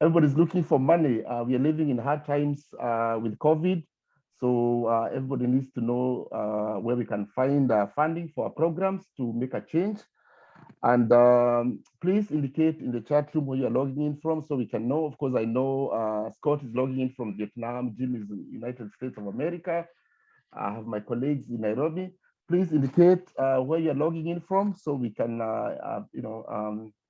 everybody's looking for money. We are living in hard times with COVID. So everybody needs to know where we can find funding for our programs to make a change. And please indicate in the chat room where you're logging in from so we can know. Of course, I know Scott is logging in from Vietnam, Jim is in the United States of America. I have my colleagues in Nairobi. Please indicate where you're logging in from so we can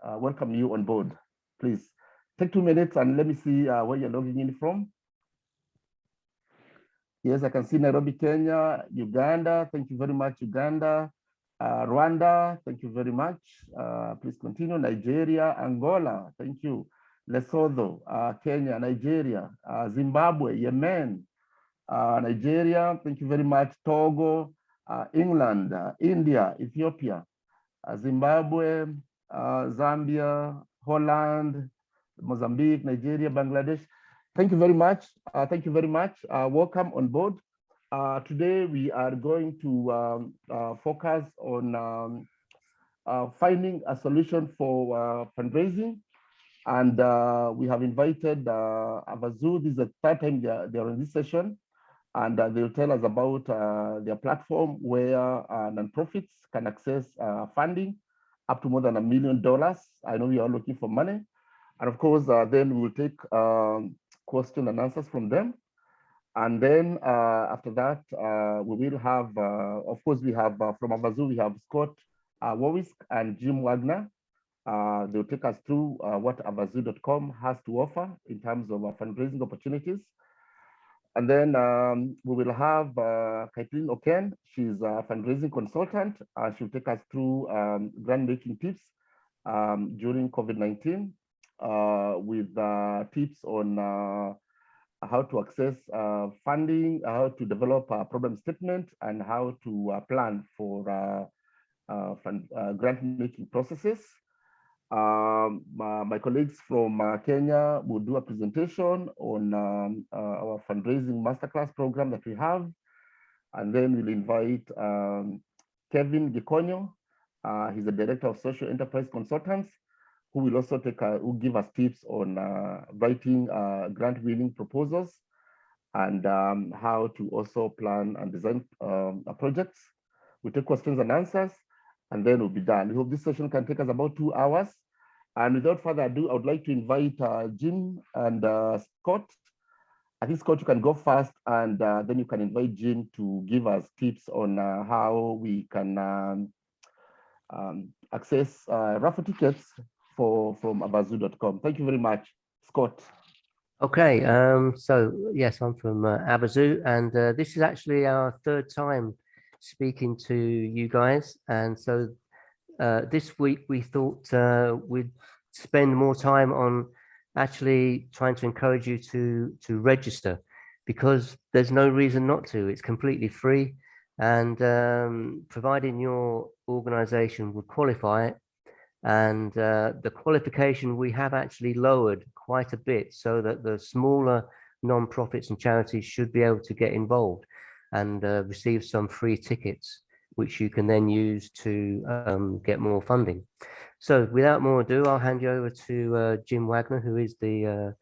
welcome you on board. Please take 2 minutes and let me see where you're logging in from. Yes, I can see Nairobi, Kenya, Uganda. Thank you very much, Uganda. Rwanda, thank you very much. Please continue. Nigeria, Angola, thank you. Lesotho, Kenya, Nigeria, Zimbabwe, Yemen, Nigeria, thank you very much. Togo, England, India, Ethiopia, Zimbabwe, Zambia, Holland, Mozambique, Nigeria, Bangladesh. Thank you very much. Thank you very much. Welcome on board. Today we are going to focus on finding a solution for fundraising. And we have invited Avazoo. This is the third time they are in this session. And they'll tell us about their platform where nonprofits can access funding up to more than $1 million. I know we are looking for money. And of course, then we will take questions and answers from them. And then after that, we will have, of course, we have from Amazo, we have Scott Warwick and Jim Wagner. They'll take us through what Avazoo.com has to offer in terms of fundraising opportunities. And then we will have Kathleen Oken. She's a fundraising consultant. She'll take us through grant making tips during COVID-19 with tips on how to access funding, how to develop a problem statement, and how to plan for grant making processes. My colleagues from Kenya will do a presentation on our fundraising masterclass program that we have. And then we'll invite Kevin Gikonyo. He's the Director of Social Enterprise Consultants, who will also who give us tips on writing grant winning proposals and how to also plan and design projects. We take questions and answers, and then we'll be done. We hope this session can take us about 2 hours. And without further ado, I would like to invite Jim and Scott. I think, Scott, you can go first, and then you can invite Jim to give us tips on how we can access raffle tickets from Avazoo.com. Thank you very much, Scott. Okay, so yes, I'm from Avazoo, and this is actually our third time speaking to you guys. And so this week we thought we'd spend more time on actually trying to encourage you to register, because there's no reason not to. It's completely free, and providing your organization would qualify it. And the qualification we have actually lowered quite a bit so that the smaller non-profits and charities should be able to get involved and receive some free tickets, which you can then use to get more funding. So without more ado, I'll hand you over to Jim Wagner, who is the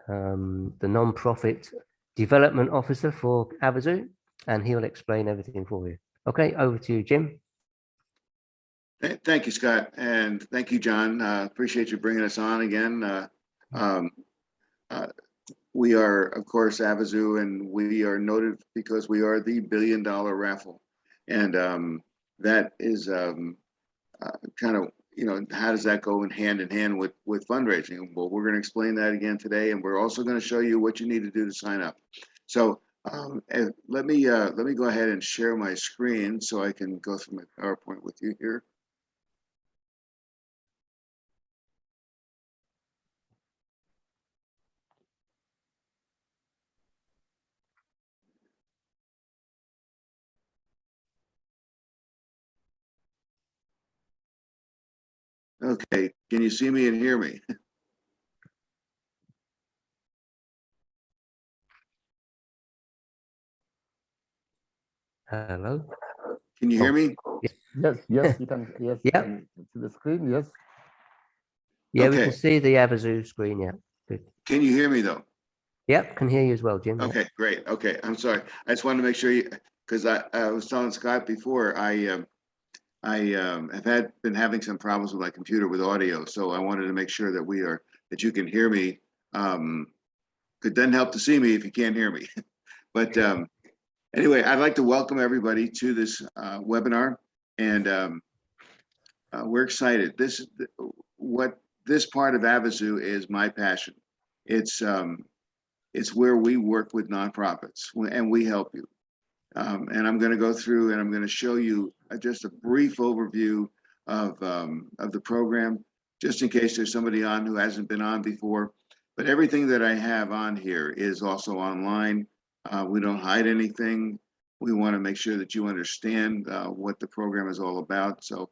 non-profit development officer for Avazoo, and he'll explain everything for you. Okay, over to you, Jim. Thank you, Scott, and thank you, John. Appreciate you bringing us on again. We are, of course, Avazoo, and we are noted because we are the $1 billion raffle, and that is kind of, you know, how does that go in hand with fundraising? Well, we're going to explain that again today, and we're also going to show you what you need to do to sign up. So let me go ahead and share my screen so I can go through my PowerPoint with you here. Okay, can you see me and hear me? Hello. Can you hear me? Yes, you can. Yes, yeah. To the screen. Yes. Yeah, okay. We can see the Avazoo screen. Yeah. Good. Can you hear me though? Yep, can hear you as well, Jim. Okay, great. Okay, I'm sorry. I just wanted to make sure you, because I was telling Scott before, I have been having some problems with my computer with audio, so I wanted to make sure that you can hear me. Could then help to see me if you can't hear me. But anyway, I'd like to welcome everybody to this webinar, and we're excited. What this part of Avazoo is my passion. It's where we work with nonprofits and we help you. And I'm going to go through and I'm going to show you just a brief overview of the program, just in case there's somebody on who hasn't been on before. But everything that I have on here is also online. We don't hide anything. We want to make sure that you understand what the program is all about. So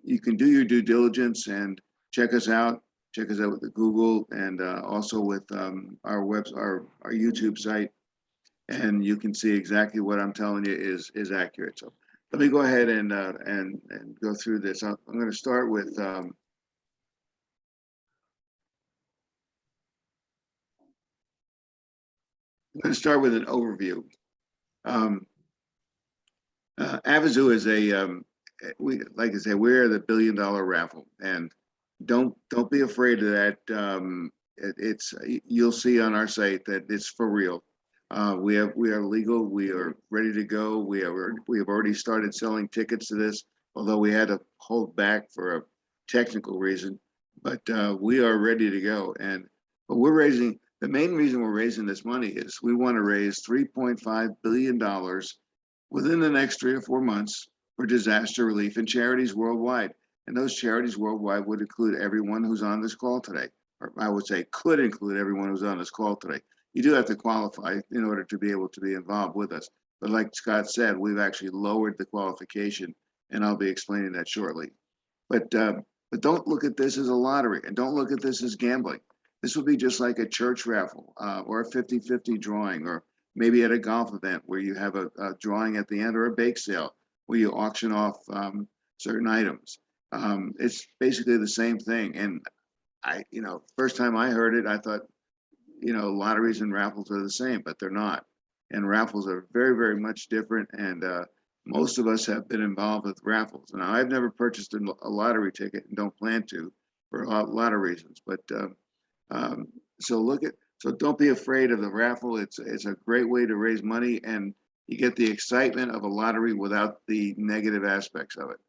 you can do your due diligence and check us out. Check us out with the Google and also with our YouTube site. And you can see exactly what I'm telling you is accurate. So let me go ahead and go through this. I'm going to start with an overview. Avazoo is like I say, we're the $1 billion raffle, and don't be afraid of that. You'll see on our site that it's for real. We are legal. We are ready to go. We have already started selling tickets to this, although we had to hold back for a technical reason. But we are ready to go. But the main reason we're raising this money is we want to raise $3.5 billion within the next 3 or 4 months for disaster relief and charities worldwide. And those charities worldwide would include everyone who's on this call today, or I would say could include everyone who's on this call today. You do have to qualify in order to be able to be involved with us. But like Scott said, we've actually lowered the qualification, and I'll be explaining that shortly. But don't look at this as a lottery, and don't look at this as gambling. This would be just like a church raffle or a 50-50 drawing, or maybe at a golf event where you have a drawing at the end, or a bake sale where you auction off certain items. It's basically the same thing. And first time I heard it, I thought, lotteries and raffles are the same, but they're not. And raffles are very, very much different. And most of us have been involved with raffles. Now, I've never purchased a lottery ticket and don't plan to for a lot of reasons. But so don't be afraid of the raffle. It's a great way to raise money, and you get the excitement of a lottery without the negative aspects of it.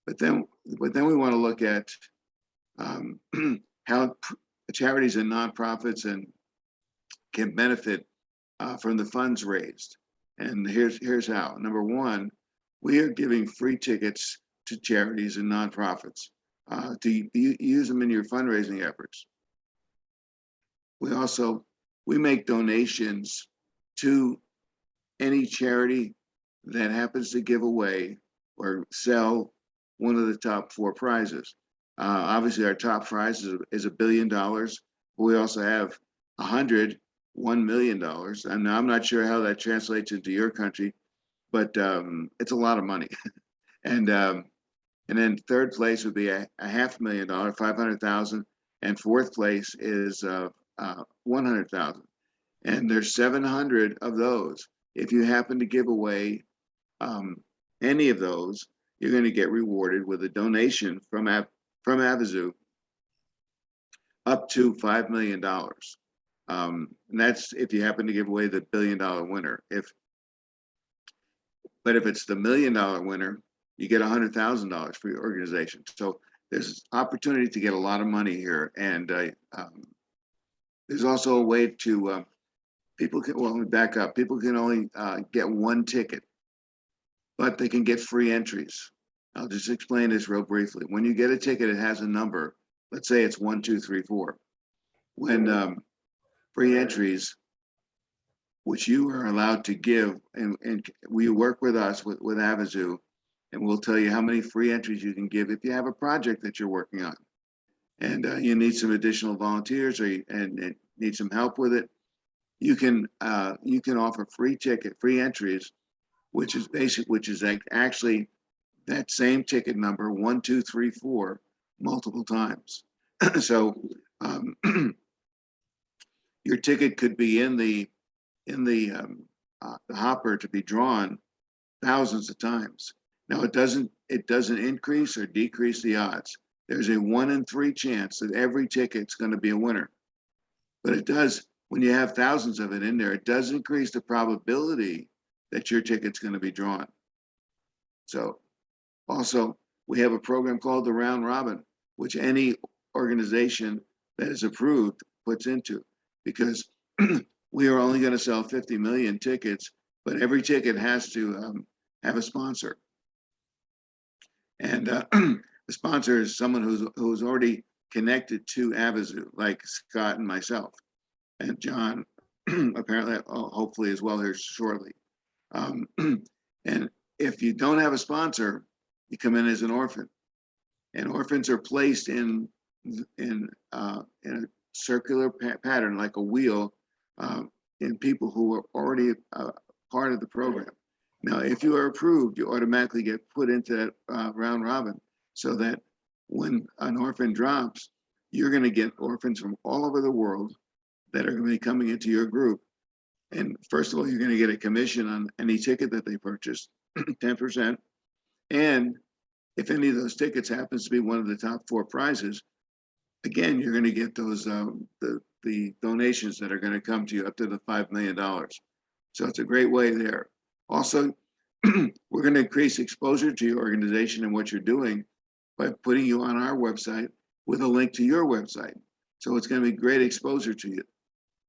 But then we want to look at how charities and nonprofits can benefit from the funds raised. And here's how. Number one, we are giving free tickets to charities and nonprofits to use them in your fundraising efforts. We make donations to any charity that happens to give away or sell one of the top 4 prizes. Obviously, our top prize is $1 billion. But we also have $101 million. And I'm not sure how that translates into your country, but it's a lot of money. And then third place would be a $500,000, $500,000, and fourth place is $100,000. And there's 700 of those. If you happen to give away any of those, you're going to get rewarded with a donation from Avazoo up to $5 million. And that's if you happen to give away the $1 billion winner. But if it's the $1 million winner, you get $100,000 for your organization. So there's opportunity to get a lot of money here. And there's also a way to, let me back up. People can only get 1 ticket, but they can get free entries. I'll just explain this real briefly. When you get a ticket, it has a number. Let's say it's 1, 2, 3, 4. When free entries, which you are allowed to give, and we work with us with Avazoo, and we'll tell you how many free entries you can give if you have a project that you're working on, and you need some additional volunteers and need some help with it. You can offer free entries, which is actually that same ticket number 1, 2, 3, 4 multiple times. So your ticket could be in the hopper to be drawn thousands of times. Now it doesn't increase or decrease the odds. There's a 1 in 3 chance that every ticket's going to be a winner. But it does, when you have thousands of it in there, it does increase the probability that your ticket's going to be drawn. So also, we have a program called the Round Robin, which any organization that is approved puts into, because we are only going to sell 50 million tickets, but every ticket has to have a sponsor. And the sponsor is someone who's already connected to Avazoo, like Scott and myself, and John, apparently, hopefully as well here shortly. And if you don't have a sponsor, you come in as an orphan, and orphans are placed in a circular pattern, like a wheel, in people who are already part of the program. Now, if you are approved, you automatically get put into that round robin, so that when an orphan drops, you're going to get orphans from all over the world that are going to be coming into your group. And first of all, you're going to get a commission on any ticket that they purchase, 10%. And if any of those tickets happens to be one of the top 4 prizes, again, you're going to get those the donations that are going to come to you up to the $5 million. So it's a great way there. Also, we're going to increase exposure to your organization and what you're doing by putting you on our website with a link to your website. So it's going to be great exposure to you.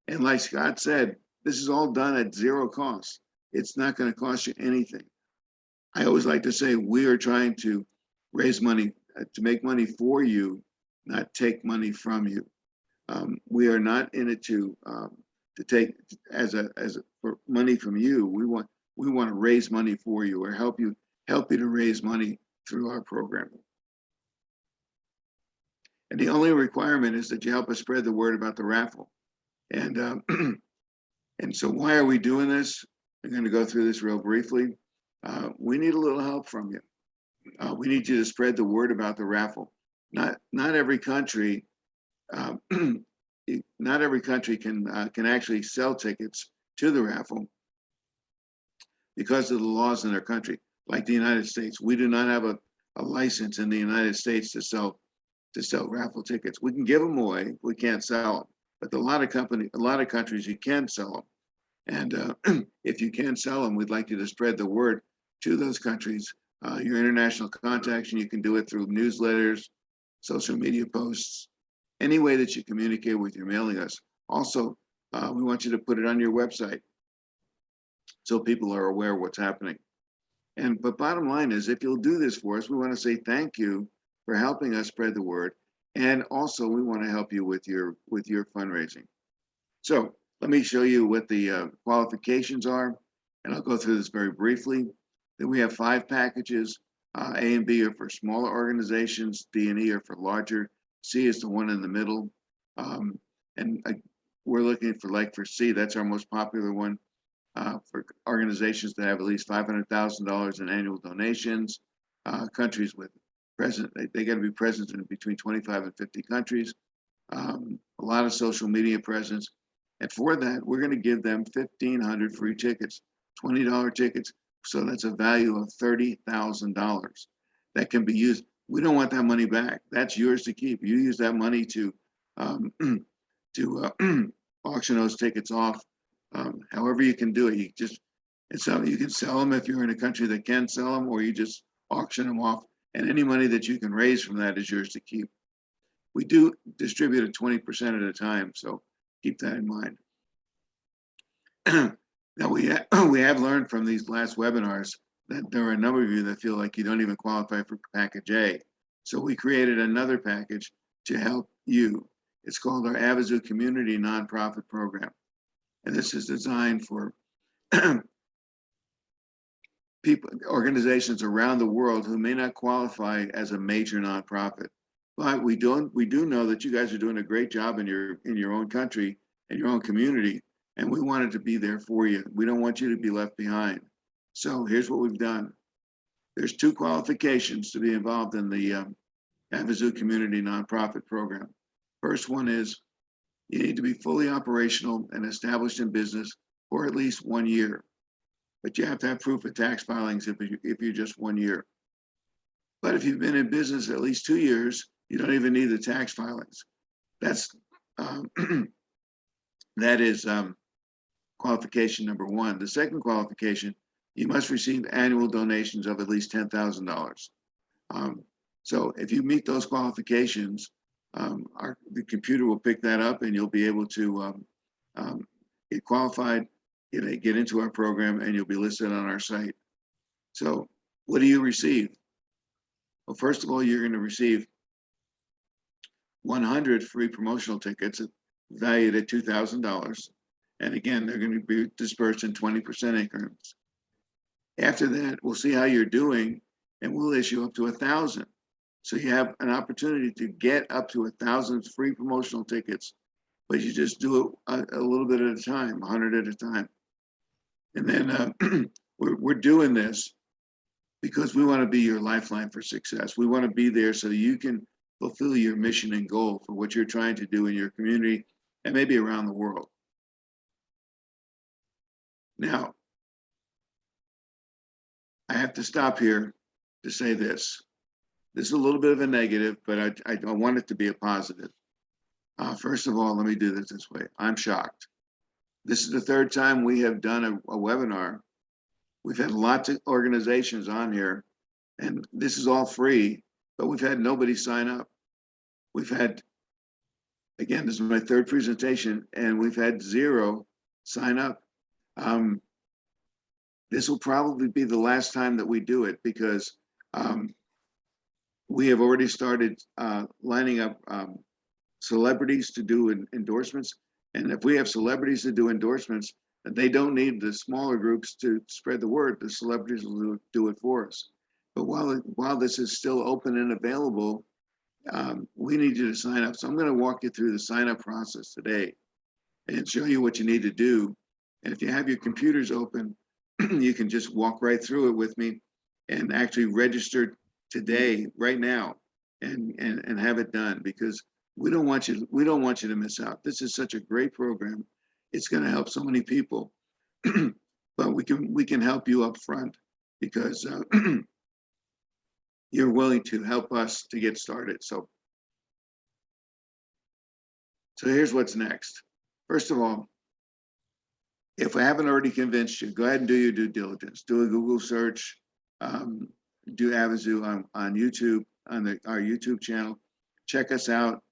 And like Scott said, this is all done at 0 cost. It's not going to cost you anything. I always like to say we are trying to raise money, to make money for you, not take money from you. We are not in it to take for money from you. We want to raise money for you, or help you to raise money through our program. And the only requirement is that you help us spread the word about the raffle. And and so why are we doing this? I'm going to go through this real briefly. We need a little help from you. We need you to spread the word about the raffle. Not every country, not every country can actually sell tickets to the raffle because of the laws in their country. Like the United States, we do not have a license in the United States to sell raffle tickets. We can give them away, we can't sell them. But a lot of countries you can sell them. And if you can sell them, we'd like you to spread the word to those countries. Your international contacts, and you can do it through newsletters, social media posts, any way that you communicate with your mailing us. Also, we want you to put it on your website so people are aware of what's happening. But bottom line is, if you'll do this for us, we want to say thank you for helping us spread the word. And also, we want to help you with your fundraising. So let me show you what the qualifications are, and I'll go through this very briefly. Then we have 5 packages. A and B are for smaller organizations. D and E are for larger. C is the one in the middle. We're looking for C, that's our most popular one, for organizations that have at least $500,000 in annual donations. Countries with they got to be present in between 25 and 50 countries. A lot of social media presence. And for that, we're going to give them 1,500 free tickets, $20 tickets. So that's a value of $30,000 that can be used. We don't want that money back. That's yours to keep. You use that money to auction those tickets off. However you can do it. You can sell them if you're in a country that can sell them, or you just auction them off. And any money that you can raise from that is yours to keep. We do distribute it 20% at a time, so keep that in mind. Now we have learned from these last webinars that there are a number of you that feel like you don't even qualify for package A. So we created another package to help you. It's called our Avazoo Community Nonprofit Program. And this is designed for organizations around the world who may not qualify as a major nonprofit. But we do know that you guys are doing a great job in your own country and your own community, and we wanted to be there for you. We don't want you to be left behind. So here's what we've done. There's 2 qualifications to be involved in the Avazoo Community Nonprofit Program. First one is you need to be fully operational and established in business for at least 1 year. But you have to have proof of tax filings if you're just 1 year. But if you've been in business at least 2 years, you don't even need the tax filings. That's that is qualification number one. The second qualification, you must receive annual donations of at least $10,000. So if you meet those qualifications, the computer will pick that up and you'll be able to get qualified, get into our program, and you'll be listed on our site. So what do you receive? Well, first of all, you're going to receive 100 free promotional tickets valued at $2,000. And again, they're going to be dispersed in 20% increments. After that, we'll see how you're doing, and we'll issue up to 1,000. So you have an opportunity to get up to 1,000 free promotional tickets, but you just do it a little bit at a time, 100 at a time. And then we're doing this because we want to be your lifeline for success. We want to be there so you can fulfill your mission and goal for what you're trying to do in your community and maybe around the world. Now, I have to stop here to say this. This is a little bit of a negative, but I want it to be a positive. First of all, let me do this way. I'm shocked. This is the third time we have done a webinar. We've had lots of organizations on here, and this is all free, but we've had nobody sign up. We've had, again, this is my third presentation, and we've had 0 sign up. This will probably be the last time that we do it because we have already started lining up celebrities to do endorsements. And if we have celebrities to do endorsements, they don't need the smaller groups to spread the word. The celebrities will do it for us. But while this is still open and available, we need you to sign up. So I'm going to walk you through the sign up process today and show you what you need to do. And if you have your computers open, you can just walk right through it with me and actually register today, right now, and have it done, because we don't want you to miss out. This is such a great program. It's going to help so many people, but we can help you up front because you're willing to help us to get started. So here's what's next. First of all, if I haven't already convinced you, go ahead and do your due diligence. Do a Google search, do Avazoo on YouTube, on our YouTube channel. Check us out.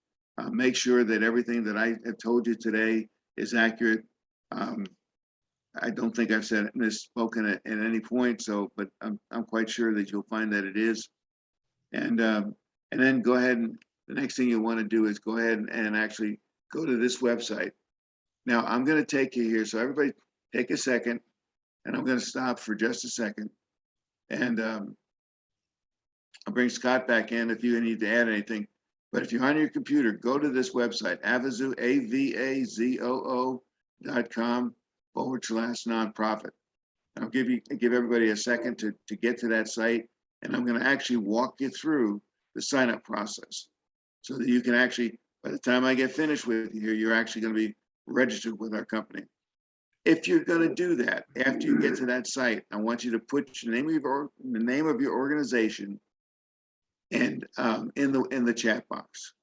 Make sure that everything that I have told you today is accurate. I don't think I've misspoken at any point, but I'm quite sure that you'll find that it is. And then go ahead and the next thing you want to do is go ahead and actually go to this website. Now I'm going to take you here, so everybody take a second, and I'm going to stop for just a second, and I'll bring Scott back in if you need to add anything. But if you're on your computer, go to this website, Avazoo, avazoo.com/nonprofit. I'll give everybody a second to get to that site, and I'm going to actually walk you through the sign up process so that you can actually, by the time I get finished with you here, you're actually going to be registered with our company. If you're going to do that, after you get to that site, I want you to put the name of your organization and in the chat box.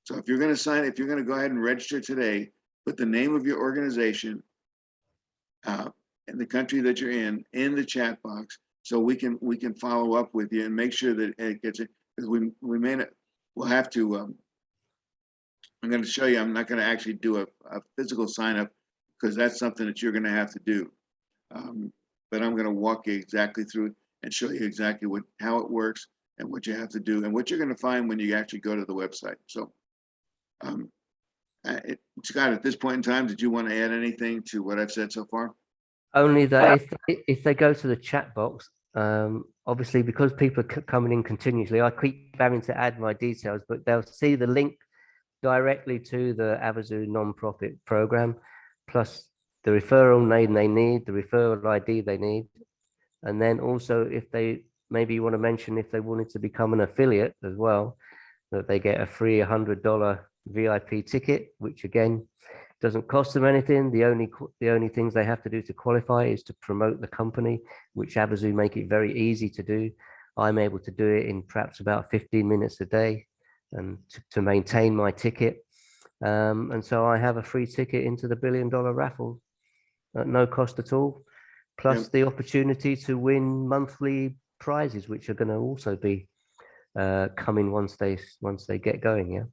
So if you're going to go ahead and register today, put the name of your organization and the country that you're in the chat box, so we can follow up with you and make sure that it gets it, because we may not, we'll have to. I'm going to show you. I'm not going to actually do a physical sign up because that's something that you're going to have to do. But I'm going to walk you exactly through it and show you exactly how it works and what you have to do and what you're going to find when you actually go to the website. So, Scott, at this point in time, did you want to add anything to what I've said so far? Only that if they go to the chat box, obviously because people are coming in continuously, I keep having to add my details, but they'll see the link directly to the Avazoo nonprofit program, plus the referral name they need, the referral ID they need. And then also if they, maybe you want to mention if they wanted to become an affiliate as well, that they get a free $100 VIP ticket, which again doesn't cost them anything. The only things they have to do to qualify is to promote the company, which Avazoo make it very easy to do. I'm able to do it in perhaps about 15 minutes a day, and to maintain my ticket. And so I have a free ticket into the $1 billion raffle at no cost at all, plus the opportunity to win monthly prizes, which are going to also be coming once they get going.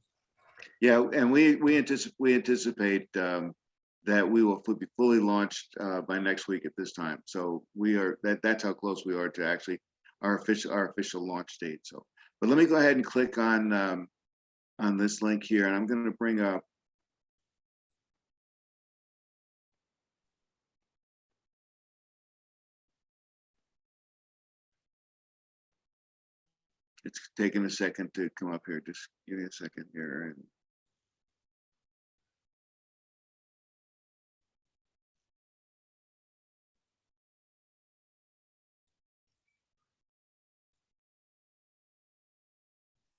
Yeah, and we anticipate that we will be fully launched by next week at this time. So that's how close we are to actually our official launch date. So, but let me go ahead and click on this link here, and I'm going to bring up. It's taking a second to come up here. Just give me a second here.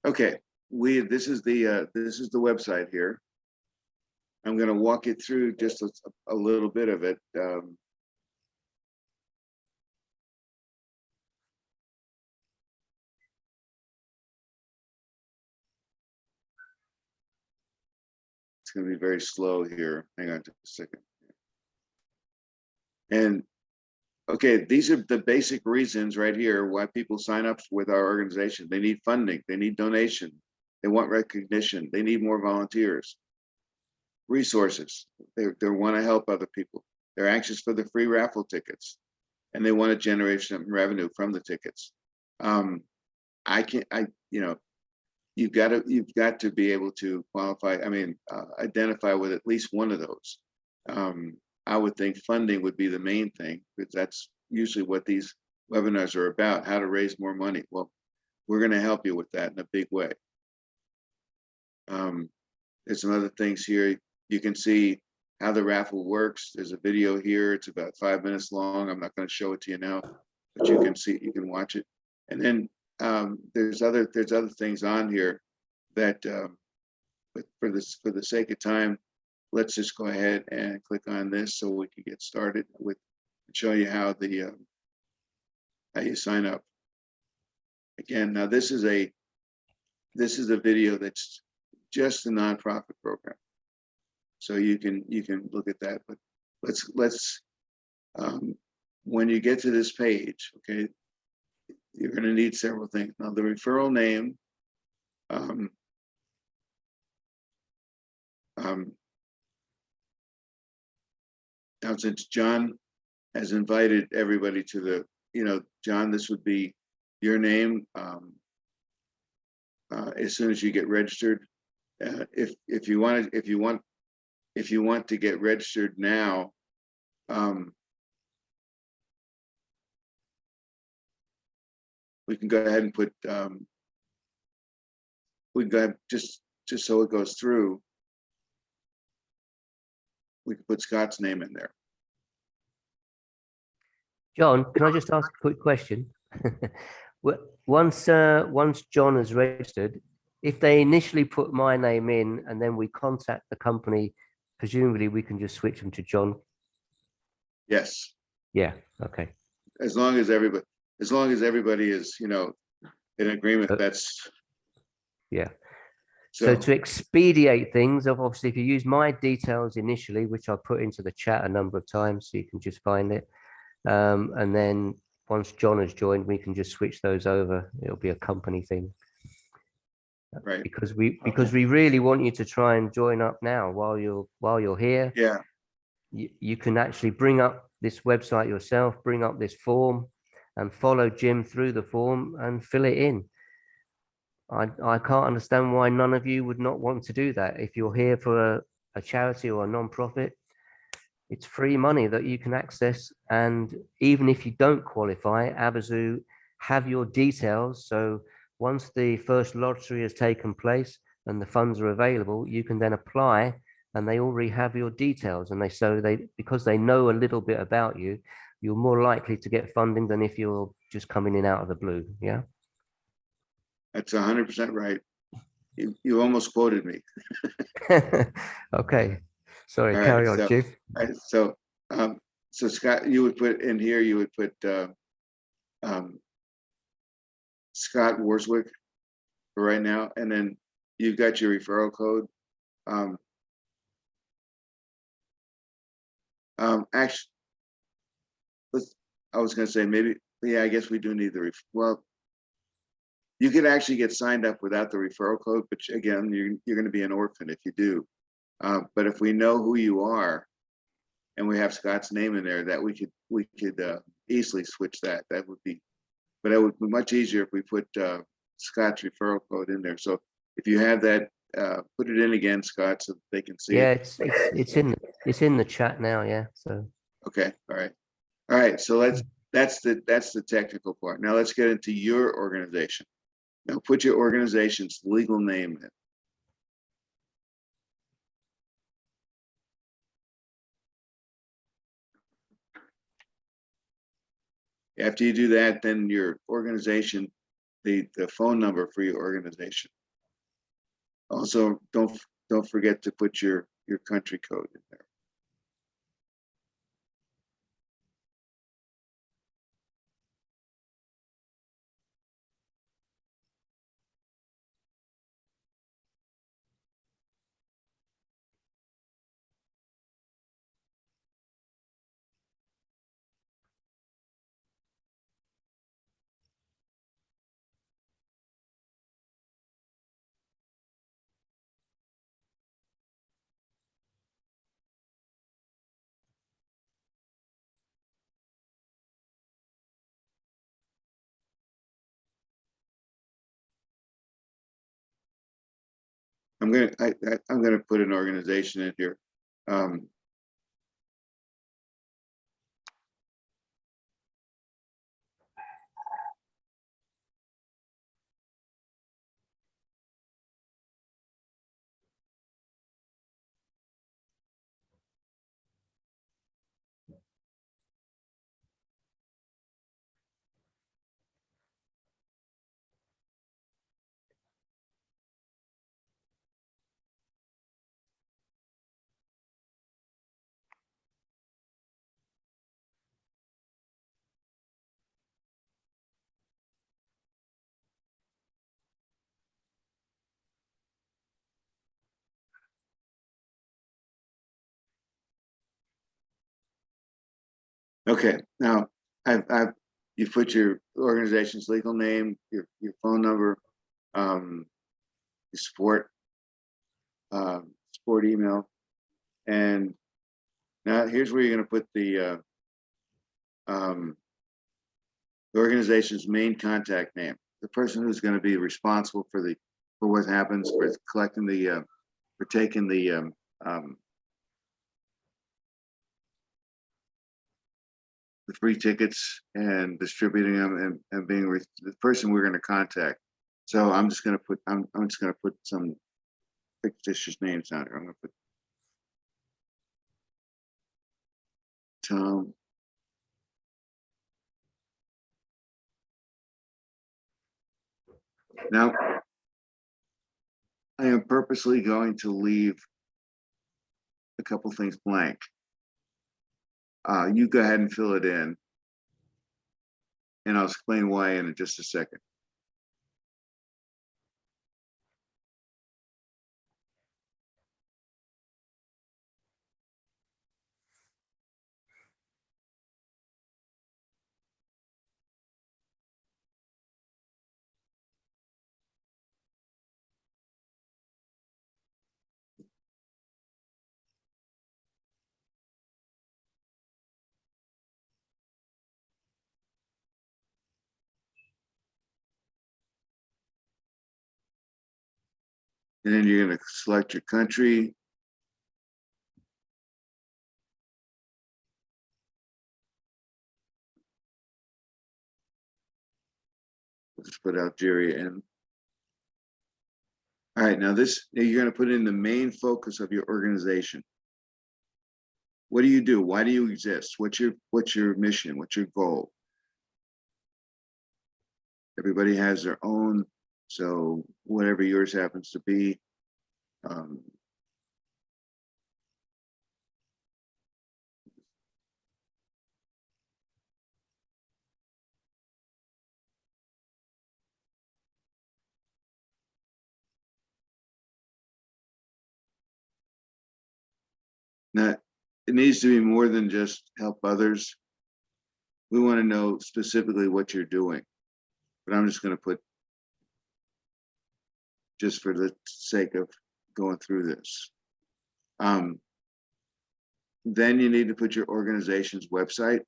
Okay, this is the website here. I'm going to walk you through just a little bit of it. It's going to be very slow here. Hang on just a second. And okay, these are the basic reasons right here why people sign up with our organization. They need funding, they need donation, they want recognition, they need more volunteers, resources, they want to help other people, they're anxious for the free raffle tickets, and they want to generate some revenue from the tickets. You've got to be able to qualify. I mean, identify with at least one of those. I would think funding would be the main thing, because that's usually what these webinars are about, how to raise more money. Well, we're going to help you with that in a big way. There's some other things here. You can see how the raffle works. There's a video here. It's about 5 minutes long. I'm not going to show it to you now, but you can see, you can watch it. And then there's other things on here that, but for the sake of time, let's just go ahead and click on this so we can get started with and show you how you sign up. Again, now this is a video that's just a nonprofit program, so you can look at that. But let's when you get to this page, okay, you're going to need several things. Now the referral name. Now, since John has invited everybody to the, John, this would be your name as soon as you get registered. If you want to get registered now, we can go ahead and put we can go ahead, just so it goes through. We can put Scott's name in there. John, can I just ask a quick question? Once John has registered, if they initially put my name in and then we contact the company, presumably we can just switch them to John. Yes. Yeah. Okay. As long as everybody is, in agreement. That's. Yeah. So to expedite things, obviously, if you use my details initially, which I put into the chat a number of times, so you can just find it. And then once John has joined, we can just switch those over. It'll be a company thing. Right. Because we really want you to try and join up now while you're here. Yeah. You can actually bring up this website yourself, bring up this form, and follow Jim through the form and fill it in. I can't understand why none of you would not want to do that. If you're here for a charity or a non-profit, it's free money that you can access. And even if you don't qualify, Avazoo have your details. So once the first lottery has taken place and the funds are available, you can then apply, and they already have your details. And because they know a little bit about you, you're more likely to get funding than if you're just coming in out of the blue. Yeah. That's 100% right. You almost quoted me. Okay, sorry, All carry right, on, Chief. So Scott, you would put in here, you would put Scott Warswick for right now, and then you've got your referral code. Actually, I was going to say maybe, yeah, I guess we do need the well. You could actually get signed up without the referral code, but again, you're going to be an orphan if you do. But if we know who you are, and we have Scott's name in there, that we could easily switch that. That would be, but it would be much easier if we put Scott's referral code in there. So if you have that, put it in again, Scott, so they can see Yeah, it. it's in the chat now. Yeah, so Okay, all right. So that's the technical part. Now let's get into your organization. Now put your organization's legal name in. After you do that, then your organization, the phone number for your organization. Also, don't forget to put your country code in there. I'm gonna put an organization in here. Okay, now you put your organization's legal name, your phone number, your support email, and now here's where you're going to put the organization's main contact name, the person who's going to be responsible for what happens, for collecting for taking the free tickets and distributing them and being the person we're going to contact. So I'm just going to put some fictitious names down here. I'm going to put Tom. Now, I am purposely going to leave a couple things blank. You go ahead and fill it in, and I'll explain why in just a second. And then you're going to select your country. We'll just put Algeria in. All right, now you're going to put in the main focus of your organization. What do you do? Why do you exist? What's your mission? What's your goal? Everybody has their own So whatever yours happens to be, now, it needs to be more than just help others. We want to know specifically what you're doing, but I'm just going to put, just for the sake of going through this. Then you need to put your organization's website.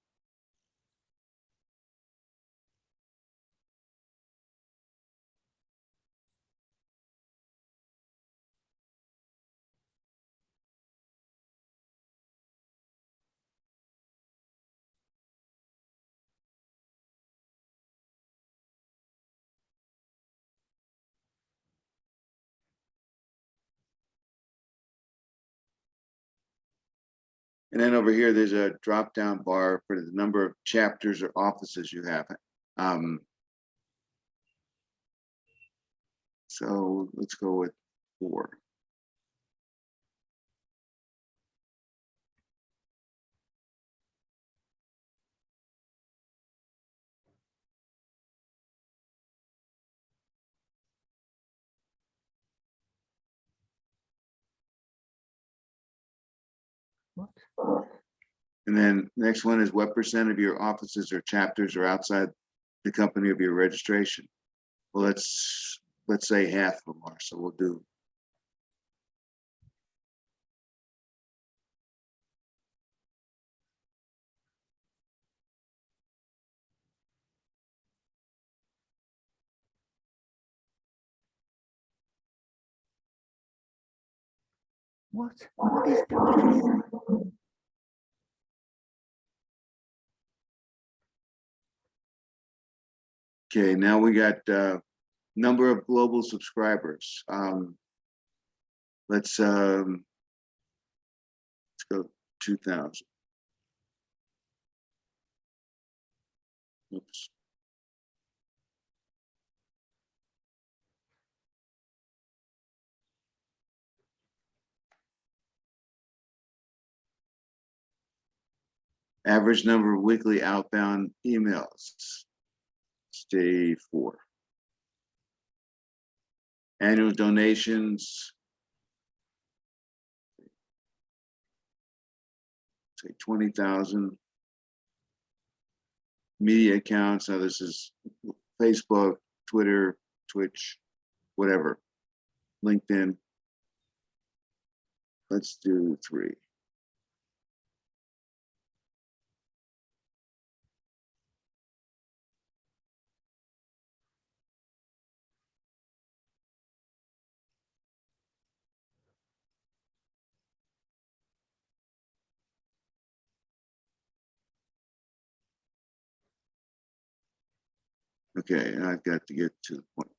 And then over here, there's a drop-down bar for the number of chapters or offices you have. So let's go with 4. What? And then next one is what % of your offices or chapters are outside the company of your registration? Well, let's say half of them are, so we'll do. What? What is going on? Okay, now we got number of global subscribers. Let's go 2,000. Oops. Average number of weekly outbound emails. Stay 4. Annual donations. Say 20,000. Media accounts. Now this is Facebook, Twitter, Twitch, whatever. LinkedIn. Let's do 3. Okay, and I've got to get to the point.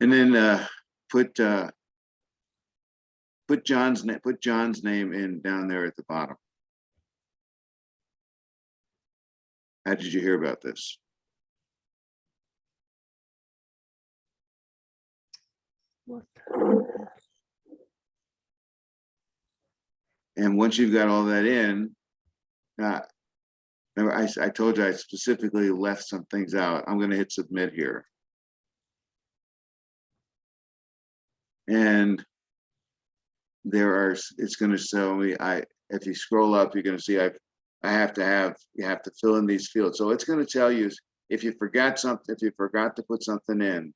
And then put John's name in down there at the bottom. How did you hear about this? What? And once you've got all that in, remember I told you I specifically left some things out. I'm going to hit submit here. And it's going to show me, if you scroll up, you're going to see you have to fill in these fields. So it's going to tell you if you forgot something, if you forgot to put something in,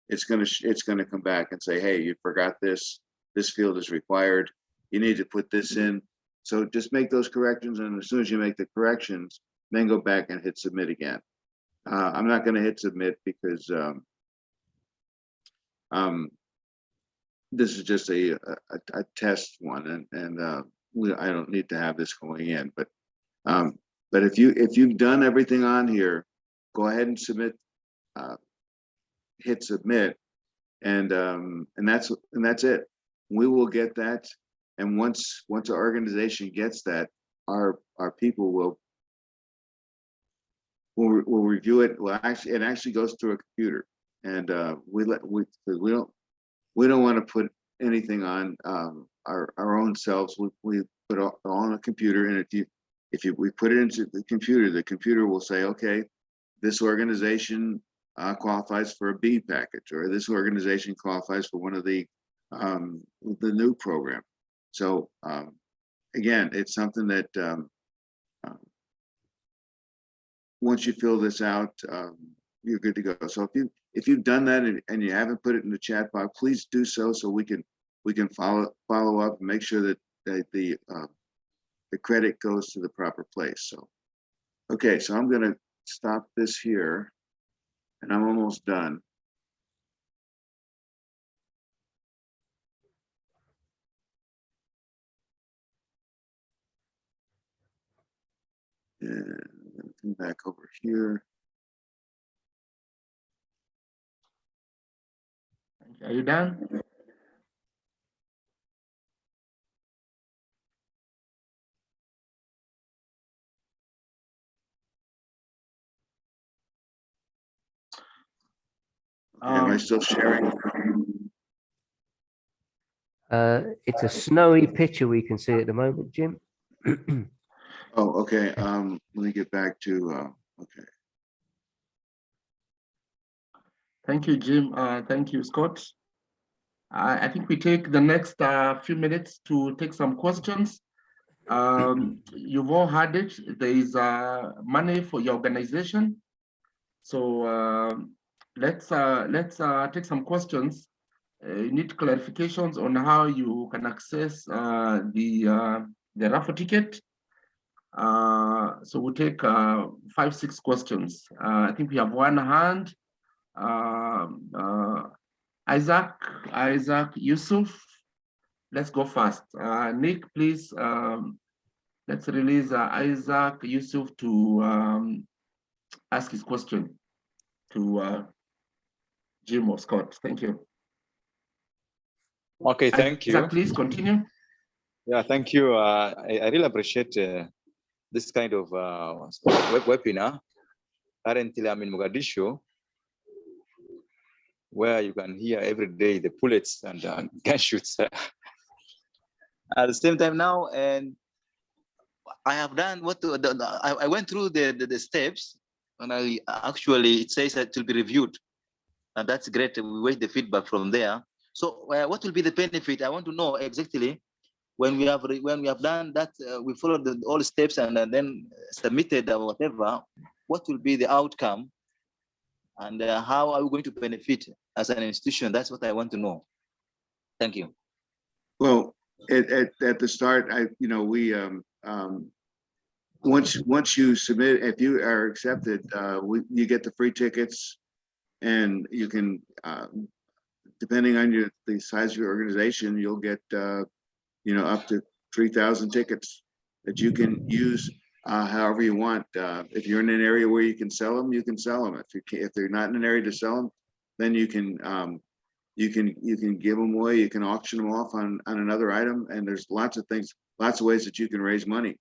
it's going to come back and say, hey, you forgot this field is required. You need to put this in. So just make those corrections. And as soon as you make the corrections, then go back and hit submit again. I'm not going to hit submit because this is just a test one, and I don't need to have this going in. But if you've done everything on here, go ahead and submit. Hit submit, and that's it. We will get that, and once our organization gets that, our people will we'll review it. Well, actually, it actually goes through a computer, and we don't want to put anything on our own selves. We put it all on a computer, and if we put it into the computer will say, okay, this organization qualifies for a B package, or this organization qualifies for one of the new program. So again, it's something that once you fill this out, you're good to go. So if you've done that and you haven't put it in the chat box, please do so we can follow up and make sure that the credit goes to the proper place. So okay, so I'm going to stop this here, and I'm almost done. And I'm going to come back over here. Are you done? Am I still sharing? It's a snowy picture we can see at the moment, Jim. Oh, okay. Let me get back to okay. Thank you, Jim. Thank you, Scott. I think we take the next few minutes to take some questions. You've all heard it. There is money for your organization. So let's take some questions. You need clarifications on how you can access the raffle ticket. So we'll take 5-6 questions. I think we have one hand. Isaac Yusuf, let's go first. Nick, please, let's release Isaac Yusuf to ask his question to Jim or Scott. Thank you. Okay, thank you. Isaac, please continue. Yeah, thank you. I really appreciate this kind of webinar. Currently, I'm in Mogadishu, where you can hear every day the bullets and gunshots. At the same time now, and I have done I went through the steps, and it says that it will be reviewed, and that's great. We wait the feedback from there. So what will be the benefit? I want to know exactly when we have done that, we followed all the steps and then submitted or whatever. What will be the outcome, and how are we going to benefit as an institution? That's what I want to know. Thank you. Well, at the start, we once you submit, if you are accepted, you get the free tickets, and you can, depending on the size of your organization, you'll get up to 3,000 tickets that you can use however you want. If you're in an area where you can sell them, you can sell them. If they're not in an area to sell them, then you can give them away. You can auction them off on another item, and there's lots of ways that you can raise money.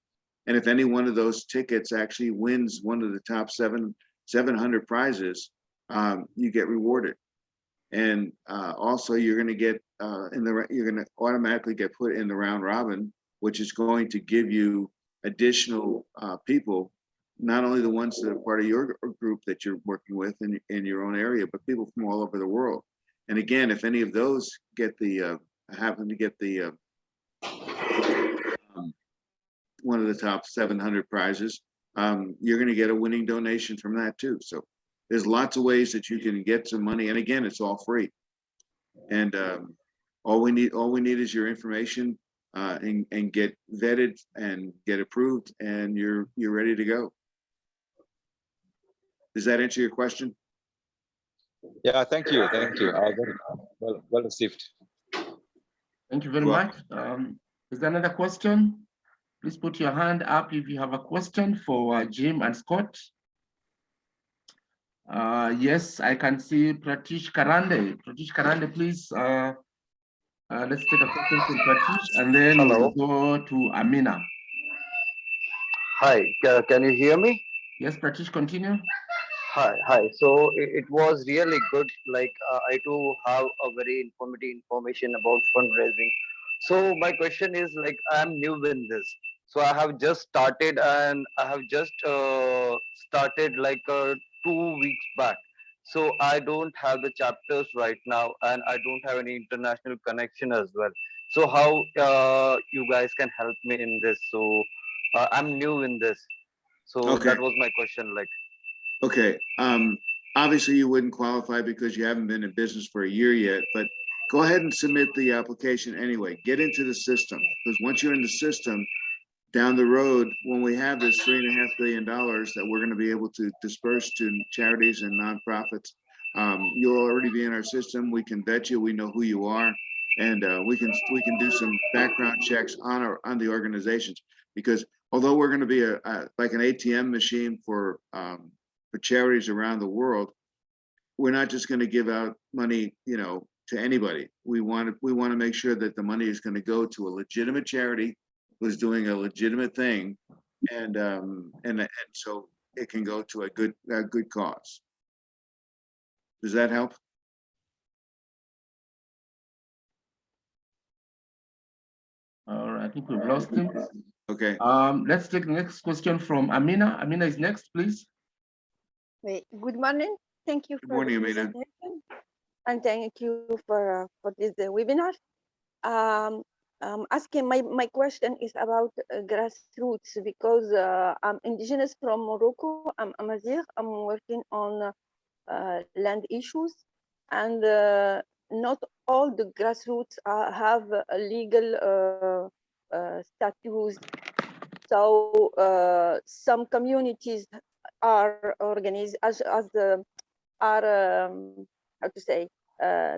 And if any one of those tickets actually wins one of the top 700 prizes, you get rewarded. And also, you're going to get you're going to automatically get put in the round robin, which is going to give you additional people, not only the ones that are part of your group that you're working with in your own area, but people from all over the world. And again, if any of those happen to get the one of the top 700 prizes, you're going to get a winning donation from that too. So there's lots of ways that you can get some money, and again, it's all free. And all we need is your information, and get vetted and get approved, and you're ready to go. Does that answer your question? Yeah, thank you. I got it. Well received. Thank you very much. Is there another question? Please put your hand up if you have a question for Jim and Scott. Yes, I can see Pratish Karande. Pratish Karande, please. Let's take a question from Pratish, and then we'll go to Amina. Hi, can you hear me? Yes, Pratish, continue. Hi. So it was really good. Like I do have a very informative information about fundraising. So my question is like I'm new in this. So I have just started and I have just started like 2 weeks back. So I don't have the chapters right now, and I don't have any international connection as well. So how you guys can help me in this? So I'm new in this. So Okay. that was my question. Like. Okay. Obviously you wouldn't qualify because you haven't been in business for a year yet, but go ahead and submit the application anyway. Get into the system, because once you're in the system, down the road, when we have this $3.5 billion that we're going to be able to disperse to charities and nonprofits, you'll already be in our system. We can vet you. We know who you are, and we can do some background checks on the organizations. Because although we're going to be like an ATM machine for charities around the world, we're not just going to give out money, to anybody. We want to make sure that the money is going to go to a legitimate charity who's doing a legitimate thing, and so it can go to a good cause. Does that help? All right, I think we've lost him. Okay. Let's take the next question from Amina. Amina is next, please. Good morning. Thank you Good for morning, the Amina. presentation, and thank you for this webinar. Asking my question is about grassroots, because I'm indigenous from Morocco. I'm Amazigh. I'm working on land issues, and not all the grassroots have a legal status. So some communities are organized as how to say,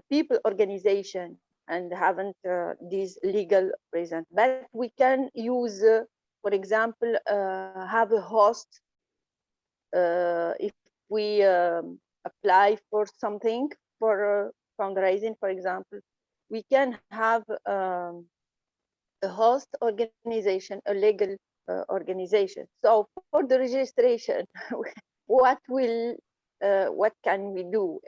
people organization, and haven't this legal present. But we can use, for example, have a host if we apply for something, for fundraising, for example. We can have a host organization, a legal organization. So for the registration, what can we do?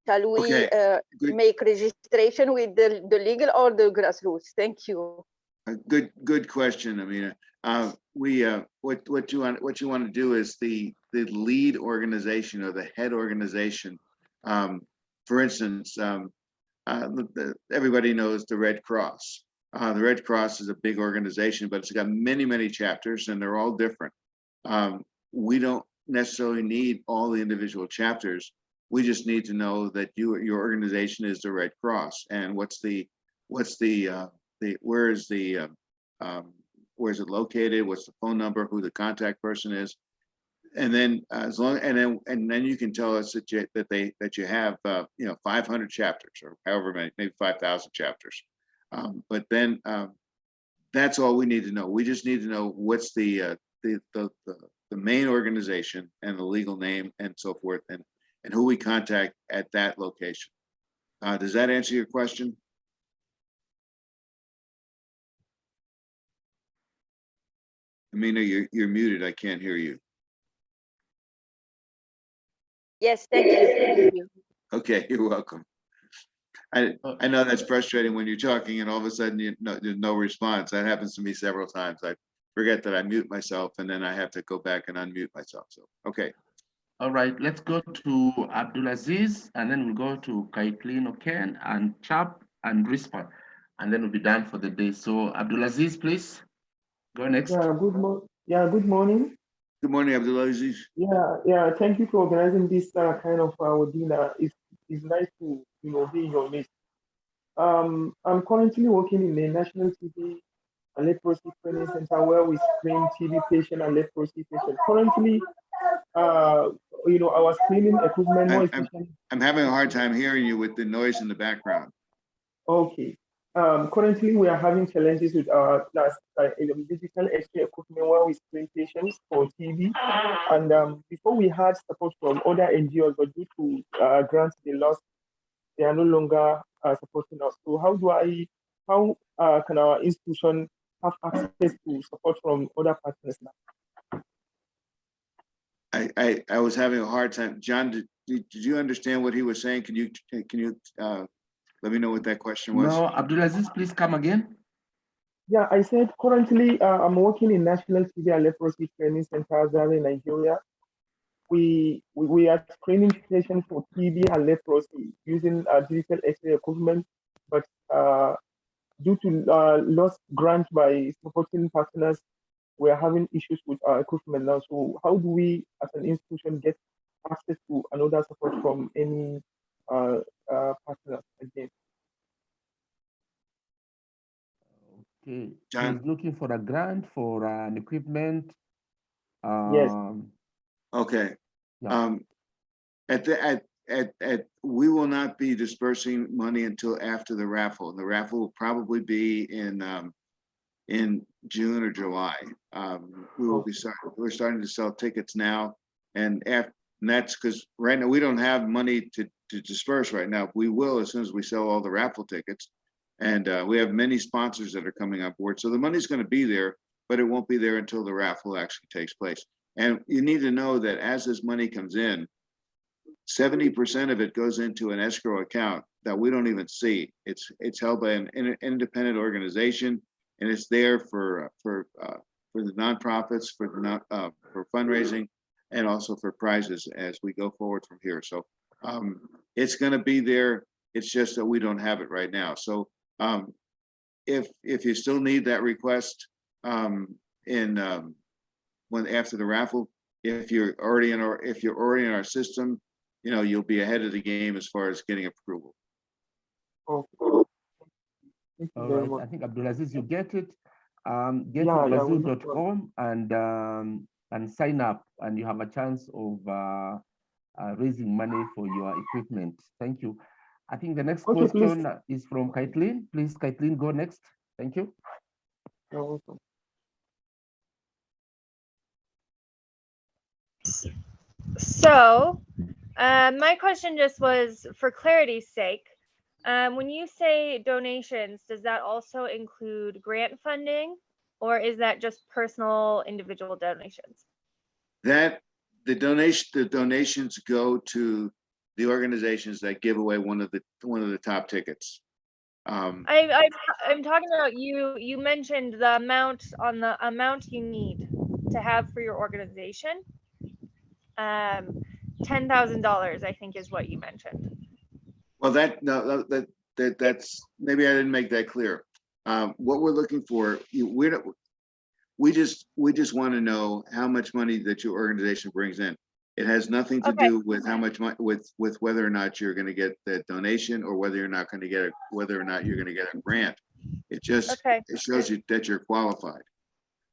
Shall we make registration with the legal or the grassroots? Thank you. A good question, Amina. What you want to do is the lead organization or the head organization. For instance, everybody knows the Red Cross. The Red Cross is a big organization, but it's got many chapters, and they're all different. We don't necessarily need all the individual chapters. We just need to know that your organization is the Red Cross, and where's it located? What's the phone number? Who the contact person is? And then then you can tell us that you have 500 chapters, or however many, maybe 5,000 chapters. But then that's all we need to know. We just need to know what's the main organization and the legal name and so forth, and who we contact at that location. Does that answer your question? Amina, you're muted. I can't hear you. Yes, thank you. Okay, you're welcome. I know that's frustrating when you're talking and all of a sudden there's no response. That happens to me several times. I forget that I mute myself, and then I have to go back and unmute myself. So, okay. All right, let's go to Abdulaziz, and then we'll go to Kaitlin Oken and Chap and Rispa, and then we'll be done for the day. So Abdulaziz, please go next. Good morning. Good morning, Abdulaziz. Thank you for organizing this kind of webinar. It's nice to be in your midst. I'm currently working in the National TB and Leprosy Training Center, where we screen TB patient and leprosy patient. Currently, our screening equipment. I'm having a hard time hearing you with the noise in the background. Okay. Currently, we are having challenges with our digital X-ray equipment where we screen patients for TB. And before we had support from other NGOs, but due to grants they lost, they are no longer supporting us. So how can our institution have access to support from other partners now? I was having a hard time. John, did you understand what he was saying? Can you let me know what that question was? No, Abdulaziz, please come again. Yeah, I said currently I'm working in National TB and Leprosy Training Center, Zaria, Nigeria. We are training patients for TB and leprosy using digital X-ray equipment, but due to lost grant by supporting partners, we are having issues with our equipment now. So how do we, as an institution, get access to another support from any partners again? Okay, John? he's looking for a grant for an equipment. Yes. Okay. Yeah. We will not be dispersing money until after the raffle. The raffle will probably be in June or July. We're starting to sell tickets now, and that's because right now we don't have money to disperse right now. We will as soon as we sell all the raffle tickets, and we have many sponsors that are coming on board. So the money's going to be there, but it won't be there until the raffle actually takes place. And you need to know that as this money comes in, 70% of it goes into an escrow account that we don't even see. It's held by an independent organization, and it's there for the nonprofits, for fundraising, and also for prizes as we go forward from here. So it's going to be there. It's just that we don't have it right now. So if you still need that request when after the raffle, if you're already in our system, you know, you'll be ahead of the game as far as getting approval. Okay. Thank you All very right, much. I think Abdulaziz, you get it. Get Yeah, to yeah, avazoo.com and sign up, and you have a chance of raising money for your equipment. Thank you. I think the next Okay, question please. is from Kaitlin. Please, Kaitlin, go next. Thank you. You're welcome. So my question just was, for clarity's sake, when you say donations, does that also include grant funding, or is that just personal individual donations? The donations go to the organizations that give away one of the top tickets. I'm talking about you mentioned the amount you need to have for your organization. $10,000, I think, is what you mentioned. Well, that's maybe I didn't make that clear. What we're looking for, we just want to know how much money that your organization brings in. It has nothing to do with how much money, with whether or not you're going to get that donation, or whether you're not going to get whether or not you're going to get a grant. It just it shows you that you're qualified.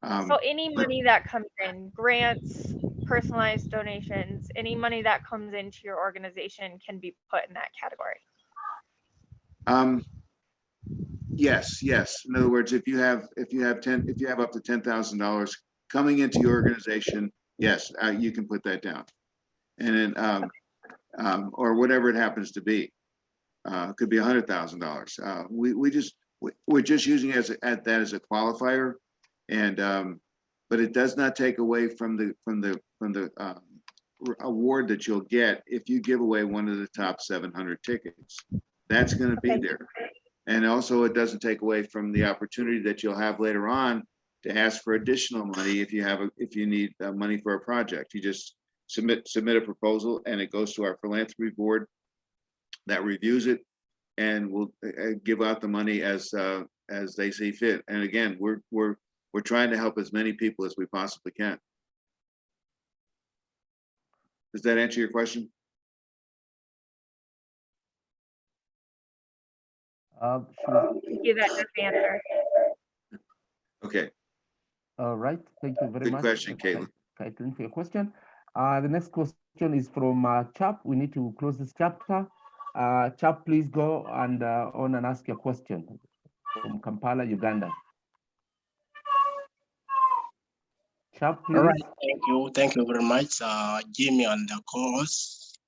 So any money that comes in, grants, personalized donations, any money that comes into your organization can be put in that category. Yes. In other words, if you have up to $10,000 coming into your organization, yes, you can put that down, and then or whatever it happens to be. It could be $100,000. We're just using that as a qualifier, and but it does not take away from the award that you'll get if you give away one of the top 700 tickets. That's going to be there, and also it doesn't take away from the opportunity that you'll have later on to ask for additional money if you need money for a project. You just submit a proposal, and it goes to our philanthropy board that reviews it, and will give out the money as they see fit. And again, we're trying to help as many people as we possibly can. Does that answer your question? Thank you, that does answer. Okay. All right. Thank you very much. Good question, Caitlin. Caitlin, for your question. The next question is from Chap. We need to close this chapter. Chap, please go and on and ask your question from Kampala, Uganda. Chap, please. All right. Thank you very much, Jimmy and the co-host.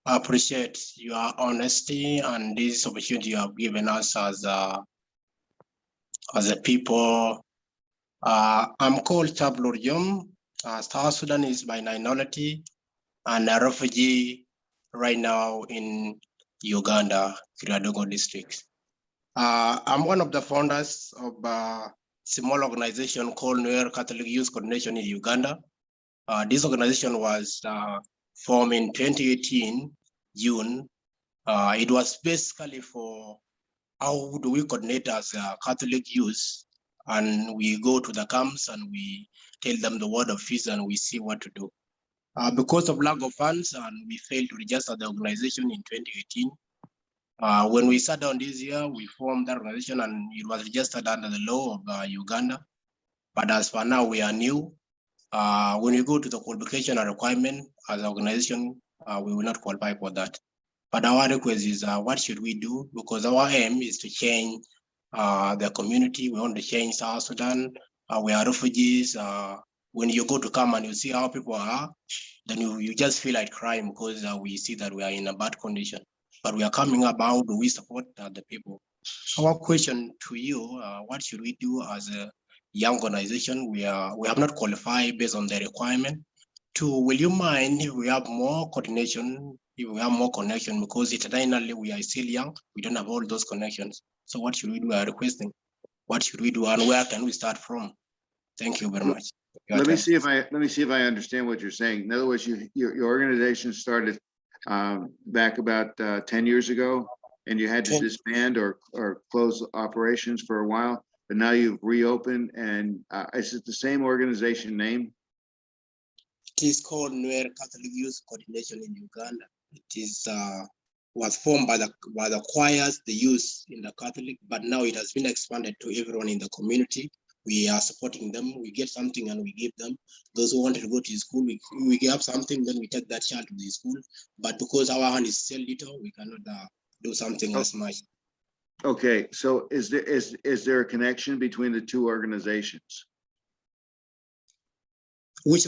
I appreciate your honesty and this opportunity you have given us as a people. I'm called Chap Lorjom. South Sudan is by minority and a refugee right now in Uganda, Kiradogo district. I'm one of the founders of a small organization called Nuer Catholic Youth Coordination in Uganda. This organization was formed in 2018, June. It was basically for how do we coordinate as Catholic youth, and we go to the camps and we tell them the word of peace and we see what to do. Because of lack of funds, and we failed to register the organization in 2018. When we sat down this year, we formed the organization and it was registered under the law of Uganda. But as for now, we are new. When we go to the qualification and requirement as an organization, we will not qualify for that. But our request is, what should we do? Because our aim is to change the community. We want to change South Sudan. We are refugees. When you go to come and you see how people are, then you just feel like crying because we see that we are in a bad condition. But we are coming up, how do we support the people? Our question to you, what should we do as a young organization? We have not qualified based on the requirement. Two, will you mind if we have more coordination, if we have more connection, because eternally we are still young, we don't have all those connections. So what should we do? We are requesting. What should we do and where can we start from? Thank you very much. Let me see if I understand what you're saying. In other words, your organization started back about 10 years ago, and you had to disband or close operations for a while, but now you've reopened, and is it the same organization name? It is called Nuer Catholic Youth Coordination in Uganda. It is was formed by the choirs, the youth in the Catholic, but now it has been expanded to everyone in the community. We are supporting them. We get something and we give them. Those who want to go to school, we give something, then we take that child to the school. But because our hand is still little, we cannot do something as much. Okay, so is there a connection between the two organizations? Ours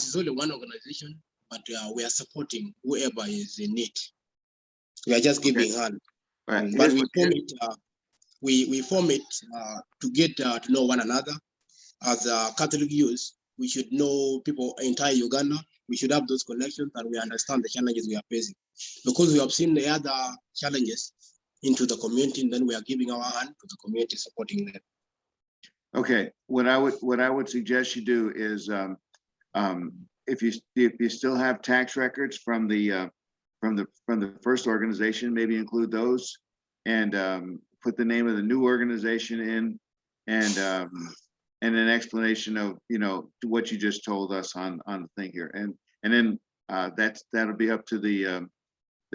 is only one organization, but we are supporting whoever is in need. We are just giving hand. Right. But we form it to get to know one another. As Catholic youth, we should know people entire Uganda. We should have those connections and we understand the challenges we are facing. Because we have seen the other challenges into the community, and then we are giving our hand to the community, supporting them. Okay, what I would suggest you do is, if you still have tax records from the first organization, maybe include those, and put the name of the new organization in, and an explanation of what you just told us on the thing here, and then that'll be up to the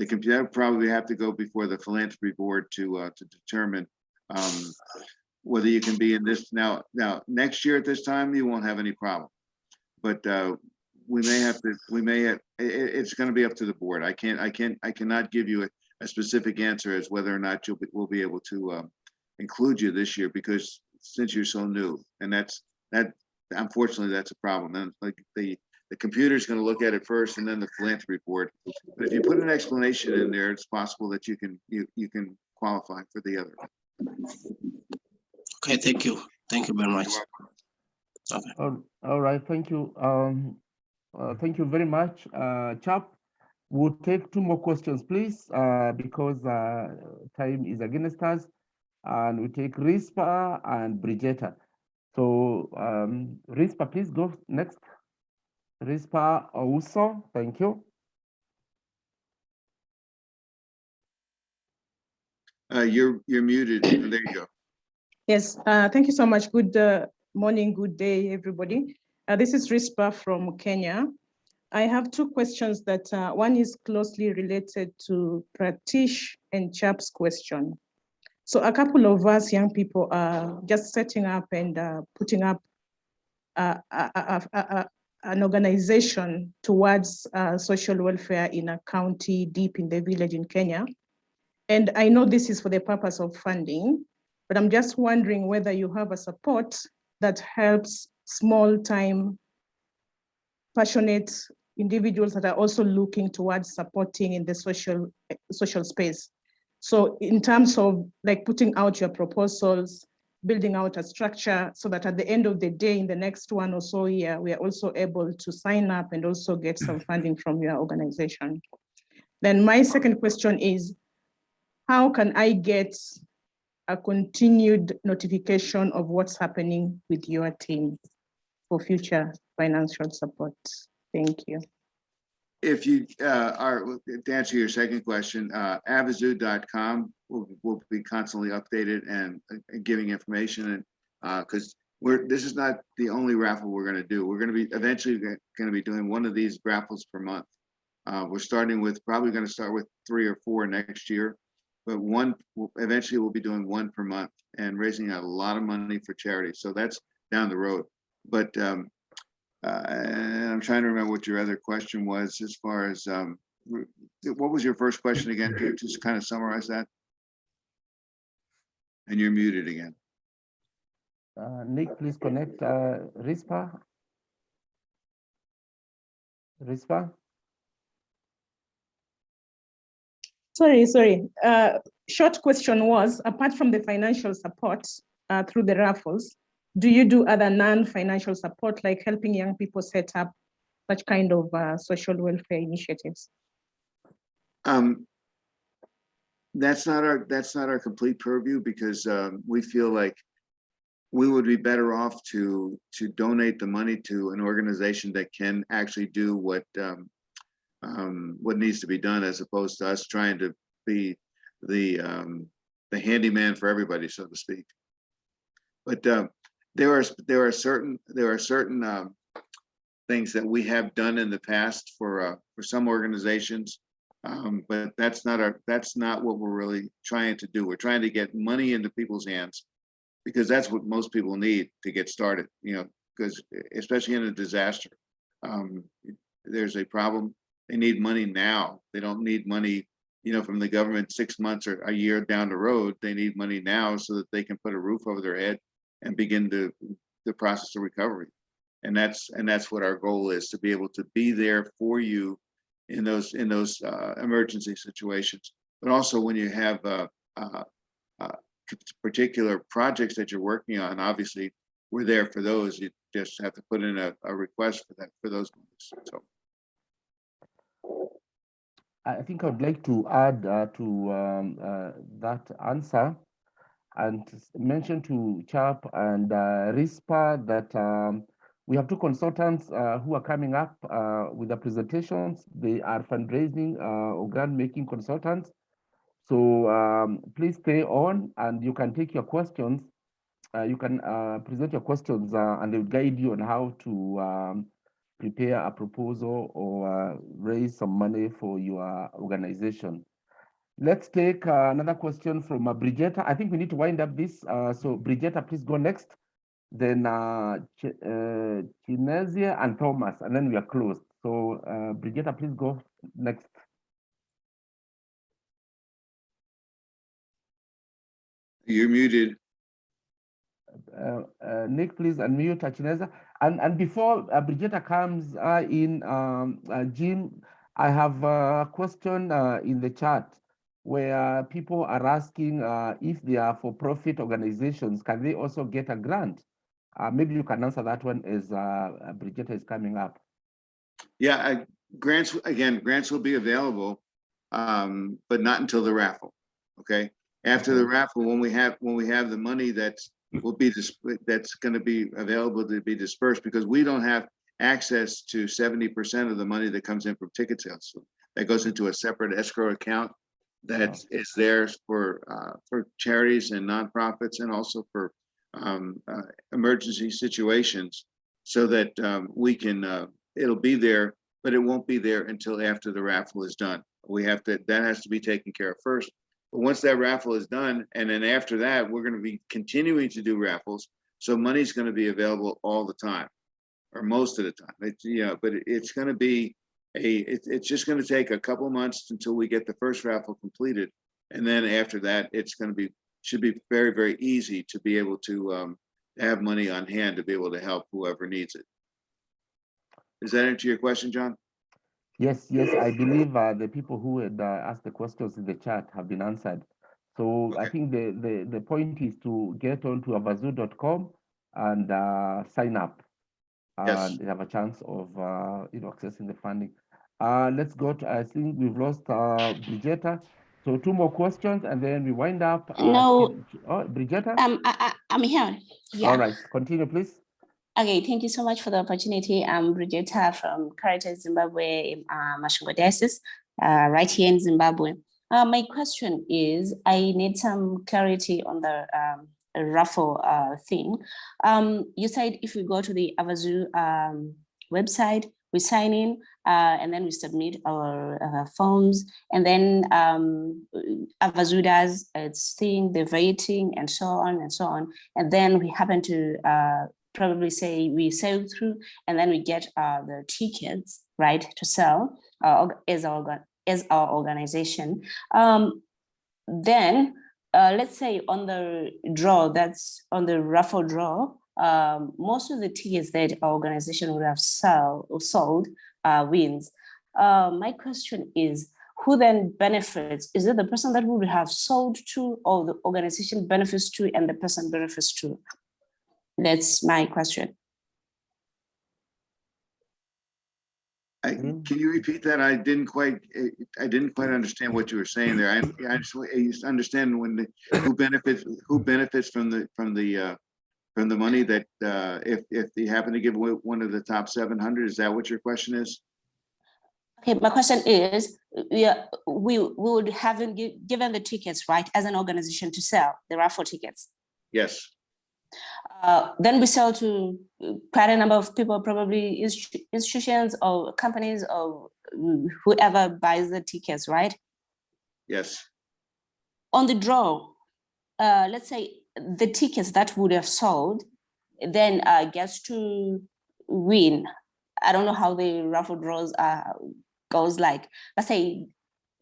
computer. Probably have to go before the philanthropy board to determine whether you can be in this. Now next year at this time you won't have any problem, but it's going to be up to the board. I cannot give you a specific answer as whether or not we'll be able to include you this year, because since you're so new, and that unfortunately that's a problem. And like the computer's going to look at it first, and then the philanthropy board. But if you put an explanation in there, it's possible that you can qualify for the other. Okay, thank you very much. Okay. All right, thank you. Thank you very much, Chap. We'll take 2 more questions, please, because time is against us, and we take Rispa and Bridgetta. So Rispa, please go next. Rispa Ouso, thank you. You're muted. There you go. Yes, thank you so much. Good morning, good day, everybody. This is Rispa from Kenya. I have 2 questions that one is closely related to Pratish and Chap's question. So a couple of us young people are just setting up and putting up an organization towards social welfare in a county deep in the village in Kenya. And I know this is for the purpose of funding, but I'm just wondering whether you have a support that helps small-time passionate individuals that are also looking towards supporting in the social space. So in terms of like putting out your proposals, building out a structure so that at the end of the day, in the next 1 or so year, we are also able to sign up and also get some funding from your organization. Then my second question is, how can I get a continued notification of what's happening with your team for future financial support? Thank you. If you are, to answer your second question, avazoo.com will be constantly updated and giving information, and because this is not the only raffle we're going to do. We're going to be eventually going to be doing one of these raffles per month. We're starting with, probably going to start with 3 or 4 next year, but eventually we'll be doing 1 per month and raising a lot of money for charity. So that's down the road. But and I'm trying to remember what your other question was as far as, what was your first question again? Can you just kind of summarize that? And you're muted again. Nick, please connect Rispa. Rispa? Sorry. Short question was, apart from the financial support through the raffles, do you do other non-financial support, like helping young people set up such kind of social welfare initiatives? That's not our complete purview, because we feel like we would be better off to donate the money to an organization that can actually do what needs to be done, as opposed to us trying to be the handyman for everybody, so to speak. But there are certain things that we have done in the past for some organizations, but that's not what we're really trying to do. We're trying to get money into people's hands, because that's what most people need to get started. Because especially in a disaster, there's a problem. They need money now. They don't need money, from the government 6 months or a year down the road. They need money now so that they can put a roof over their head and begin the process of recovery. And that's what our goal is, to be able to be there for you in those emergency situations. But also when you have particular projects that you're working on, obviously we're there for those. You just have to put in a request for those ones. So I think I would like to add to that answer, and mention to CHAP and RISPA that we have 2 consultants who are coming up with the presentations. They are fundraising or grant making consultants. So please stay on, and you can take your questions. You can present your questions and they will guide you on how to prepare a proposal or raise some money for your organization. Let's take another question from Brigitta. I think we need to wind up this. So Brigitta, please go next. Then Chinesia and Thomas, and then we are closed. So Brigitta, please go next. You're muted. Nick, please unmute Chinesia. And before Brigitta comes in, Jim, I have a question in the chat where people are asking if they are for-profit organizations, can they also get a grant? Maybe you can answer that one as Brigitta is coming up. Yeah, grants will be available, but not until the raffle. Okay, after the raffle, when we have the money that's going to be available to be dispersed, because we don't have access to 70% of the money that comes in from ticket sales. So that goes into a separate escrow account that is there for charities and nonprofits, and also for emergency situations, so that we can it'll be there, but it won't be there until after the raffle is done. That has to be taken care of first. But once that raffle is done, and then after that, we're going to be continuing to do raffles. So money's going to be available all the time, or most of the time. But it's going to be it's just going to take a couple months until we get the first raffle completed, and then after that, should be very, very easy to be able to have money on hand to be able to help whoever needs it. Does that answer your question, John? Yes, I believe the people who had asked the questions in the chat have been answered. So I Okay. think the point is to get onto avazoo.com and sign up Yes. and have a chance of accessing the funding. Let's go to, I think we've lost Bridgetta. So 2 more questions and then we wind up. No. Bridgetta? I'm here. Yeah. All right, continue, please. Okay, thank you so much for the opportunity. I'm Bridgetta from Caritas Zimbabwe, Mashingo Diocese, right here in Zimbabwe. My question is, I need some clarity on the Raffle thing. You said if we go to the Avazoo website, we sign in and then we submit our forms, and then Avazoo does its thing, the rating and so on and so on. And then we happen to probably say we sail through and then we get the tickets, right, to sell as our organization. Then let's say on the draw, that's on the raffle draw, most of the tickets that our organization would have sold wins. My question is, who then benefits? Is it the person that would have sold to, or the organization benefits to and the person benefits to? That's my question. Can you repeat that? I didn't quite understand what you were saying there. I just understand who benefits from the money that if they happen to give away one of the top 700. Is that what your question is? Okay, my question is, we would have given the tickets, right, as an organization to sell the raffle tickets. Yes. Then we sell to quite a number of people, probably institutions or companies or whoever buys the tickets, right? Yes. On the draw, let's say the tickets that would have sold then gets to win. I don't know how the raffle draws goes like. Let's say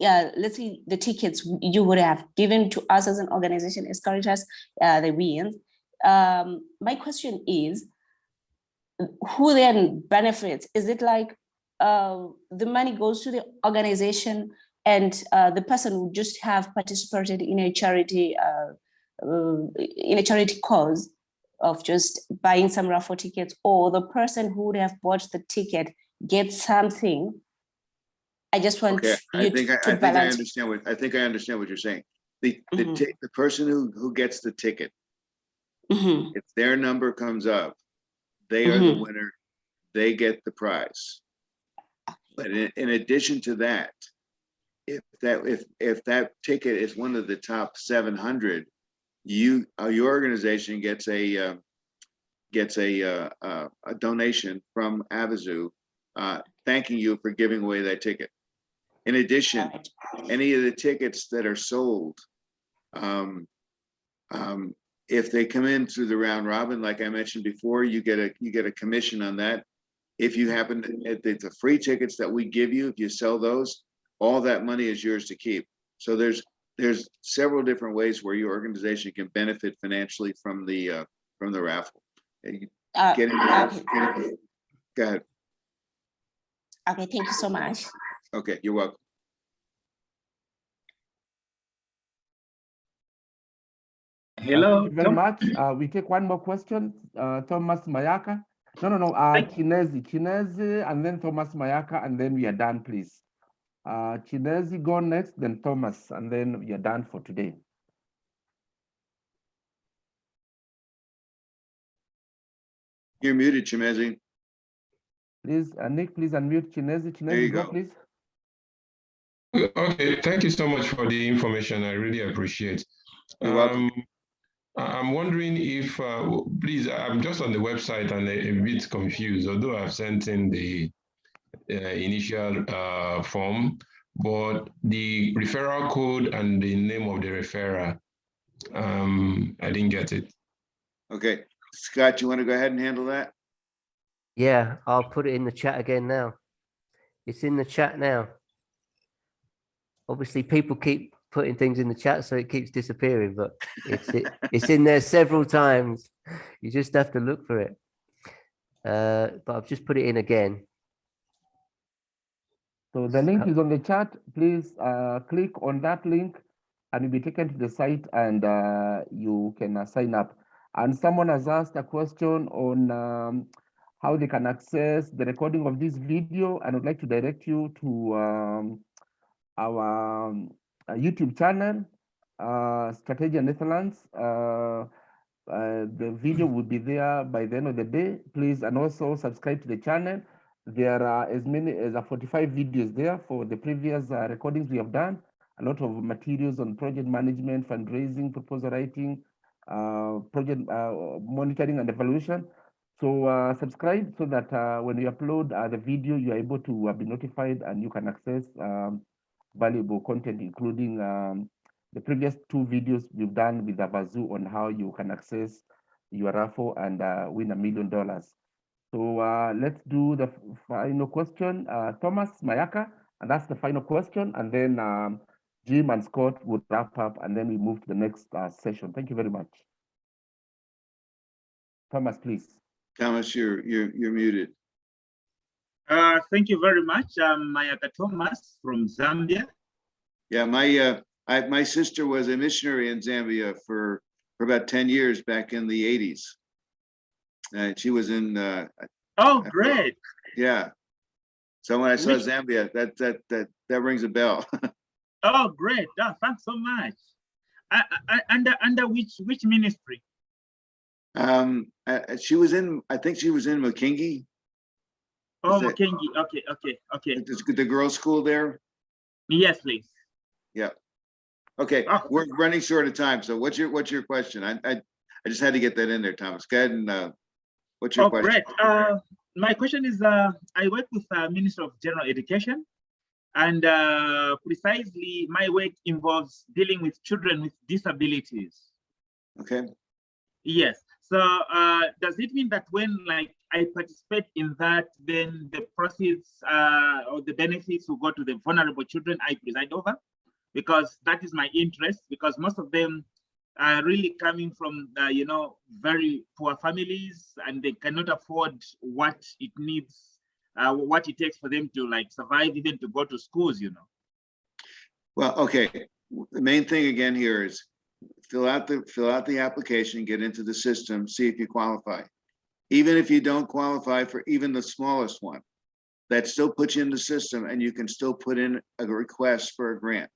the tickets you would have given to us as an organization as Caritas, the wins. My question is, who then benefits? Is it like the money goes to the organization and the person would just have participated in a charity cause of just buying some raffle tickets, or the person who would have bought the ticket gets something? I just want you to balance. I think I understand what you're saying. The person who gets the ticket, if their number comes up, they are the winner. They get the prize. But in addition to that, if that ticket is one of the top 700, your organization gets a donation from Avazoo, thanking you for giving away that ticket. In addition, any of the tickets that are sold, if they come in through the round robin, like I mentioned before, you get a commission on that. If you happen to, if the free tickets that we give you, if you sell those, all that money is yours to keep. So there's several different ways where your organization can benefit financially from the raffle. Go ahead. Okay, thank you so much. Okay, you're welcome. Hello. Thank you very much. We take one more question. Thomas Mayaka. No. Chinezi, and then Thomas Mayaka, and then we are done, please. Chinezi, go next, then Thomas, and then we are done for today. You're muted, Chinezi. Please, Nick, please unmute Chinezi. Chinezi, go, please. Okay, thank you so much for the information. I really appreciate. You're welcome. I'm wondering if, please, I'm just on the website and a bit confused, although I've sent in the initial form, but the referral code and the name of the referrer, I didn't get it. Okay, Scott, you want to go ahead and handle that? Yeah, I'll put it in the chat again now. It's in the chat now. Obviously, people keep putting things in the chat, so it keeps disappearing, but it's in there several times. You just have to look for it. But I've just put it in again. So the link is on the chat. Please click on that link and you'll be taken to the site, and you can sign up. And someone has asked a question on how they can access the recording of this video, and I'd like to direct you to our YouTube channel, Strategia Netherlands. The video will be there by the end of the day, please, and also subscribe to the channel. There are as many as 45 videos there for the previous recordings we have done, a lot of materials on project management, fundraising, proposal writing, project monitoring and evaluation. So subscribe so that when we upload the video, you are able to be notified and you can access valuable content, including the previous 2 videos we've done with Avazoo on how you can access your raffle and win $1 million. So let's do the final question. Thomas Mayaka, and that's the final question. And then Jim and Scott would wrap up, and then we move to the next session. Thank you very much. Thomas, please. Thomas, you're muted. Thank you very much. I'm Mayaka Thomas from Zambia. Yeah, my sister was a missionary in Zambia for about 10 years back in the 80s. She was in. Oh, great! Yeah. So when I saw Zambia, that rings a bell. Oh, great! Oh, thanks so much. Under which ministry? She was in. I think she was in Mukingi. Oh, Mukingi. Okay. The girls' school there. Yes, please. Yeah. Okay. Oh. We're running short of time. So what's your question? I just had to get that in there, Thomas. Go ahead and what's your question? Great. My question is, I work with Minister of General Education, and precisely my work involves dealing with children with disabilities. Okay. Yes. So does it mean that when I participate in that, then the proceeds or the benefits will go to the vulnerable children I preside over? Because that is my interest, because most of them are really coming from, very poor families, and they cannot afford what it needs, what it takes for them to survive, even to go to schools, Well, okay. The main thing again here is fill out the application, get into the system, see if you qualify. Even if you don't qualify for even the smallest one, that still puts you in the system, and you can still put in a request for a grant.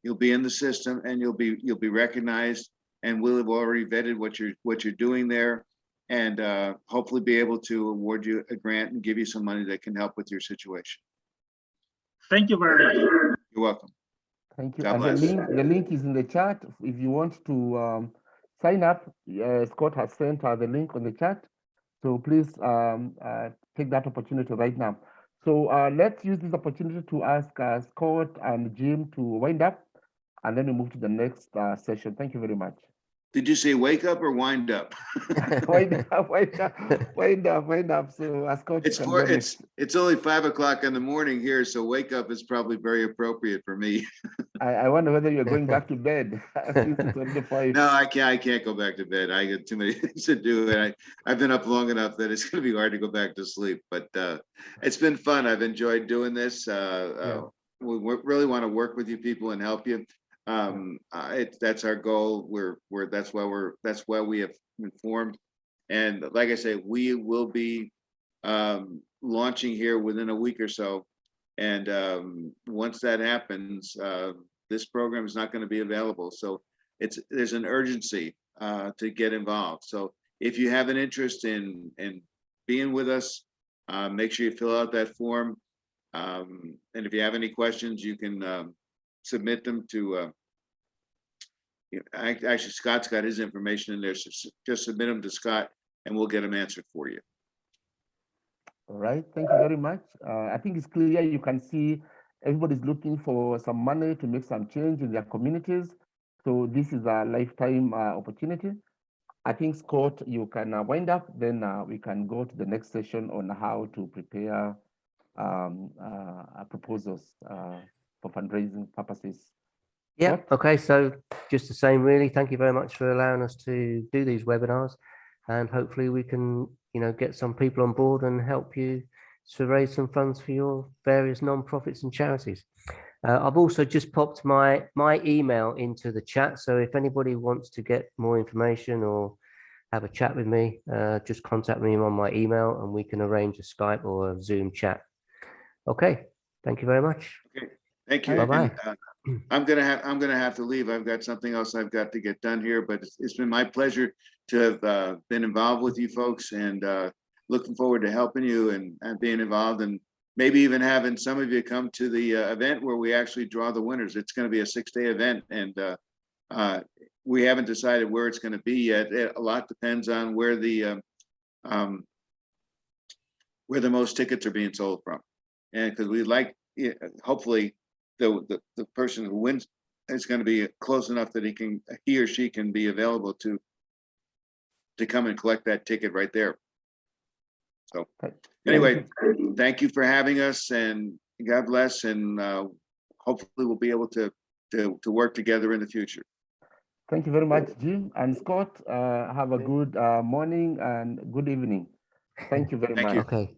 You'll be in the system, and you'll be recognized, and we'll have already vetted what you're doing there, and hopefully be able to award you a grant and give you some money that can help with your situation. Thank you very much. You're welcome. Thank you. God and bless. the link is in the chat. If you want to sign up, Scott has sent the link on the chat. So please take that opportunity right now. So let's use this opportunity to ask Scott and Jim to wind up, and then we move to the next session. Thank you very much. Did you say wake up or wind up? wind up. So Scott, it's only 5 o'clock in the morning here, so wake up is probably very appropriate for me. I wonder whether you're going back to bed. No, I can't go back to bed. I got too many things to do, and I've been up long enough that it's going to be hard to go back to sleep. But it's been fun. I've enjoyed doing this. We really want to work with you people and help you. That's our goal. That's why we have been formed. And like I say, we will be launching here within a week or so. And once that happens, this program is not going to be available. So there's an urgency to get involved. So if you have an interest in being with us, make sure you fill out that form. And if you have any questions, you can submit them to, actually Scott's got his information in there, so just submit them to Scott and we'll get them answered for you. All right, thank you very much. I think it's clear. You can see everybody's looking for some money to make some change in their communities. So this is a lifetime opportunity. I think, Scott, you can wind up, then we can go to the next session on how to prepare proposals for fundraising purposes. Yeah, okay, so just the same really. Thank you very much for allowing us to do these webinars, and hopefully we can, get some people on board and help you to raise some funds for your various non-profits and charities. I've also just popped my email into the chat. So if anybody wants to get more information or have a chat with me, just contact me on my email and we can arrange a Skype or a Zoom chat. Okay, thank you very much. Okay, thank you. Bye-bye. I'm gonna have to leave. I've got something else I've got to get done here, but it's been my pleasure to have been involved with you folks, and looking forward to helping you and being involved, and maybe even having some of you come to the event where we actually draw the winners. It's going to be a 6-day event, and we haven't decided where it's going to be yet. A lot depends on where the most tickets are being sold from, and because we'd like, hopefully, the person who wins is going to be close enough that he or she can be available to come and collect that ticket right there. So anyway, thank you for having us, and God bless, and hopefully we'll be able to work together in the future. Thank you very much, Jim and Scott. Have a good morning and good evening. Thank you very much. You. Okay.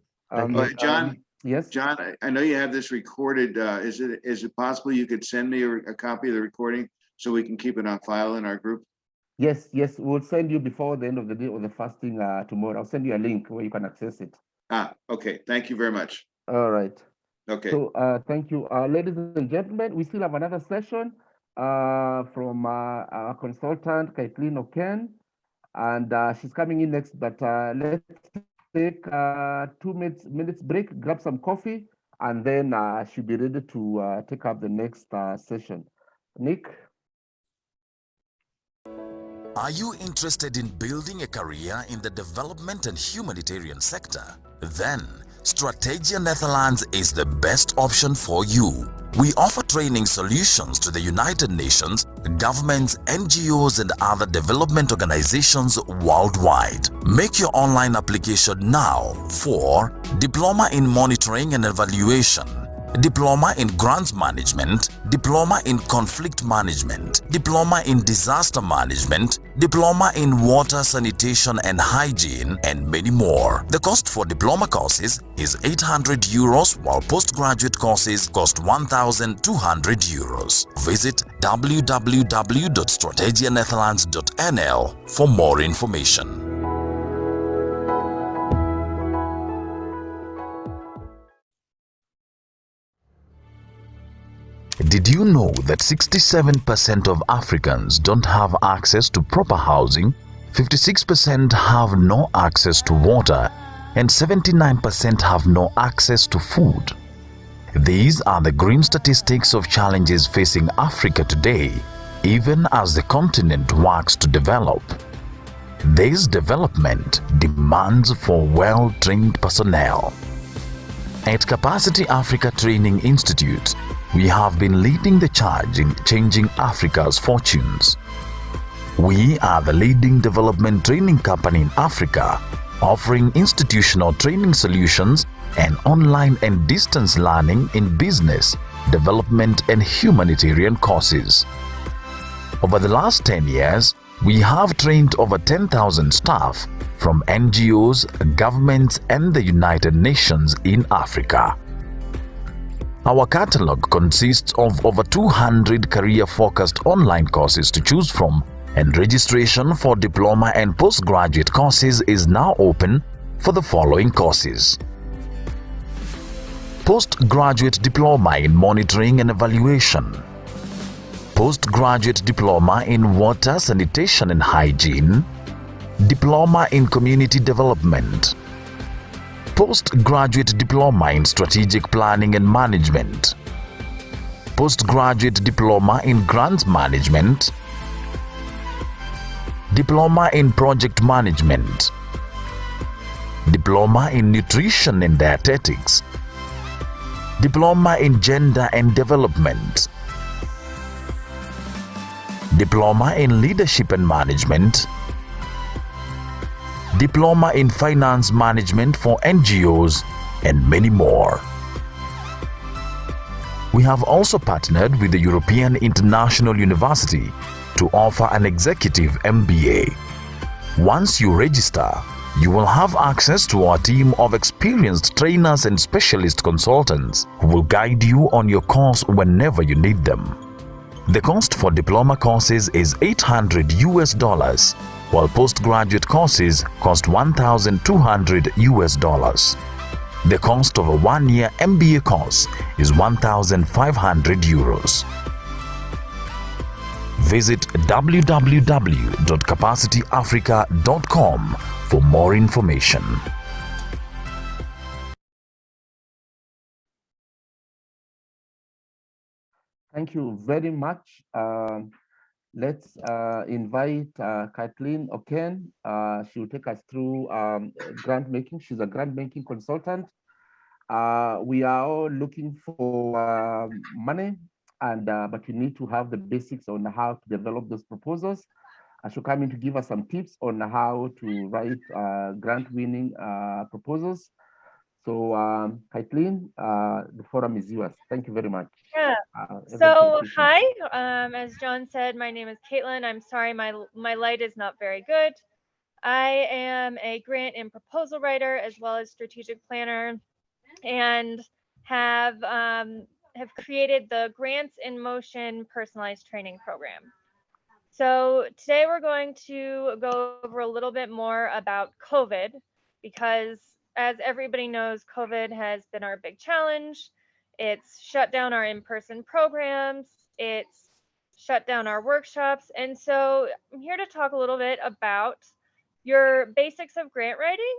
John. Yes, John, I know you have this recorded. Is it possible you could send me a copy of the recording so we can keep it on file in our group? Yes, we'll send you before the end of the day or the fasting tomorrow. I'll send you a link where you can access it. Okay. Thank you very much. All right. Okay. So thank you. Ladies and gentlemen, we still have another session from our consultant, Caitlin Oken, and she's coming in next, but let's take 2 minutes break, grab some coffee, and then she'll be ready to take up the next session. Nick? Are you interested in building a career in the development and humanitarian sector? Then Strategia Netherlands is the best option for you. We offer training solutions to the United Nations, governments, NGOs and other development organizations worldwide. Make your online application now for Diploma in Monitoring and Evaluation, Diploma in Grants Management, Diploma in Conflict Management, Diploma in Disaster Management, Diploma in Water, Sanitation and Hygiene, and many more. The cost for diploma courses is 800 euros, while postgraduate courses cost 1,200 euros. Visit www.strategianetherlands.nl for more information. Did you know that 67% of Africans don't have access to proper housing, 56% have no access to water, and 79% have no access to food? These are the grim statistics of challenges facing Africa today, even as the continent works to develop. This development demands for well-trained personnel. At Capacity Africa Training Institute, we have been leading the charge in changing Africa's fortunes. We are the leading development training company in Africa, offering institutional training solutions and online and distance learning in business, development and humanitarian courses. Over the last 10 years, we have trained over 10,000 staff from NGOs, governments and the United Nations in Africa. Our catalog consists of over 200 career-focused online courses to choose from, and registration for diploma and postgraduate courses is now open for the following courses: Postgraduate Diploma in Monitoring and Evaluation, Postgraduate Diploma in Water, Sanitation and Hygiene, Diploma in Community Development, Postgraduate Diploma in Strategic Planning and Management, Postgraduate Diploma in Grants Management, Diploma in Project Management, Diploma in Nutrition and Dietetics, Diploma in Gender and Development, Diploma in Leadership and Management, Diploma in Finance Management for NGOs, and many more. We have also partnered with the European International University to offer an executive MBA. Once you register, You will have access to our team of experienced trainers and specialist consultants who will guide you on your course whenever you need them. The cost for diploma courses is $800 while postgraduate courses cost $1,200. The cost of a one-year MBA course is €1,500. Visit www.capacityafrica.com for more information. Thank you very much. Let's invite Kathleen Oken. She will take us through grant making. She's a grant making consultant. We are all looking for money, and but you need to have the basics on how to develop those proposals. She'll come in to give us some tips on how to write grant-winning proposals. So, Kathleen, the forum is yours. Thank you very much. Yeah. So hi, as John said, my name is Caitlin. I'm sorry, my light is not very good. I am a grant and proposal writer as well as strategic planner, and have created the Grants in Motion personalized training program. So today we're going to go over a little bit more about COVID, because as everybody knows, COVID has been our big challenge. It's shut down our in-person programs, it's shut down our workshops. And so I'm here to talk a little bit about your basics of grant writing,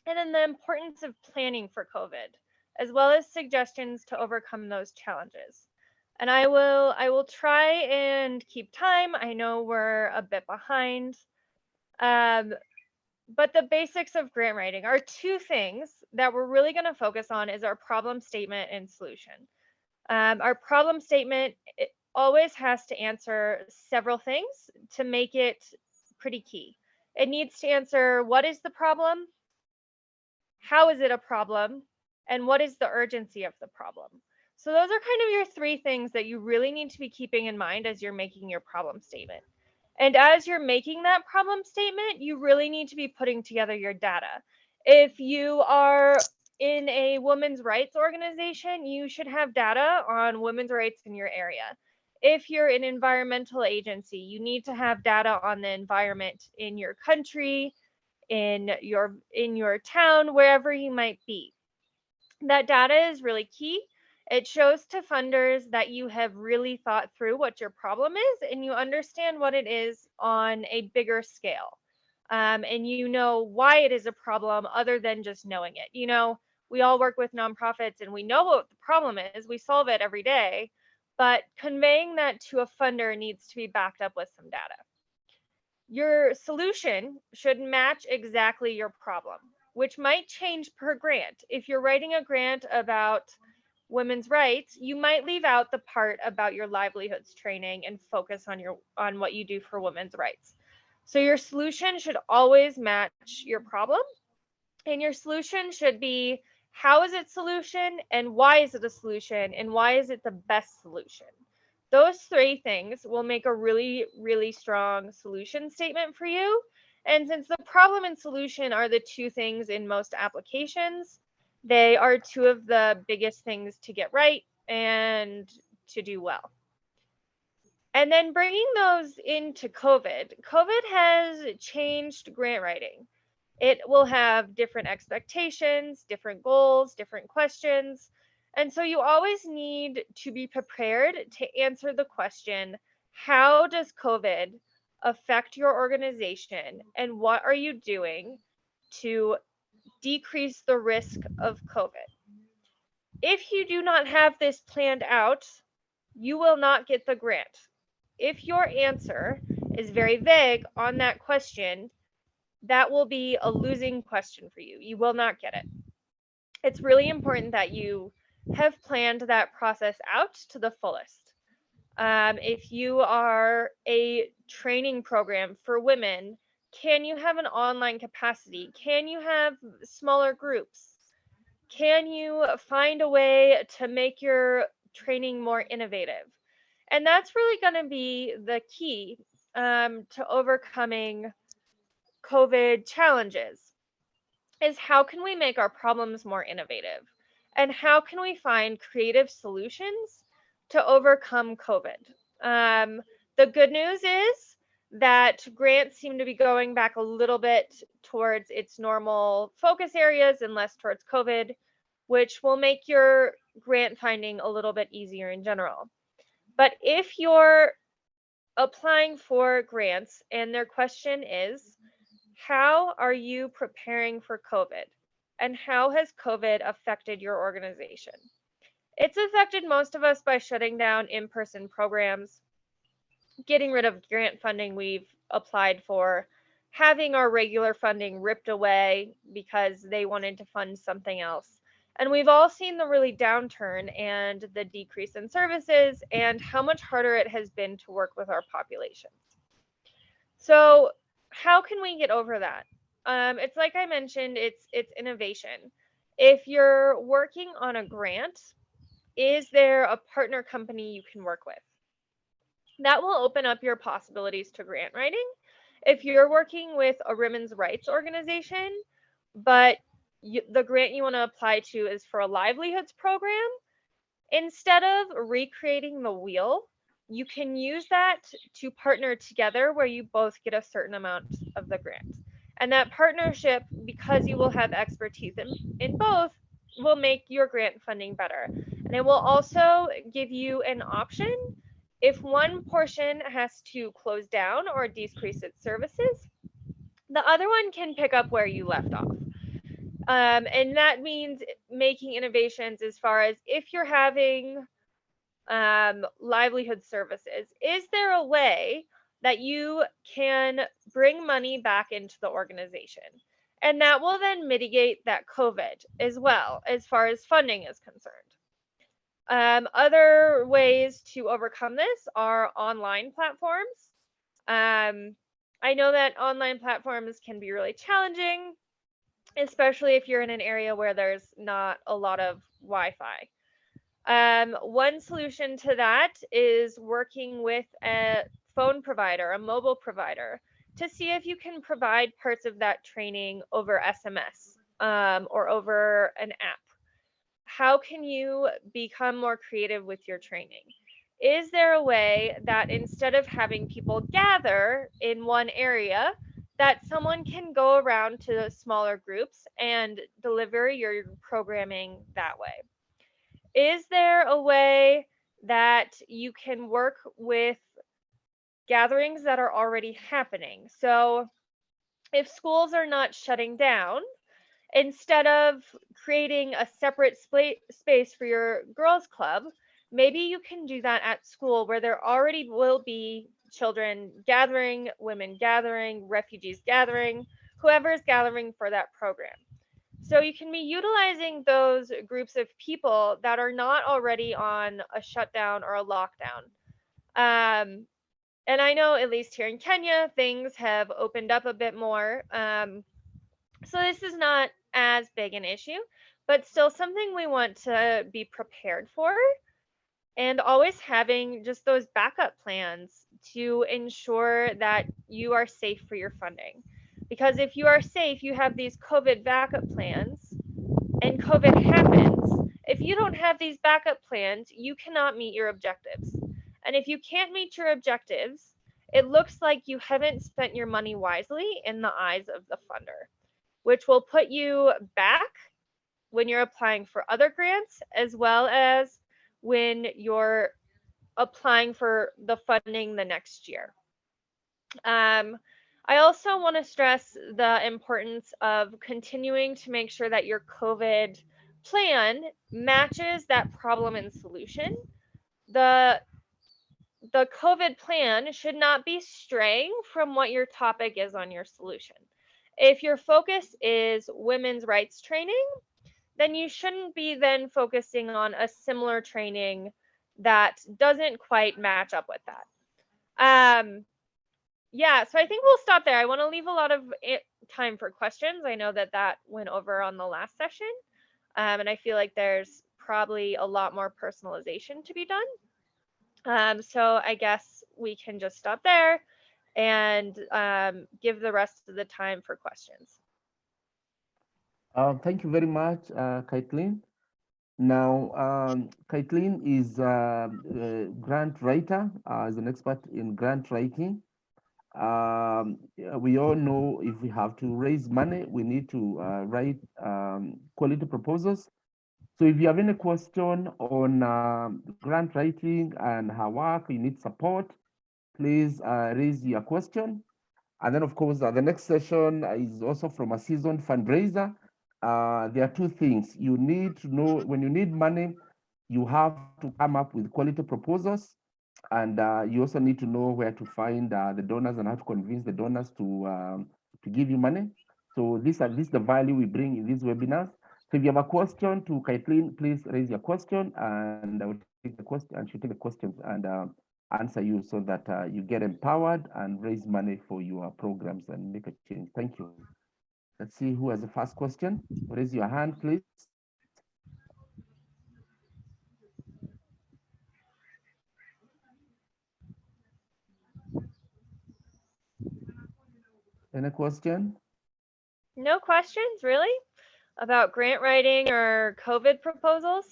and then the importance of planning for COVID, as well as suggestions to overcome those challenges. And I will try and keep time. I know we're a bit behind. But the basics of grant writing are two things that we're really going to focus on is our problem statement and solution. Our problem statement always has to answer several things to make it pretty key. It needs to answer, what is the problem? How is it a problem? And what is the urgency of the problem? So those are kind of your three things that you really need to be keeping in mind as you're making your problem statement. And as you're making that problem statement, you really need to be putting together your data. If you are in a women's rights organization, you should have data on women's rights in your area. If you're an environmental agency, you need to have data on the environment in your country, in your town, wherever you might be. That data is really key. It shows to funders that you have really thought through what your problem is and you understand what it is on a bigger scale. And you know why it is a problem other than just knowing it. You know, we all work with nonprofits and we know what the problem is. We solve it every day, but conveying that to a funder needs to be backed up with some data. Your solution should match exactly your problem, which might change per grant. If you're writing a grant about women's rights, you might leave out the part about your livelihoods training and focus on what you do for women's rights. So your solution should always match your problem, and your solution should be, how is it solution, and why is it a solution, and why is it the best solution? Those three things will make a really, really strong solution statement for you. And since the problem and solution are the two things in most applications, they are two of the biggest things to get right and to do well. And then bringing those into COVID, COVID has changed grant writing. It will have different expectations, different goals, different questions. And so you always need to be prepared to answer the question, how does COVID affect your organization, and what are you doing to decrease the risk of COVID? If you do not have this planned out, you will not get the grant. If your answer is very vague on that question, that will be a losing question for you. You will not get it. It's really important that you have planned that process out to the fullest. If you are a training program for women, can you have an online capacity? Can you have smaller groups? Can you find a way to make your training more innovative? And that's really going to be the key to overcoming COVID challenges is how can we make our problems more innovative? And how can we find creative solutions to overcome COVID? The good news is that grants seem to be going back a little bit towards its normal focus areas and less towards COVID, which will make your grant finding a little bit easier in general. But if you're applying for grants and their question is, how are you preparing for COVID? And how has COVID affected your organization? It's affected most of us by shutting down in-person programs, getting rid of grant funding we've applied for, having our regular funding ripped away because they wanted to fund something else. And we've all seen the really downturn and the decrease in services and how much harder it has been to work with our populations. So how can we get over that? It's like I mentioned, it's innovation. If you're working on a grant, is there a partner company you can work with? That will open up your possibilities to grant writing. If you're working with a women's rights organization, but the grant you want to apply to is for a livelihoods program, instead of recreating the wheel, you can use that to partner together where you both get a certain amount of the grant. And that partnership, because you will have expertise in both, will make your grant funding better. And it will also give you an option if one portion has to close down or decrease its services, the other one can pick up where you left off. And that means making innovations as far as if you're having livelihood services, is there a way that you can bring money back into the organization? And that will then mitigate that COVID as well, as far as funding is concerned. Other ways to overcome this are online platforms. I know that online platforms can be really challenging, especially if you're in an area where there's not a lot of Wi-Fi. One solution to that is working with a phone provider, a mobile provider, to see if you can provide parts of that training over SMS or over an app. How can you become more creative with your training? Is there a way that instead of having people gather in one area, that someone can go around to smaller groups and deliver your programming that way? Is there a way that you can work with gatherings that are already happening? So if schools are not shutting down, instead of creating a separate space for your girls' club, maybe you can do that at school where there already will be children gathering, women gathering, refugees gathering, whoever is gathering for that program. So you can be utilizing those groups of people that are not already on a shutdown or a lockdown. And I know at least here in Kenya, things have opened up a bit more. So this is not as big an issue, but still something we want to be prepared for, and always having just those backup plans to ensure that you are safe for your funding. Because if you are safe, you have these COVID backup plans, and COVID happens. If you don't have these backup plans, you cannot meet your objectives. And if you can't meet your objectives, it looks like you haven't spent your money wisely in the eyes of the funder, which will put you back when you're applying for other grants, as well as when you're applying for the funding the next year. I also want to stress the importance of continuing to make sure that your COVID plan matches that problem and solution. The COVID plan should not be straying from what your topic is on your solution. If your focus is women's rights training, then you shouldn't be then focusing on a similar training that doesn't quite match up with that. Yeah, so I think we'll stop there. I want to leave a lot of time for questions. I know that that went over on the last session, and I feel like there's probably a lot more personalization to be done. So I guess we can just stop there. and give the rest of the time for questions. Thank you very much, Caitlin. Now, Caitlin is a grant writer, is an expert in grant writing. We all know if we have to raise money, we need to write quality proposals. So if you have any question on grant writing and her work, you need support, please raise your question. And then, of course, the next session is also from a seasoned fundraiser. There are two things. You need to know when you need money, you have to come up with quality proposals. And you also need to know where to find the donors and how to convince the donors to give you money. So this is the value we bring in these webinars. So if you have a question to Caitlin, please raise your question and I will take the question and she'll take the questions and answer you so that you get empowered and raise money for your programs and make a change. Thank you. Let's see who has the first question. Raise your hand, please. Any question? No questions, really? About grant writing or COVID proposals?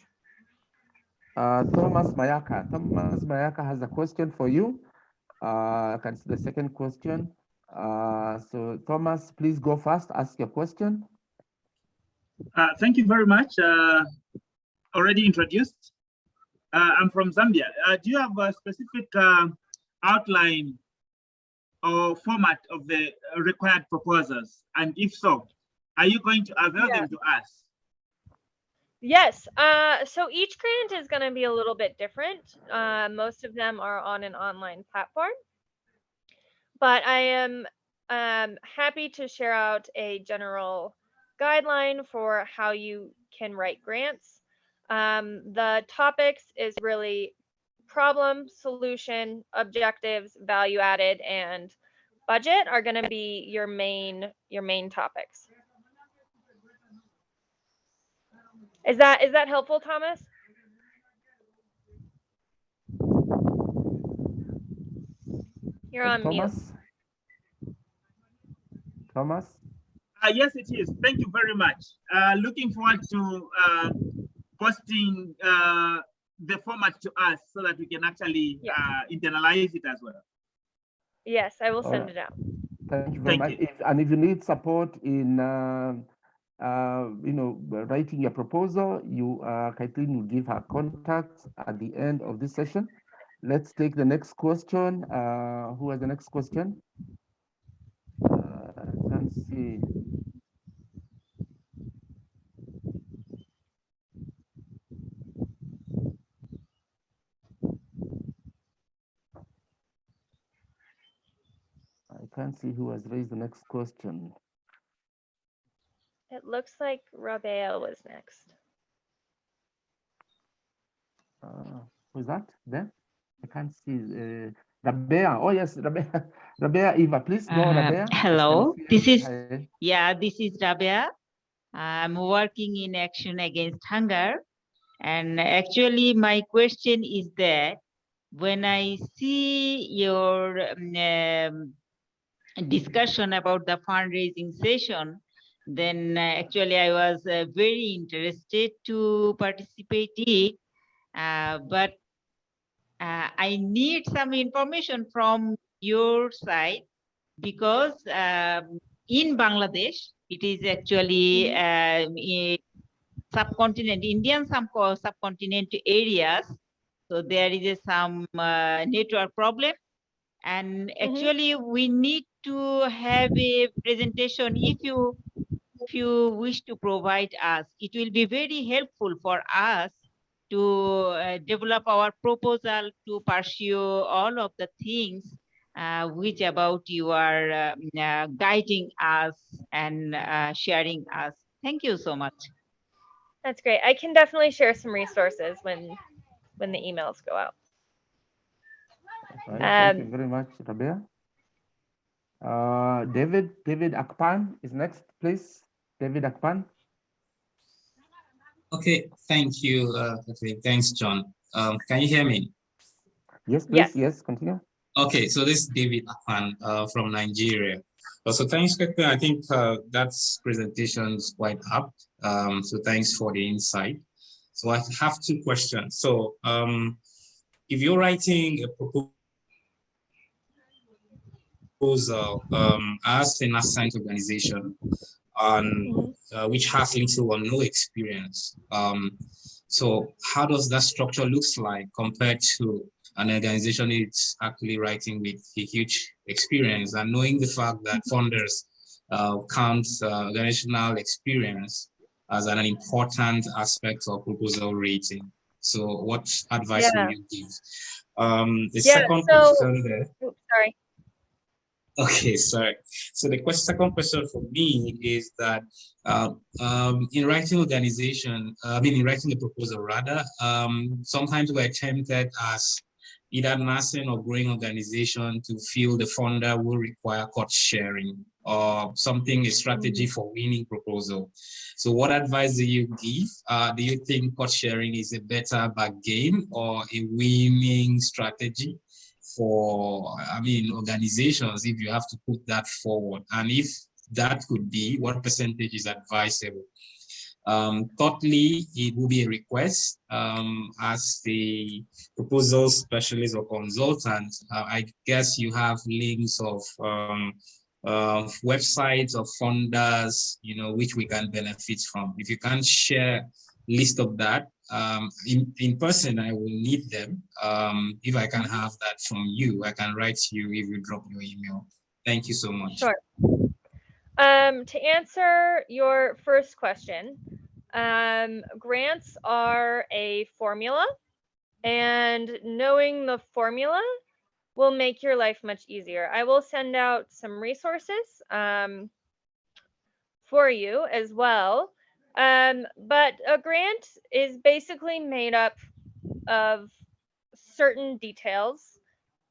Thomas Mayaka. Thomas Mayaka has a question for you. I can see the second question. So Thomas, please go first, ask your question. Thank you very much. Already introduced. I'm from Zambia. Do you have a specific outline or format of the required proposals? And if so, are you going to avail them to us? Yes. So each grant is going to be a little bit different. Most of them are on an online platform. But I am happy to share out a general guideline for how you can write grants. The topics is really problem, solution, objectives, value added, and budget are going to be your main topics. Is that helpful, Thomas? You're on Thomas? mute. Thomas? Yes, it is. Thank you very much. Looking forward to posting the format to us so that we can actually internalize it as well. Yes, I will send it out. Thank you very much. And if you need support in writing your proposal, Caitlin will give her contacts at the end of this session. Let's take the next question. Who has the next question? I can't see. I can't see who has raised the next question. It looks like Rabea was next. Who's that there? I can't see. Rabea. Oh yes, Rabea. Rabea Eva, please go, Rabea. Hello, this is Rabea. I'm working in Action Against Hunger. And actually my question is that when I see your discussion about the fundraising session, then actually I was very interested to participate in it, but I need some information from your side because in Bangladesh, it is actually subcontinent, Indian subcontinent areas. So there is some network problem. And actually we need to have a presentation. If you wish to provide us, it will be very helpful for us to develop our proposal to pursue all of the things which about you are guiding us and sharing us. Thank you so much. That's great. I can definitely share some resources when the emails go out. Thank you very much, Rabea. David Akpan is next, please. David Akpan. Okay, thank you. Okay, thanks, John. Can you hear me? Yes, please. Yes, continue. Okay, so this is David Akpan from Nigeria. So thanks, Keke. I think that's presentation is quite apt. So thanks for the insight. So I have two questions. So if you're writing a proposal as a nascent organization on which has little or no experience, so how does that structure looks like compared to an organization it's actually writing with a huge experience, and knowing the fact that funders count organizational experience as an important aspect of proposal rating? So what advice will you give? The second question there. Oops, sorry. Okay, sorry. So the second question for me is that in writing in writing the proposal rather, sometimes we're tempted as either nascent or growing organization to feel the funder will require cost sharing or something, a strategy for winning proposal. So what advice do you give? Do you think cost sharing is a better bargain or a winning strategy for, organizations, if you have to put that forward? And if that could be, what percentage is advisable? Thirdly, it will be a request as the proposal specialist or consultant. I guess you have links of websites of funders, which we can benefit from. If you can share list of that in person, I will need them. If I can have that from you, I can write to you if you drop your email. Thank you so much. Sure. To answer your first question, grants are a formula, and knowing the formula will make your life much easier. I will send out some resources for you as well. But a grant is basically made up of certain details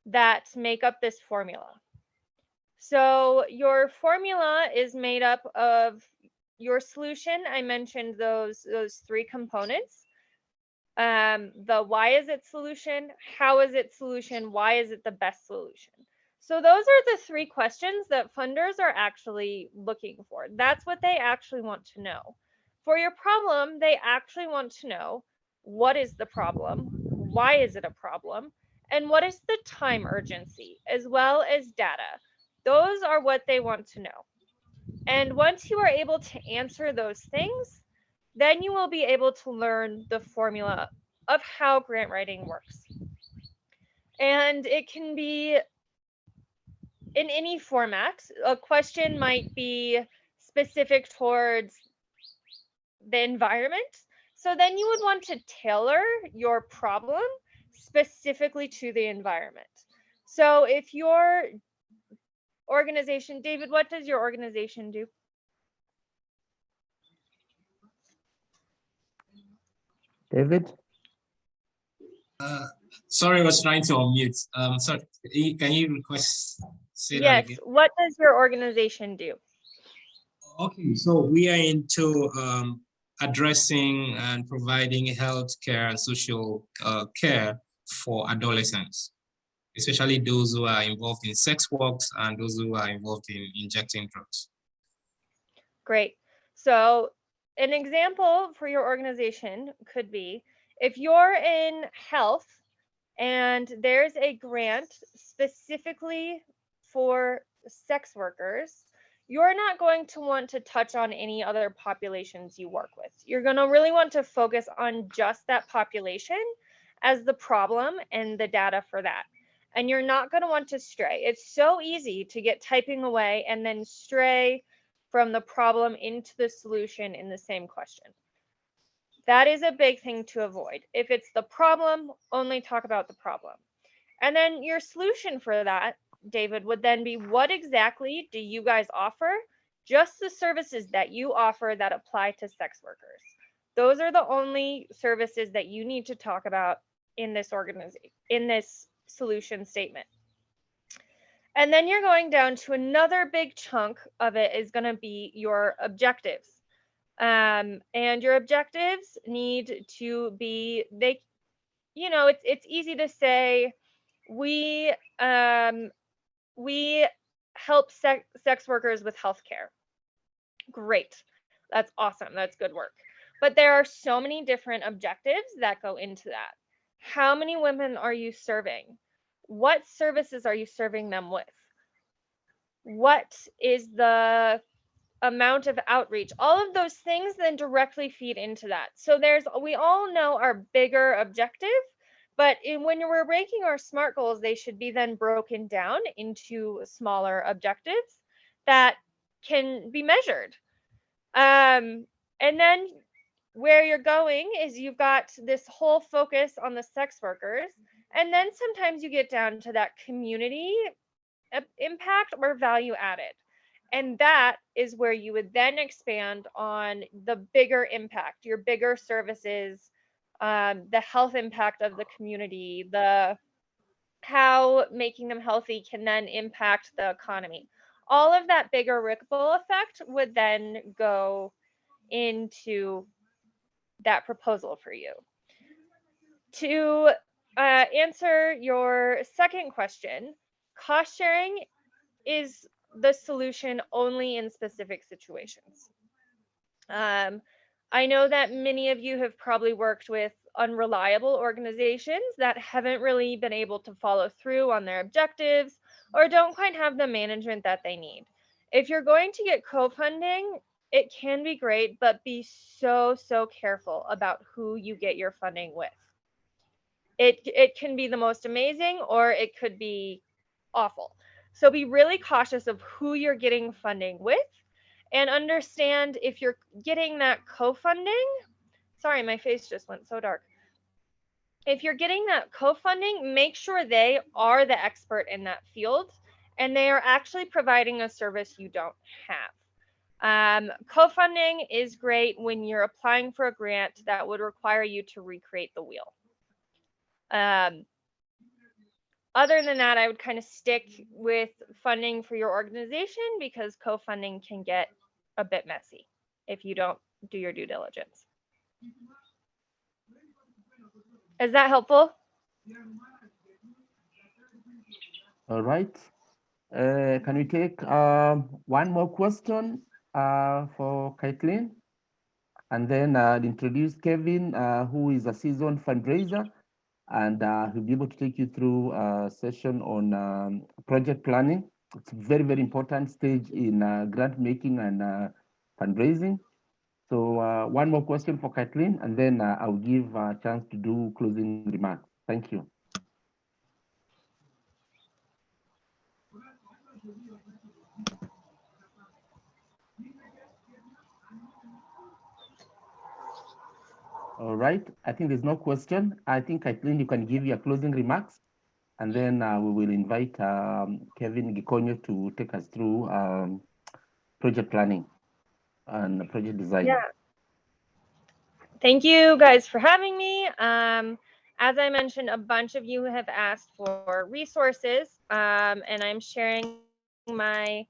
that make up this formula. So your formula is made up of your solution. I mentioned those three components. The why is it solution, how is it solution, why is it the best solution? So those are the three questions that funders are actually looking for. That's what they actually want to know. For your problem, they actually want to know what is the problem, why is it a problem, and what is the time urgency, as well as data. Those are what they want to know. And once you are able to answer those things, then you will be able to learn the formula of how grant writing works. And it can be in any format. A question might be specific towards the environment. So then you would want to tailor your problem specifically to the environment. So if your organization, David, what does your organization do? David? Sorry, I was trying to unmute. Sorry, can you say that again? What does your organization do? Okay, so we are into addressing and providing healthcare and social care for adolescents, especially those who are involved in sex works and those who are involved in injecting drugs. Great. So an example for your organization could be if you're in health and there's a grant specifically for sex workers, you're not going to want to touch on any other populations you work with. You're going to really want to focus on just that population as the problem and the data for that. And you're not going to want to stray. It's so easy to get typing away and then stray from the problem into the solution in the same question. That is a big thing to avoid. If it's the problem, only talk about the problem. And then your solution for that, David, would then be, what exactly do you guys offer? Just the services that you offer that apply to sex workers. Those are the only services that you need to talk about in this organization, in this solution statement. And then you're going down to another big chunk of it is going to be your objectives. And your objectives need to be, it's easy to say, we help sex workers with healthcare. Great. That's awesome. That's good work. But there are so many different objectives that go into that. How many women are you serving? What services are you serving them with? What is the amount of outreach? All of those things then directly feed into that. So we all know our bigger objective, but when we're ranking our SMART goals, they should be then broken down into smaller objectives that can be measured. And then where you're going is you've got this whole focus on the sex workers, and then sometimes you get down to that community impact or value added. And that is where you would then expand on the bigger impact, your bigger services, the health impact of the community, how making them healthy can then impact the economy. All of that bigger ripple effect would then go into that proposal for you. To answer your second question, cost sharing is the solution only in specific situations. I know that many of you have probably worked with unreliable organizations that haven't really been able to follow through on their objectives or don't quite have the management that they need. If you're going to get co-funding, it can be great, but be so careful about who you get your funding with. It can be the most amazing, or it could be awful. So be really cautious of who you're getting funding with, and understand if you're getting that co-funding. Sorry, my face just went so dark. If you're getting that co-funding, make sure they are the expert in that field and they are actually providing a service you don't have. Co-funding is great when you're applying for a grant that would require you to recreate the wheel. Other than that, I would kind of stick with funding for your organization, because co-funding can get a bit messy if you don't do your due diligence. Is that helpful? All right. Can we take one more question for Caitlin? And then I'll introduce Kevin, who is a seasoned fundraiser, and he'll be able to take you through a session on project planning. It's a very important stage in grant making and fundraising. So one more question for Kathleen, and then I'll give a chance to do closing remarks. Thank you. All right, I think there's no question. I think, Kathleen, you can give your closing remarks, and then we will invite Kevin Gikonyo to take us through project planning and project design. Yeah. Thank you guys for having me. As I mentioned, a bunch of you have asked for resources, and I'm sharing my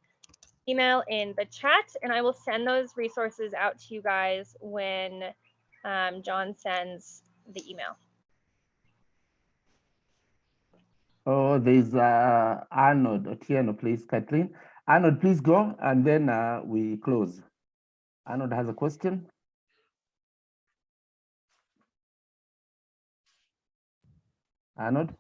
email in the chat, and I will send those resources out to you guys when John sends the email. Oh, there's Arnold Otieno, please, Kathleen. Arnold, please go, and then we close. Arnold has a question. Arnold?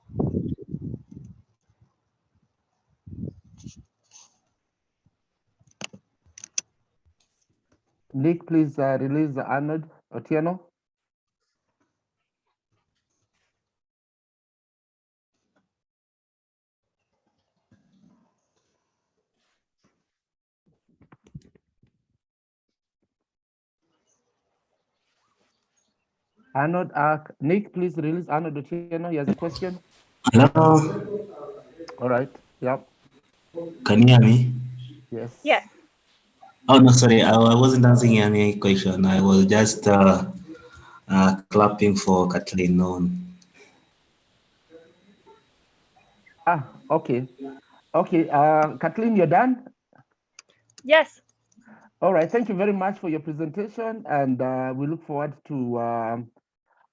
Nick, please release Arnold Otieno. Arnold, Nick, please release Arnold Otieno. He has a question. Hello. All right. Yep. Can you hear me? Yes. Yes. Oh, no, sorry. I wasn't answering any question. I was just clapping for Kathleen. Okay. Okay. Kathleen, you're done? Yes. All right. Thank you very much for your presentation. And we look forward to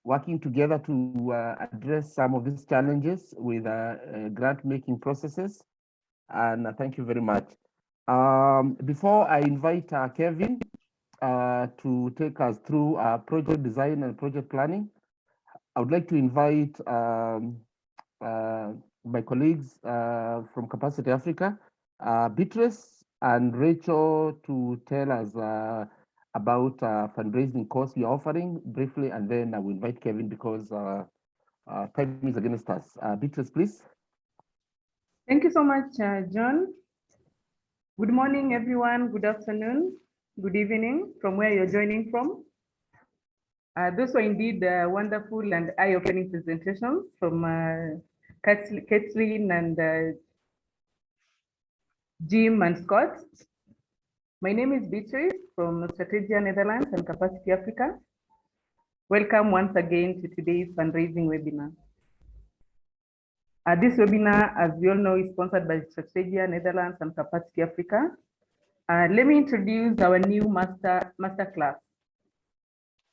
working together to address some of these challenges with grant making processes. And thank you very much. Before I invite Kevin to take us through project design and project planning, I would like to invite my colleagues from Capacity Africa, Beatrice and Rachel, to tell us about fundraising course you're offering briefly, and then I will invite Kevin because time is against us. Beatrice, please. Thank you so much, John. Good morning, everyone. Good afternoon. Good evening from where you're joining from. Those were indeed wonderful and eye-opening presentations from Kathleen and Jim and Scott. My name is Beatrice from Strategia Netherlands and Capacity Africa. Welcome once again to today's fundraising webinar. This webinar, as we all know, is sponsored by Strategia Netherlands and Capacity Africa. Let me introduce our new masterclass,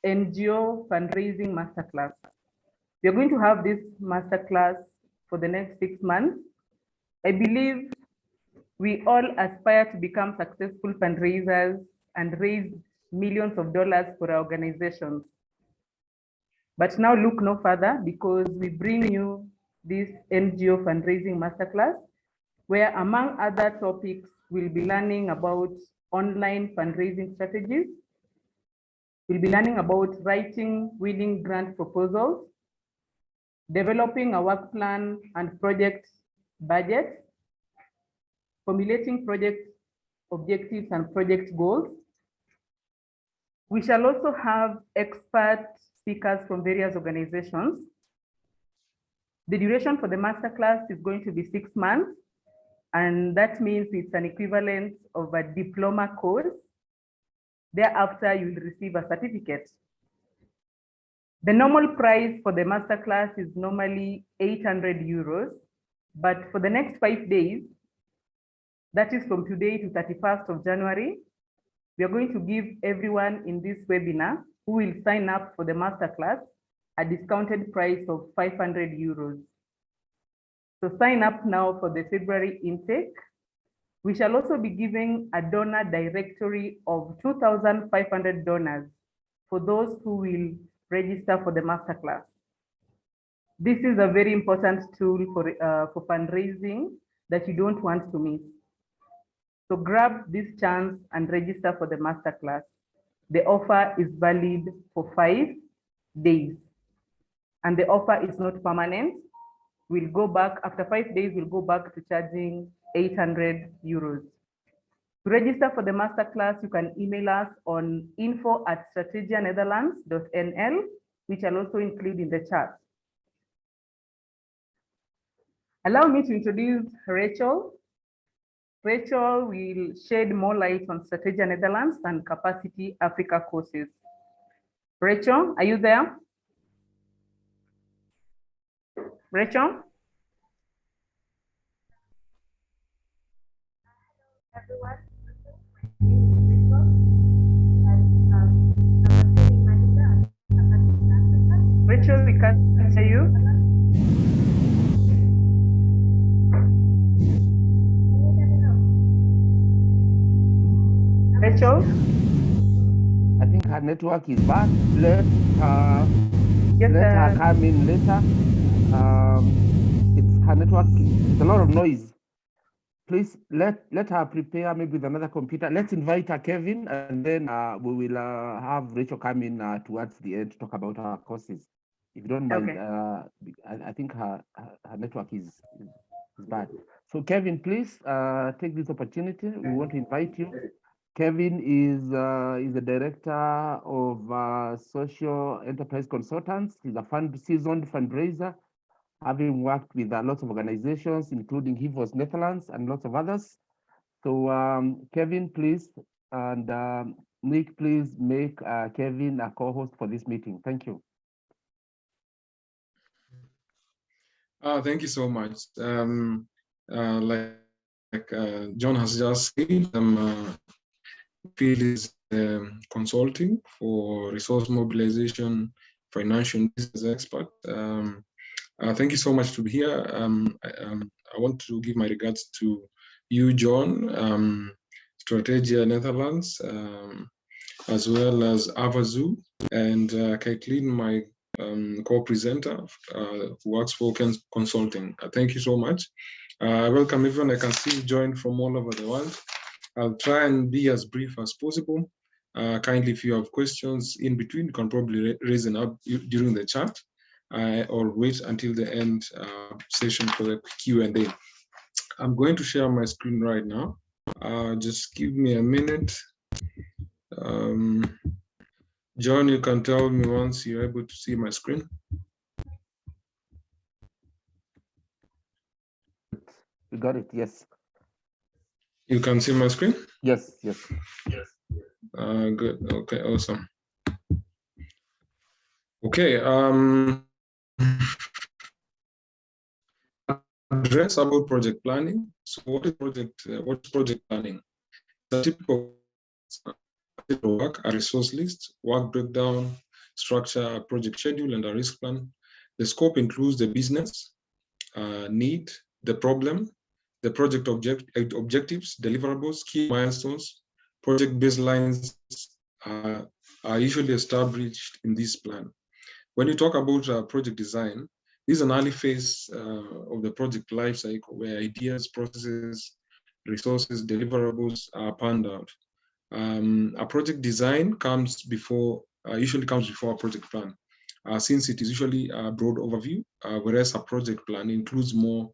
NGO Fundraising Masterclass. We are going to have this masterclass for the next 6 months. I believe we all aspire to become successful fundraisers and raise millions of dollars for our organizations. But now look no further, because we bring you this NGO Fundraising Masterclass, where among other topics, we'll be learning about online fundraising strategies. We'll be learning about writing winning grant proposals, developing a work plan and project budgets, formulating project objectives and project goals. We shall also have expert speakers from various organizations. The duration for the masterclass is going to be 6 months, and that means it's an equivalent of a diploma course. Thereafter, you'll receive a certificate. The normal price for the masterclass is normally 800 euros, but for the next 5 days, that is from today to 31st of January, we are going to give everyone in this webinar who will sign up for the masterclass a discounted price of 500 euros. So sign up now for the February intake. We shall also be giving a donor directory of 2,500 donors for those who will register for the masterclass. This is a very important tool for fundraising that you don't want to miss. So grab this chance and register for the masterclass. The offer is valid for 5 days, and the offer is not permanent. We'll go back, after 5 days, we'll go back to charging 800 euros. To register for the masterclass, you can email us on info@strategianetherlands.nl, which I'll also include in the chat. Allow me to introduce Rachel. Rachel will shed more light on Strategia Netherlands and Capacity Africa courses. Rachel, are you there? Rachel? Rachel, we can't hear you. Rachel? I think her network is bad. Let her come in later. It's her network. It's a lot of noise. Please let her prepare maybe with another computer. Let's invite her, Kevin, and then we will have Rachel come in towards the end to talk about her courses. If you don't mind, okay. I think her network is bad. So Kevin, please take this opportunity. We want to invite you. Kevin is the director of social enterprise consultants. He's a seasoned fundraiser, having worked with lots of organizations, including HIVOS Netherlands and lots of others. So Kevin, please, and Nick, please make Kevin a co-host for this meeting. Thank you. Thank you so much. Like John has just said, field is consulting for resource mobilization financial business expert. Thank you so much to be here. I want to give my regards to you, John, Strategia Netherlands, as well as Avazoo, and Caitlin, my co-presenter, who works for consulting. Thank you so much. I welcome everyone. I can see you join from all over the world. I'll try and be as brief as possible. Kindly, if you have questions in between, you can probably raise them up during the chat or wait until the end session for the Q&A. I'm going to share my screen right now. Just give me a minute. John, you can tell me once you're able to see my screen. We got it, yes. You can see my screen? Yes, yes. Good, okay, awesome. Okay, address about project planning. So what is project planning? The typical work, a resource list, work breakdown, structure, a project schedule, and a risk plan. The scope includes the business need, the problem, the project objectives, deliverables, key milestones. Project baselines are usually established in this plan. When you talk about project design, this is an early phase of the project life cycle where ideas, processes, resources, deliverables are panned out. A project design usually comes before a project plan, since it is usually a broad overview, whereas a project plan includes more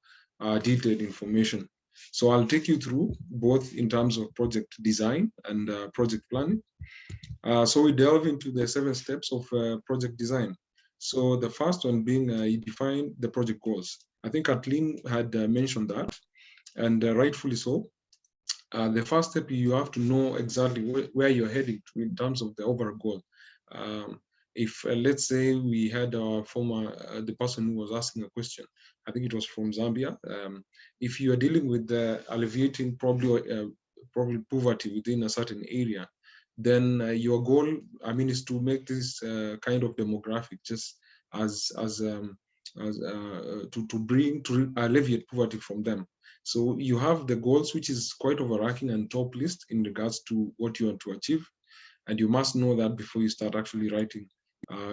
detailed information. So I'll take you through both in terms of project design and project planning. So we delve into the 7 steps of project design. So the first one being you define the project goals. I think Kathleen had mentioned that, and rightfully so. The first step, you have to know exactly where you're heading to in terms of the overall goal. If let's say we had our the person who was asking a question, I think it was from Zambia. If you are dealing with alleviating probably poverty within a certain area, then your goal, I mean, is to make this kind of demographic just to alleviate poverty from them. So you have the goals, which is quite overarching and top list in regards to what you want to achieve, and you must know that before you start actually writing,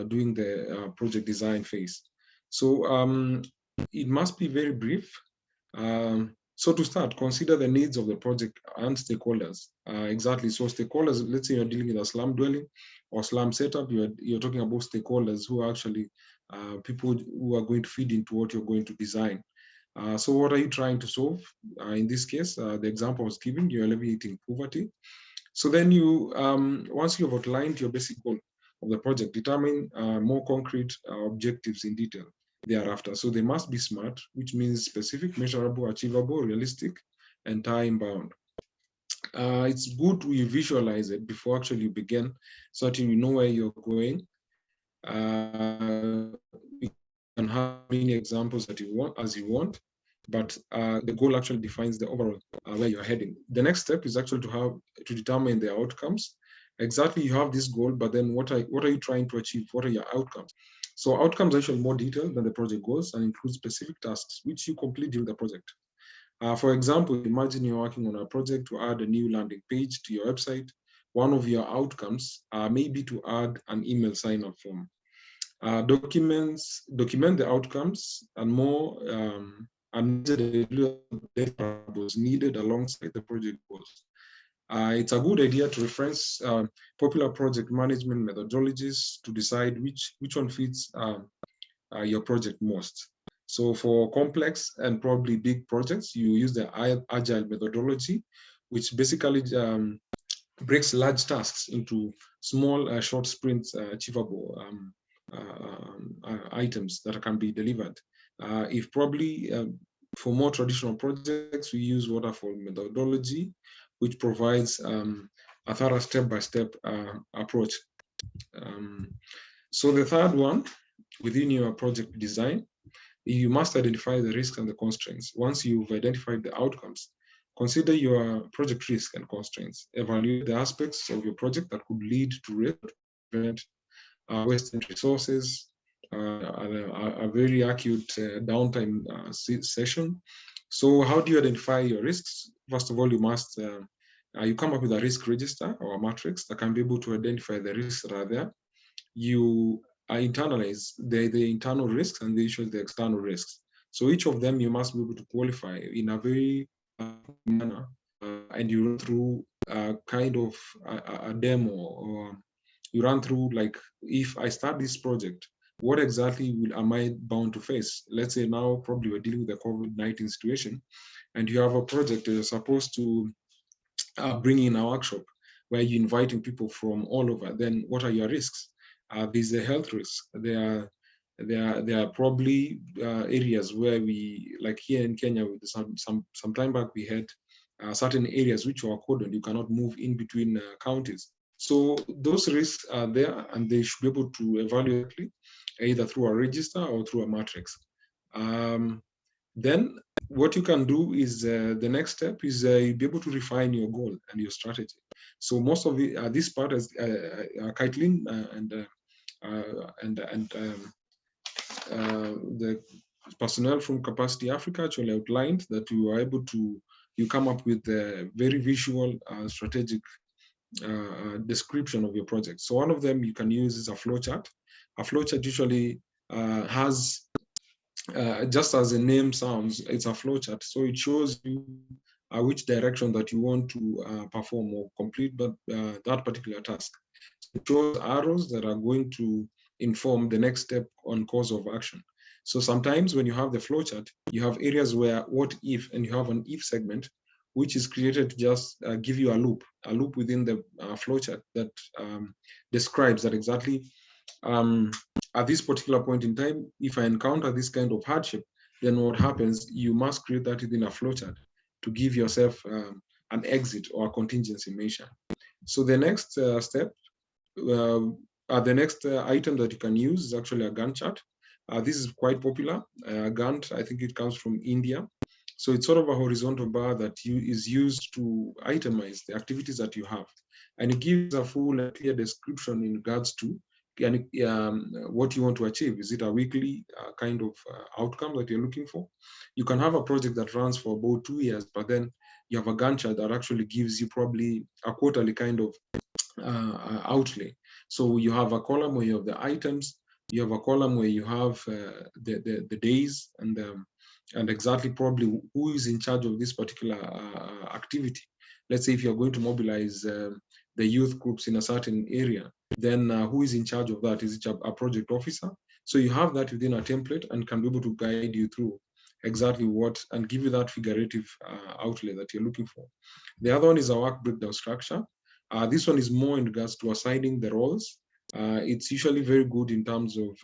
doing the project design phase. So it must be very brief. So to start, consider the needs of the project and stakeholders. Exactly. So stakeholders, let's say you're dealing with a slum dwelling or slum setup, you're talking about stakeholders who are actually people who are going to feed into what you're going to design. So what are you trying to solve? In this case, the example I was giving, you're alleviating poverty. So then you, once you've outlined your basic goal of the project, determine more concrete objectives in detail thereafter. So they must be SMART, which means specific, measurable, achievable, realistic, and time-bound. It's good to visualize it before actually you begin, so that you know where you're going. You can have many examples that you want, but the goal actually defines the overall where you're heading. The next step is actually to determine the outcomes. Exactly, you have this goal, but then what are you trying to achieve? What are your outcomes? So outcomes are actually more detailed than the project goals and include specific tasks which you complete during the project. For example, imagine you're working on a project to add a new landing page to your website. One of your outcomes may be to add an email sign-up form. Document the outcomes and more and the deliverables needed alongside the project goals. It's a good idea to reference popular project management methodologies to decide which one fits your project most. So for complex and probably big projects, you use the agile methodology, which basically breaks large tasks into small short sprints, achievable items that can be delivered. If probably for more traditional projects, we use waterfall methodology, which provides a thorough step-by-step approach. So the third one, within your project design, you must identify the risks and the constraints. Once you've identified the outcomes, consider your project risk and constraints. Evaluate the aspects of your project that could lead to risk, wasted resources, a very acute downtime session. So how do you identify your risks? First of all, you must you come up with a risk register or a matrix that can be able to identify the risks that are there. You internalize the internal risks and the external risks. So each of them you must be able to qualify in a very manner, and you run through kind of a demo, or you run through, like, if I start this project, what exactly am I bound to face? Let's say now probably we're dealing with the COVID-19 situation, and you have a project that you're supposed to bring in a workshop where you're inviting people from all over. Then what are your risks? There's a health risk. There are probably areas where we, like here in Kenya, with some time back, we had certain areas which were cordoned. You cannot move in between counties. So those risks are there, and they should be able to evaluate either through a register or through a matrix. Then what you can do is the next step is be able to refine your goal and your strategy. So most of it, this part is Kaitlin and the personnel from Capacity Africa actually outlined that you come up with a very visual strategic description of your project. So one of them you can use is a flowchart. A flowchart usually has, just as the name sounds, it's a flowchart. So it shows you which direction that you want to perform or complete that particular task. It shows arrows that are going to inform the next step on course of action. So sometimes when you have the flowchart, you have areas where what if, and you have an if segment, which is created to just give you a loop within the flowchart that describes that exactly at this particular point in time, if I encounter this kind of hardship, then what happens, you must create that within a flowchart to give yourself an exit or a contingency measure. So the next step, the next item that you can use is actually a Gantt chart. This is quite popular. Gantt, I think it comes from India. So it's sort of a horizontal bar that is used to itemize the activities that you have. And it gives a full and clear description in regards to what you want to achieve. Is it a weekly kind of outcome that you're looking for? You can have a project that runs for about 2 years, but then you have a Gantt chart that actually gives you probably a quarterly kind of outlay. So you have a column where you have the items, you have a column where you have the days, and exactly probably who is in charge of this particular activity. Let's say if you're going to mobilize the youth groups in a certain area, then who is in charge of that? Is it a project officer? So you have that within a template and can be able to guide you through exactly what, and give you that figurative outlay that you're looking for. The other one is a work breakdown structure. This one is more in regards to assigning the roles. It's usually very good in terms of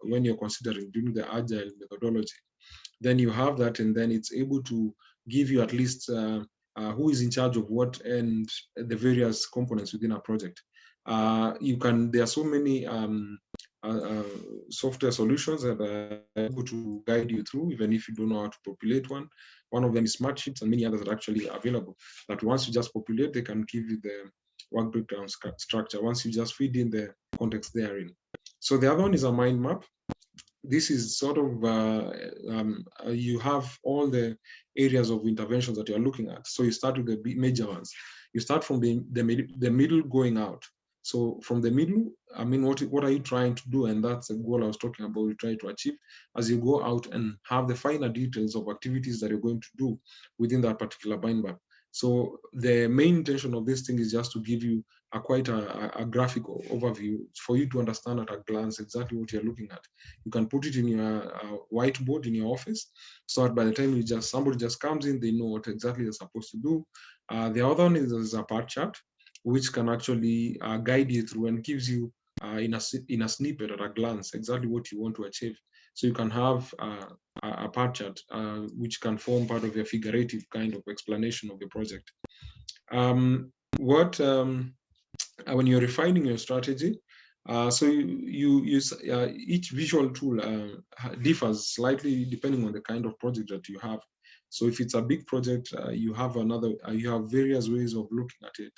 when you're considering doing the agile methodology. Then you have that, and then it's able to give you at least who is in charge of what and the various components within a project. There are so many software solutions that are able to guide you through, even if you don't know how to populate one. One of them is Smartsheets, and many others are actually available. That once you just populate, they can give you the work breakdown structure once you just feed in the context therein. So the other one is a mind map. This is sort of, you have all the areas of interventions that you're looking at. So you start with the major ones. You start from the middle going out. So from the middle, I mean, what are you trying to do? And that's the goal I was talking about, you try to achieve as you go out and have the finer details of activities that you're going to do within that particular mind map. So the main intention of this thing is just to give you quite a graphical overview for you to understand at a glance exactly what you're looking at. You can put it in your whiteboard in your office, so that by the time somebody just comes in, they know what exactly they're supposed to do. The other one is a part chart, which can actually guide you through and gives you in a snippet at a glance exactly what you want to achieve. So you can have a part chart which can form part of your figurative kind of explanation of your project. When you're refining your strategy, so you use each visual tool differs slightly depending on the kind of project that you have. So if it's a big project, you have various ways of looking at it.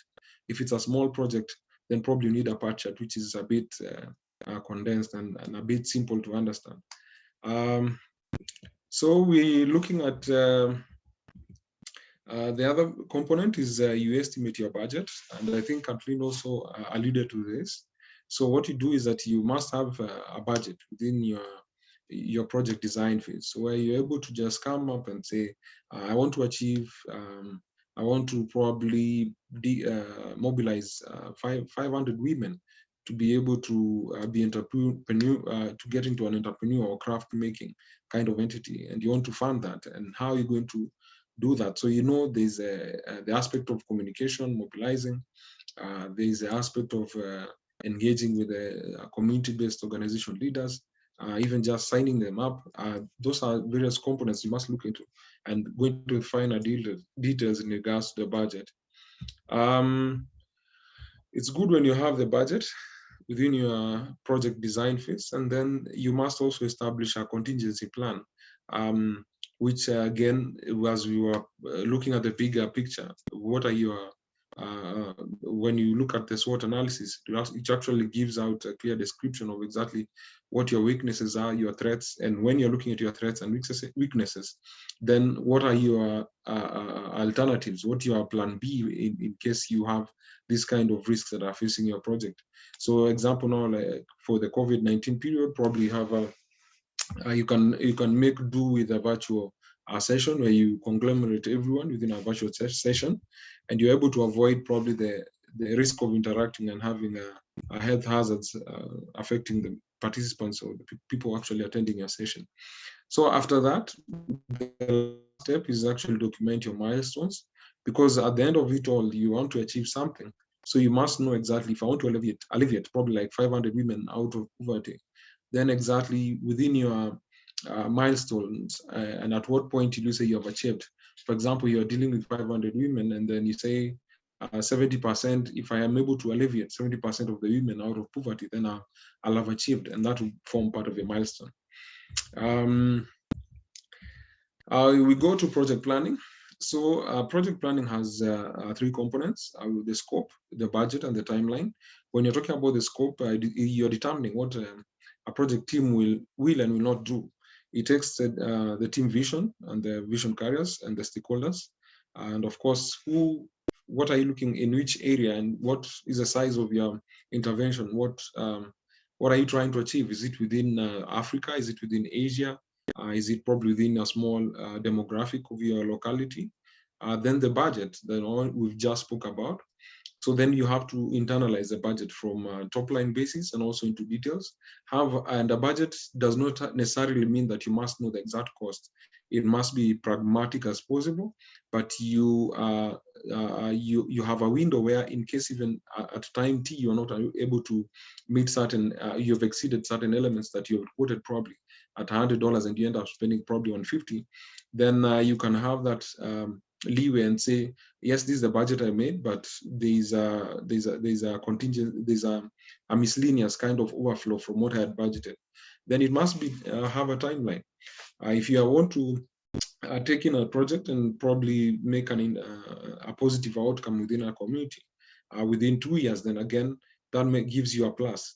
If it's a small project, then probably you need a part chart, which is a bit condensed and a bit simple to understand. So we're looking at the other component is you estimate your budget, and I think Kathleen also alluded to this. So what you do is that you must have a budget within your project design phase, so where you're able to just come up and say, I want to achieve, I want to probably mobilize 500 women to be able to be entrepreneur, to get into an entrepreneur or craft making kind of entity, and you want to fund that, and how are you going to do that? So there's the aspect of communication, mobilizing. There's the aspect of engaging with the community-based organization leaders, even just signing them up. Those are various components you must look into, and going to finer details in regards to the budget. It's good when you have the budget within your project design phase, and then you must also establish a contingency plan, which again, as we were looking at the bigger picture, what are your, when you look at the SWOT analysis, it actually gives out a clear description of exactly what your weaknesses are, your threats, and when you're looking at your threats and weaknesses, then what are your alternatives, what your plan B in case you have this kind of risks that are facing your project. So example now, like for the COVID-19 period, probably have you can make do with a virtual session where you conglomerate everyone within a virtual session, and you're able to avoid probably the risk of interacting and having a health hazards affecting the participants or the people actually attending your session. So after that, the step is actually document your milestones, because at the end of it all, you want to achieve something. So you must know exactly, if I want to alleviate probably like 500 women out of poverty, then exactly within your milestones and at what point you say you have achieved. For example, you're dealing with 500 women, and then you say 70%, if I am able to alleviate 70% of the women out of poverty, then I'll have achieved, and that will form part of your milestone. We go to project planning. So project planning has three components: the scope, the budget, and the timeline. When you're talking about the scope, you're determining what a project team will and will not do. It takes the team vision and the vision carriers and the stakeholders, and of course, what are you looking in which area, and what is the size of your intervention? What are you trying to achieve? Is it within Africa? Is it within Asia? Is it probably within a small demographic of your locality? Then the budget, the one we've just spoke about. So then you have to internalize the budget from top line basis and also into details. And a budget does not necessarily mean that you must know the exact cost. It must be pragmatic as possible, but you have a window where, in case even at time T you're not able to meet certain, you've exceeded certain elements that you've quoted probably at $100 and you end up spending probably $150, then you can have that leeway and say, yes, this is the budget I made, but there's a contingent, there's a miscellaneous kind of overflow from what I had budgeted. Then it must be have a timeline. If you want to take in a project and probably make a positive outcome within a community within 2 years, then again, that gives you a plus.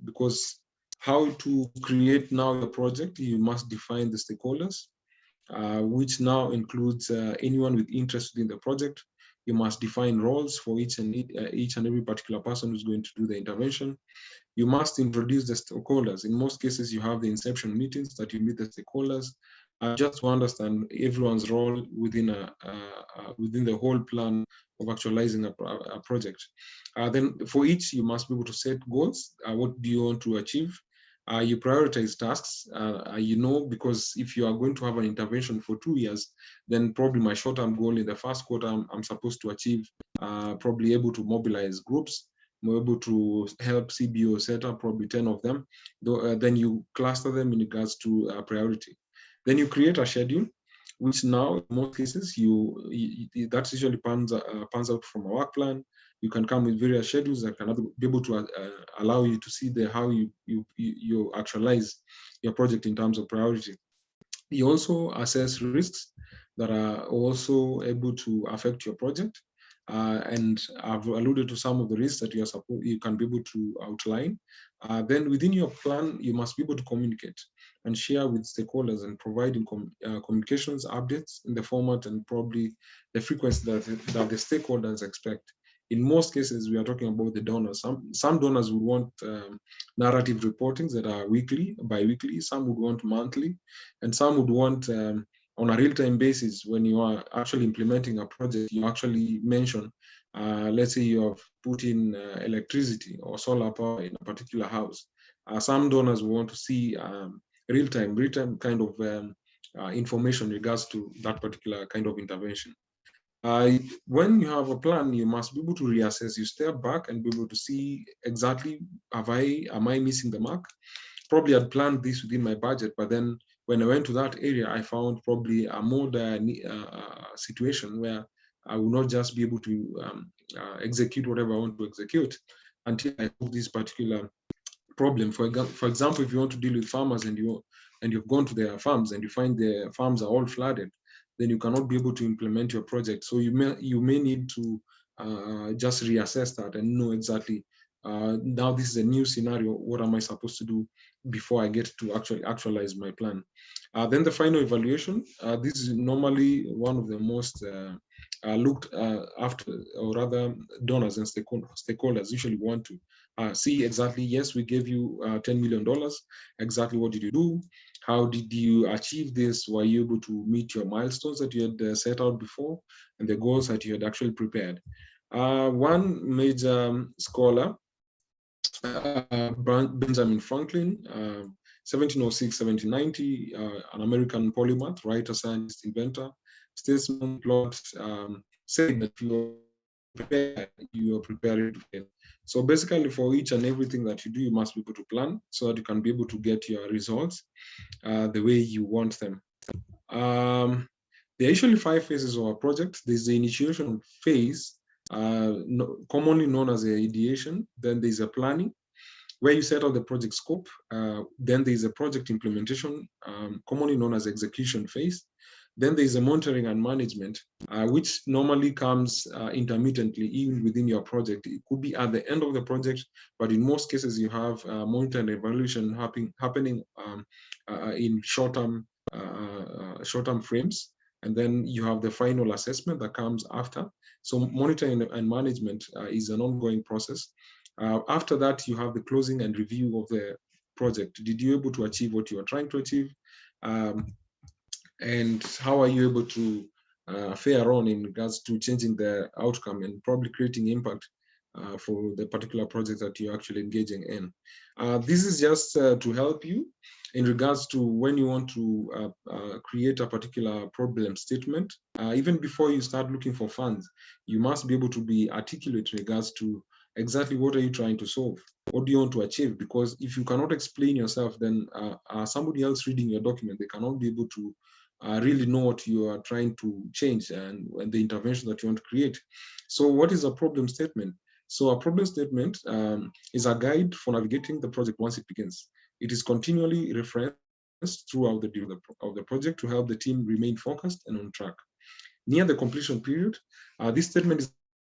Because how to create now the project, you must define the stakeholders, which now includes anyone with interest in the project. You must define roles for each and every particular person who's going to do the intervention. You must introduce the stakeholders. In most cases, you have the inception meetings that you meet the stakeholders, just to understand everyone's role within the whole plan of actualizing a project. Then for each, you must be able to set goals. What do you want to achieve? You prioritize tasks, because if you are going to have an intervention for 2 years, then probably my short-term goal in the first quarter, I'm supposed to achieve, probably able to mobilize groups, I'm able to help CBO set up probably 10 of them. Then you cluster them in regards to priority. Then you create a schedule, which now in most cases, that usually pans out from a work plan. You can come with various schedules that can be able to allow you to see how you actualize your project in terms of priority. You also assess risks that are also able to affect your project. and I've alluded to some of the risks that you can be able to outline. Then within your plan, you must be able to communicate and share with stakeholders and providing communications updates in the format and probably the frequency that the stakeholders expect. In most cases, we are talking about the donors. Some donors would want narrative reportings that are weekly, bi-weekly. Some would want monthly, and some would want on a real-time basis. When you are actually implementing a project, you actually mention, let's say you have put in electricity or solar power in a particular house. Some donors want to see real-time kind of information in regards to that particular kind of intervention. When you have a plan, you must be able to reassess. You step back and be able to see exactly, am I missing the mark? Probably I'd planned this within my budget, but then when I went to that area, I found probably a more situation where I will not just be able to execute whatever I want to execute until I solve this particular problem. For example, if you want to deal with farmers and you've gone to their farms and you find their farms are all flooded, then you cannot be able to implement your project. So you may need to just reassess that and know exactly, now this is a new scenario, what am I supposed to do before I get to actually actualize my plan? Then the final evaluation, this is normally one of the most looked after, or rather donors and stakeholders usually want to see exactly, yes, we gave you $10 million, exactly what did you do? How did you achieve this? Were you able to meet your milestones that you had set out before and the goals that you had actually prepared? One major scholar, Benjamin Franklin, 1706, 1790, an American polymath, writer, scientist, inventor, statesman, plot, said that you are prepared to fail. So basically, for each and everything that you do, you must be able to plan so that you can be able to get your results the way you want them. There are usually 5 phases of a project. There's the initiation phase, commonly known as the ideation. Then there's a planning, where you set out the project scope. Then there's a project implementation, commonly known as execution phase. Then there's a monitoring and management, which normally comes intermittently, even within your project. It could be at the end of the project, but in most cases, you have monitoring and evaluation happening in short-term frames. And then you have the final assessment that comes after. So monitoring and management is an ongoing process. After that, you have the closing and review of the project. Did you able to achieve what you are trying to achieve? And how are you able to fare on in regards to changing the outcome and probably creating impact for the particular project that you're actually engaging in? This is just to help you in regards to when you want to create a particular problem statement. Even before you start looking for funds, you must be able to be articulate in regards to exactly what are you trying to solve? What do you want to achieve? Because if you cannot explain yourself, then somebody else reading your document, they cannot be able to really know what you are trying to change and the intervention that you want to create. So what is a problem statement? So a problem statement is a guide for navigating the project once it begins. It is continually referenced throughout the project to help the team remain focused and on track. Near the completion period, this statement is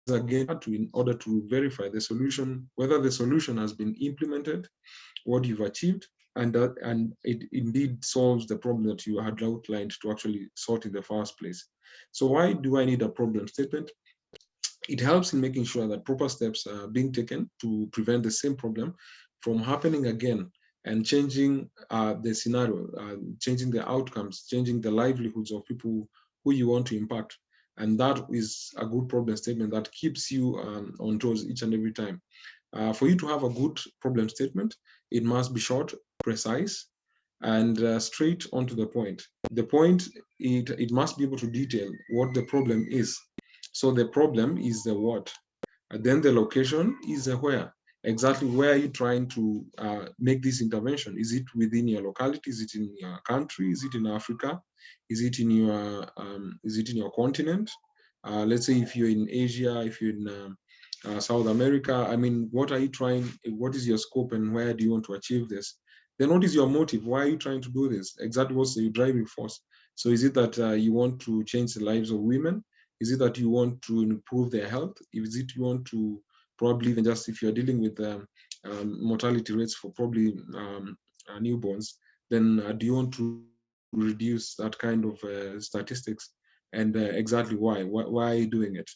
again in order to verify the solution, whether the solution has been implemented, what you've achieved, and it indeed solves the problem that you had outlined to actually sort in the first place. So why do I need a problem statement? It helps in making sure that proper steps are being taken to prevent the same problem from happening again and changing the scenario, changing the outcomes, changing the livelihoods of people who you want to impact. And that is a good problem statement that keeps you on toes each and every time. For you to have a good problem statement, it must be short, precise, and straight onto the point. The point, it must be able to detail what the problem is. So the problem is the what, and then the location is the where. Exactly where are you trying to make this intervention? Is it within your locality? Is it in your country? Is it in Africa? Is it in your continent? Let's say if you're in Asia, if you're in South America, I mean, what are you trying? What is your scope and where do you want to achieve this? Then what is your motive? Why are you trying to do this? Exactly what's the driving force? So is it that you want to change the lives of women? Is it that you want to improve their health? Is it you want to probably even just if you're dealing with mortality rates for probably newborns, then do you want to reduce that kind of statistics? And exactly why are you doing it?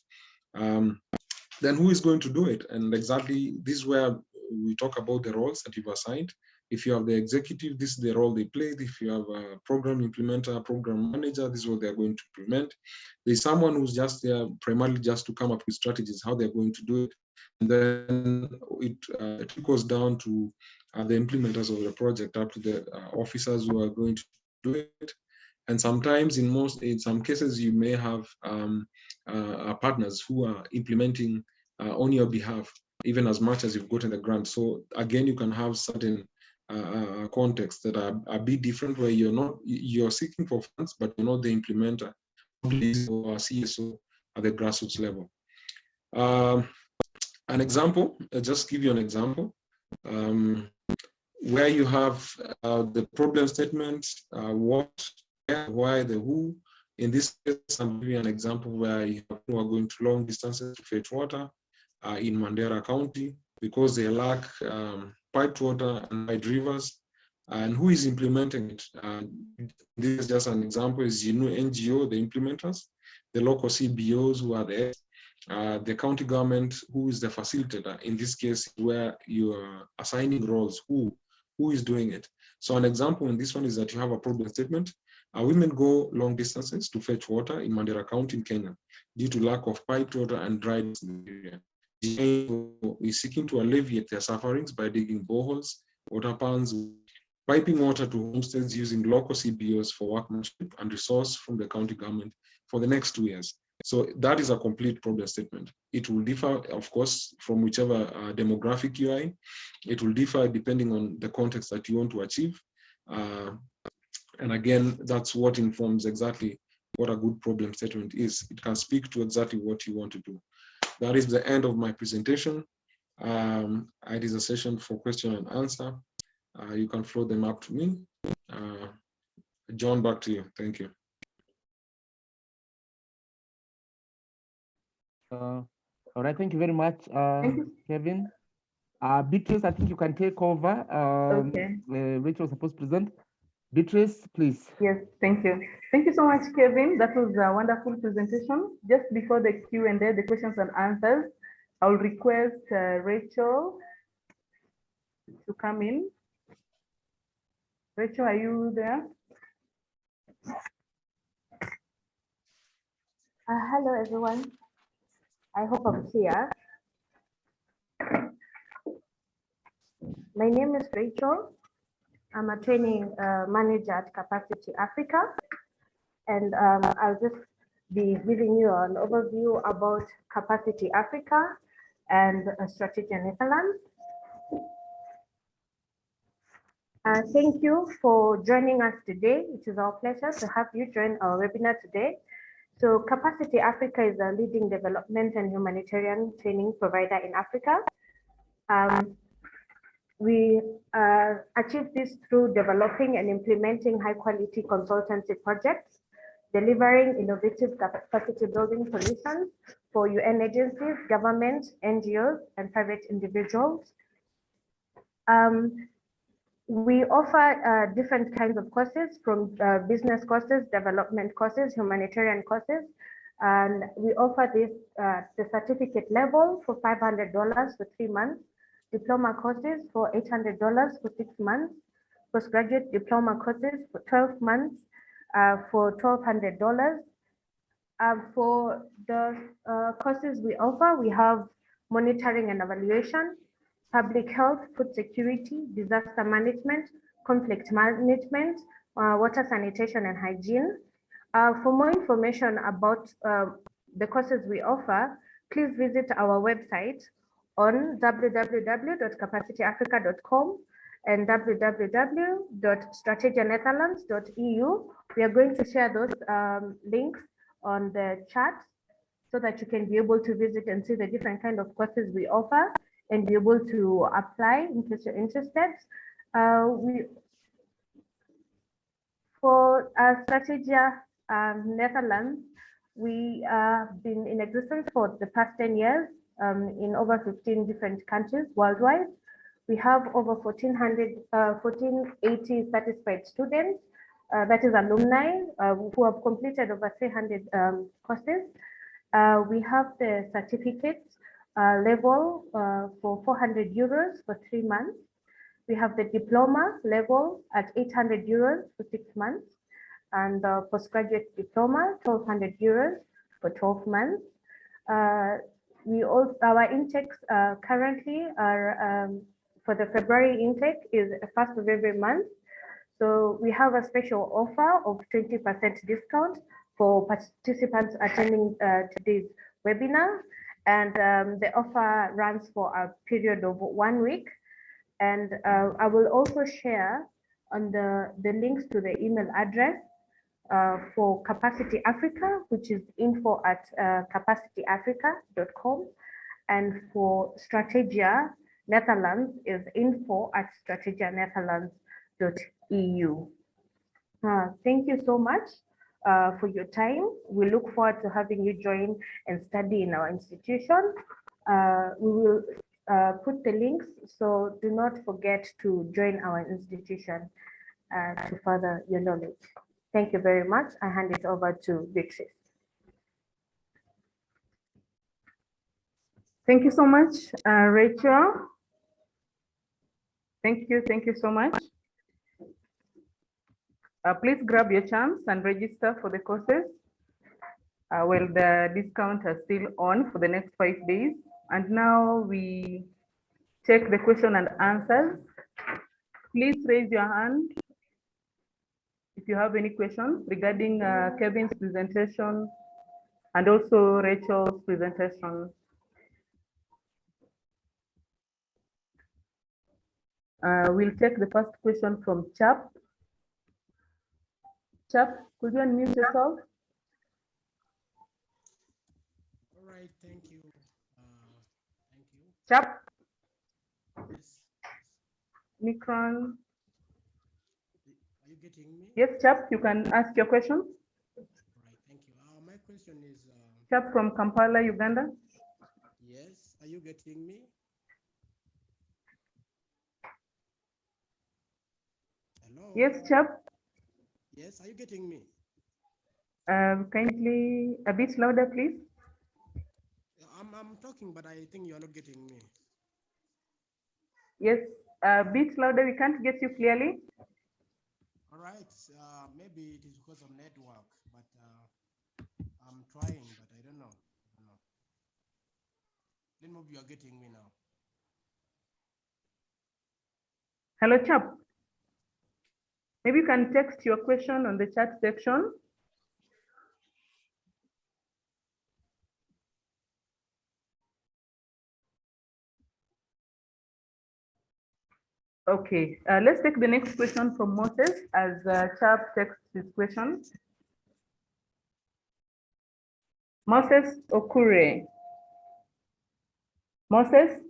Then who is going to do it? And exactly this is where we talk about the roles that you've assigned. If you have the executive, this is the role they play. If you have a program implementer, program manager, this is what they're going to implement. There's someone who's just there primarily just to come up with strategies, how they're going to do it. And then it trickles down to the implementers of the project, up to the officers who are going to do it. And sometimes in some cases, you may have partners who are implementing on your behalf, even as much as you've gotten the grant. So again, you can have certain contexts that are a bit different, where you're seeking for funds, but you're not the implementer or CSO at the grassroots level. An example, I'll just give you an example, where you have the problem statement, what, why, the who. In this case, I'm giving an example where you are going to long distances to fetch water in Mandera County because they lack piped water and wide rivers. And who is implementing it? This is just an example, is NGO, the implementers, the local CBOs who are there, the county government, who is the facilitator. In this case, where you are assigning roles, who is doing it. So an example in this one is that you have a problem statement. Women go long distances to fetch water in Mandera County in Kenya due to lack of piped water and dryness in the area. The is seeking to alleviate their sufferings by digging boreholes, water pans, piping water to homesteads using local CBOs for workmanship and resource from the county government for the next 2 years. So that is a complete problem statement. It will differ, of course, from whichever demographic you are in. It will differ depending on the context that you want to achieve. And again, that's what informs exactly what a good problem statement is. It can speak to exactly what you want to do. That is the end of my presentation. It is a session for question and answer. You can flow them up to me. John, back to you. Thank you. All right, thank you very much, Kevin. Beatrice, I think you can take over. Okay. Rachel was supposed to present. Beatrice, please. Yes, thank you. Thank you so much, Kevin. That was a wonderful presentation. Just before the Q&A, the questions and answers, I'll request Rachel to come in. Rachel, are you there? Hello, everyone. I hope I'm clear. My name is Rachel. I'm a training manager at Capacity Africa, and I'll just be giving you an overview about Capacity Africa and Strategia Netherlands. Thank you for joining us today. It is our pleasure to have you join our webinar today. So Capacity Africa is a leading development and humanitarian training provider in Africa. We achieve this through developing and implementing high quality consultancy projects, delivering innovative capacity building solutions for UN agencies, government, NGOs, and private individuals. We offer different kinds of courses, from business courses, development courses, humanitarian courses, and we offer this the certificate level for $500 for 3 months, diploma courses for $800 for 6 months, postgraduate diploma courses for 12 months for $1,200. For the courses we offer, we have monitoring and evaluation, public health, food security, disaster management, conflict management, water sanitation and hygiene. For more information about the courses we offer, please visit our website on www.capacityafrica.com and www.strategianetherlands.eu. We are going to share those links on the chat so that you can be able to visit and see the different kind of courses we offer and be able to apply in case you're interested. For Strategia Netherlands, We have been in existence for the past 10 years in over 15 different countries worldwide. We have over 1,480 satisfied students, that is alumni, who have completed over 300 courses. We have the certificates level for 400 euros for 3 months. We have the diploma level at 800 euros for 6 months, and the postgraduate diploma, 1,200 euros for 12 months. Our intakes currently are, for the February intake is first of every month. So we have a special offer of 20% discount for participants attending today's webinar. And the offer runs for a period of 1 week. And I will also share on the links to the email address for Capacity Africa, which is info@capacityafrica.com. And for Strategia Netherlands is info@strategianetherlands.eu. Thank you so much for your time. We look forward to having you join and study in our institution. We will put the links, so do not forget to join our institution to further your knowledge. Thank you very much. I hand it over to Beatrice. Thank you so much, Rachel. Thank you so much. Please grab your chance and register for the courses while the discount is still on for the next 5 days. And now we take the question and answers. Please raise your hand if you have any questions regarding Kevin's presentation and also Rachel's presentation. We'll take the first question from Chap. Chap, could you unmute yourself? All right, thank you. Chap. Yes. Nikron. Are you getting me? Yes, Chap, you can ask your question. All right, thank you. My question is... Chap from Kampala, Uganda. Yes, are you getting me? Hello? Yes, Chap. Yes, are you getting me? Kindly a bit louder, please. I'm talking, but I think you're not getting me. Yes, a bit louder. We can't get you clearly. All right. Maybe it is because of network, but I'm trying, but I don't know. Then maybe you're getting me now. Hello, Chap. Maybe you can text your question on the chat section. Okay, let's take the next question from Moses as Chap texts his question. Moses Okure. Moses,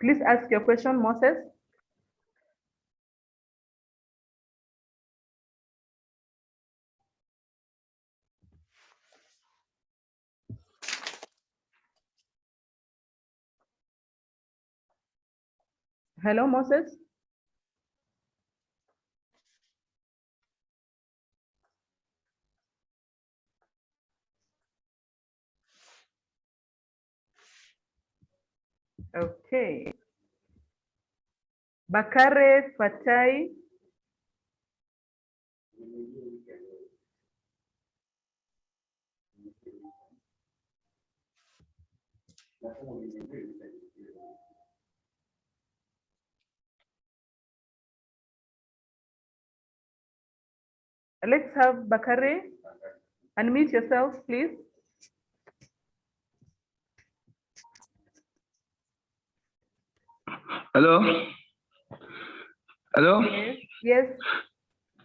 please ask your question, Moses. Hello, Moses. Okay. Bakare Fatai. Let's have Bakare. Unmute yourself, please. Hello. Hello. Yes.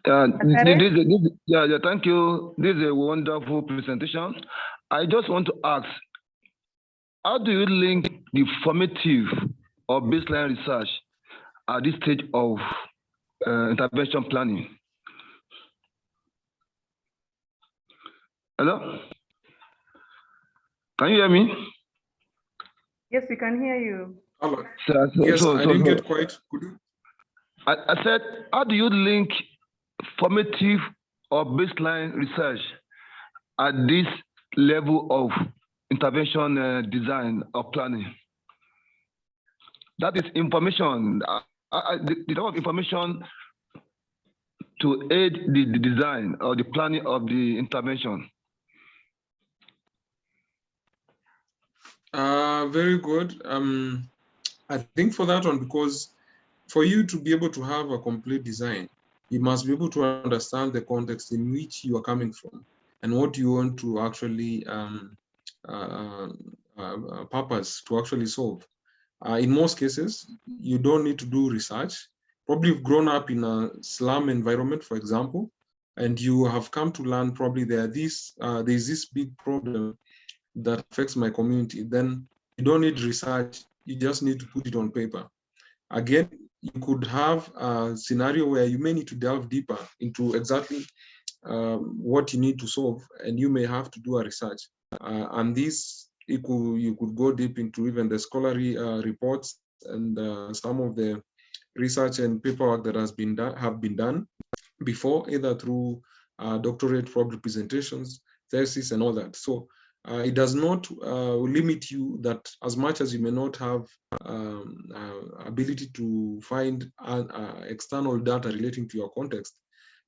Thank you. This is a wonderful presentation. I just want to ask, how do you link the formative or baseline research at this stage of intervention planning? Hello? Can you hear me? Yes, we can hear you. Hello. Yes, I didn't get quite. Could you? I said, how do you link formative or baseline research at this level of intervention design or planning? That is information, the type of information to aid the design or the planning of the intervention. Very good. I think for that one, because for you to be able to have a complete design, you must be able to understand the context in which you are coming from and what you want to actually purpose to actually solve. In most cases, you don't need to do research. Probably you've grown up in a slum environment, for example, and you have come to learn probably there's this big problem that affects my community. Then you don't need research, you just need to put it on paper. Again, you could have a scenario where you may need to delve deeper into exactly what you need to solve, and you may have to do a research. And this, you could go deep into even the scholarly reports and some of the research and paperwork that have been done before, either through doctorate probably presentations, thesis, and all that. So it does not limit you that as much as you may not have ability to find external data relating to your context,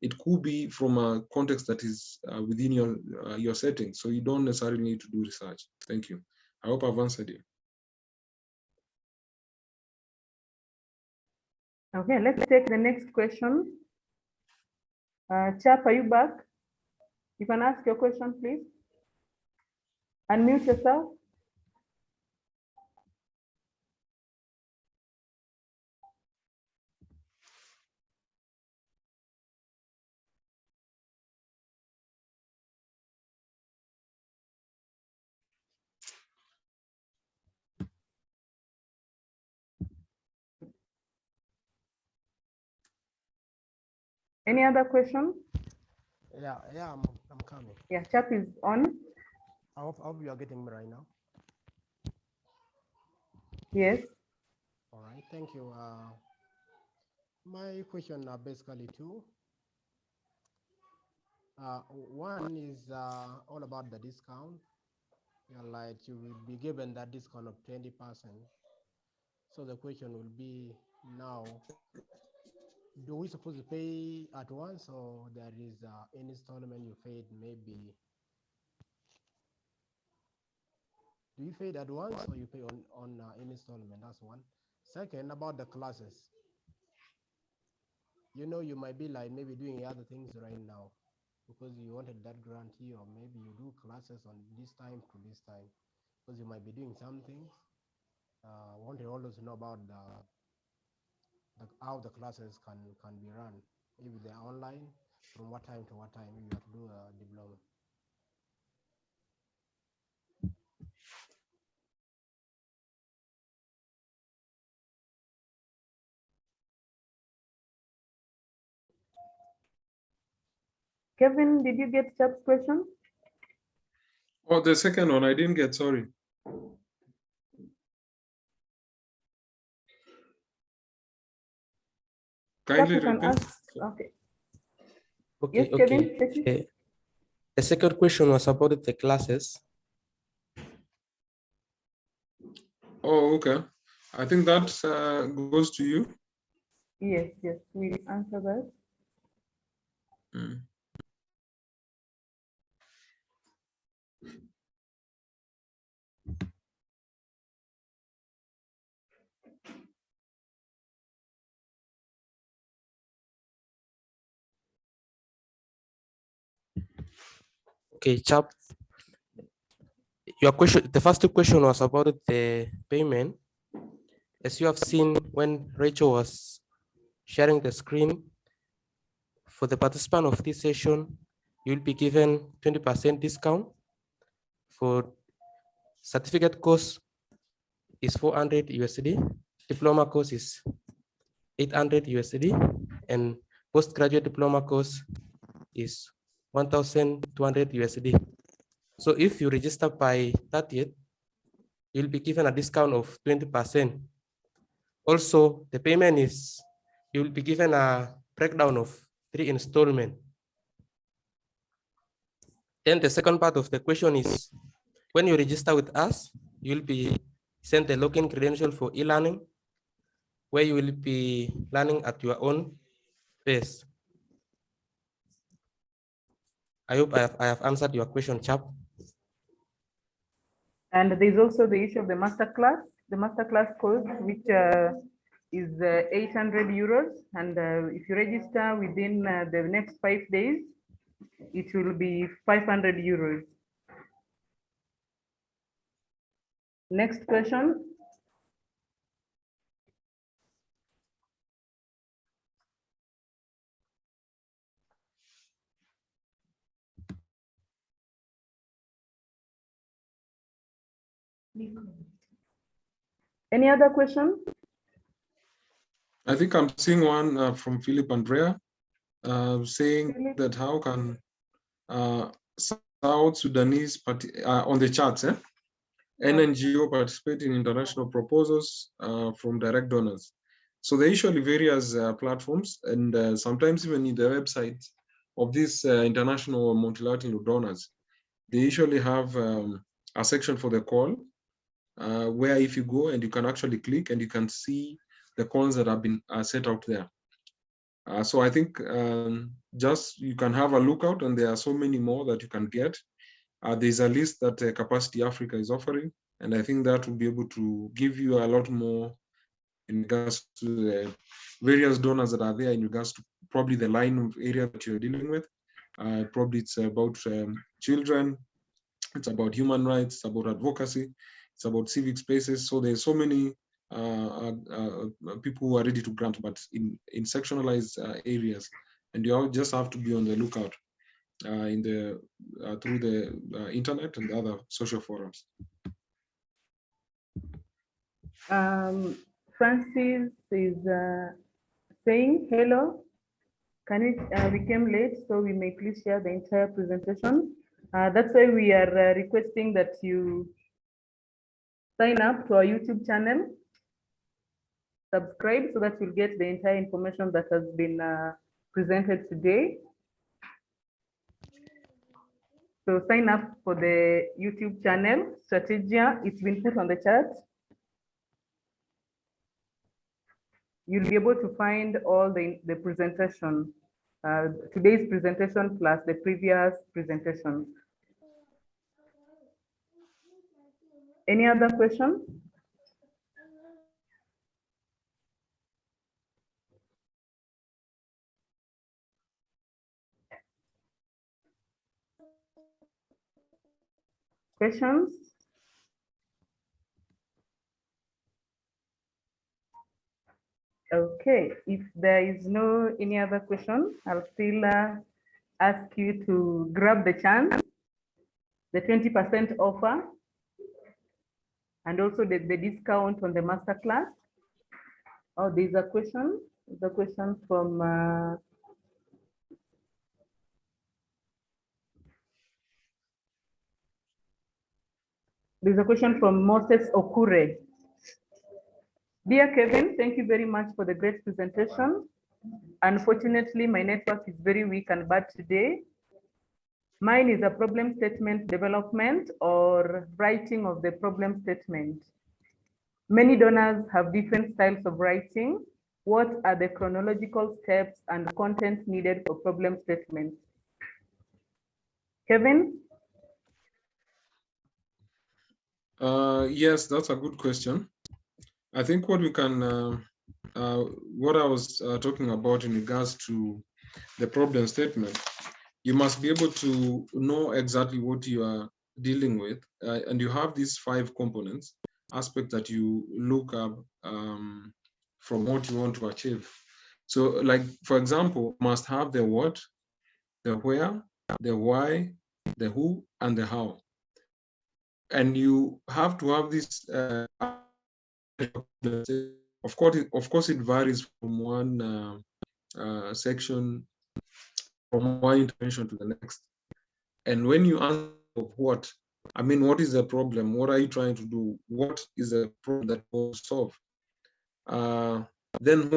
it could be from a context that is within your setting. So you don't necessarily need to do research. Thank you. I hope I've answered you. Okay, let's take the next question. Chap, are you back? You can ask your question, please. Unmute yourself. Any other question? Yeah, I'm coming. Yeah, Chap is on. I hope you are getting me right now. Yes. All right, thank you. My question are basically two. One is all about the discount. Like you will be given that discount of 20%. So the question will be now, do we supposed to pay at once, or there is an installment you paid maybe? Do you pay it at once, or you pay on installment? That's one. Second, about the classes. You know, you might be like maybe doing other things right now because you wanted that grantee, or maybe you do classes on this time to this time because you might be doing something. Wanted always to know about how the classes can be run, if they're online, from what time to what time you have to do a diploma. Kevin, did you get Chap's question? Oh, the second one I didn't get, sorry. Kindly repeat. Okay. Okay, Yes, okay. Kevin, The second question was about the classes. Oh, okay. I think that goes to you. Yes, we answer that. Okay, Chap. Your question, the first question was about the payment. As you have seen when Rachel was sharing the screen, for the participant of this session, you'll be given 20% discount. For certificate course is 400 USD, diploma course is 800 USD, and postgraduate diploma course is 1,200 USD. So if you register by 30th, you'll be given a discount of 20%. Also, the payment is, you'll be given a breakdown of 3 installments. Then the second part of the question is, when you register with us, you'll be sent a login credential for e-learning, where you will be learning at your own pace. I hope I have answered your question, chap. And there's also the issue of the masterclass course, which is 800 euros. And if you register within the next 5 days, it will be 500 euros. Next question. Any other question? I think I'm seeing one from Philip Andrea saying that how can South Sudanese on the charts, NGO participate in international proposals from direct donors. So they usually various platforms, and sometimes even in the website of these international multilateral donors, they usually have a section for the call, where if you go and you can actually click and you can see the calls that have been set out there. So I think just you can have a look out, and there are so many more that you can get. There's a list that Capacity Africa is offering, and I think that will be able to give you a lot more in regards to the various donors that are there, in regards to probably the line of area that you're dealing with. Probably it's about children, it's about human rights, it's about advocacy, it's about civic spaces. So there's so many people who are ready to grant, but in sectionalized areas, and you just have to be on the lookout through the internet and other social forums. Francis is saying hello. Can you, we came late, so we may please share the entire presentation. That's why we are requesting that you sign up to our YouTube channel, subscribe, so that you'll get the entire information that has been presented today. So sign up for the YouTube channel, Strategia. It's been put on the chat. You'll be able to find all the presentation, today's presentation plus the previous presentations. Any other questions? Questions? Okay, if there is no any other question, I'll still ask you to grab the chance, the 20% offer, and also the discount on the masterclass. Oh, there's a question. The question from there's a question from Moses Okure. Dear Kevin, thank you very much for the great presentation. Unfortunately, my network is very weak and bad today. Mine is a problem statement development or writing of the problem statement. Many donors have different styles of writing. What are the chronological steps and content needed for problem statements? Kevin? Yes, that's a good question. I think what we can, what I was talking about in regards to the problem statement, you must be able to know exactly what you are dealing with, and you have these 5 components, aspects that you look up from what you want to achieve. So, like, for example, must have the what, the where, the why, the who, and the how. And you have to have this of course, it varies from one section, from one intervention to the next. And when you answer of what. I mean, what is the problem? What are you trying to do? What is the problem that you want to solve? Then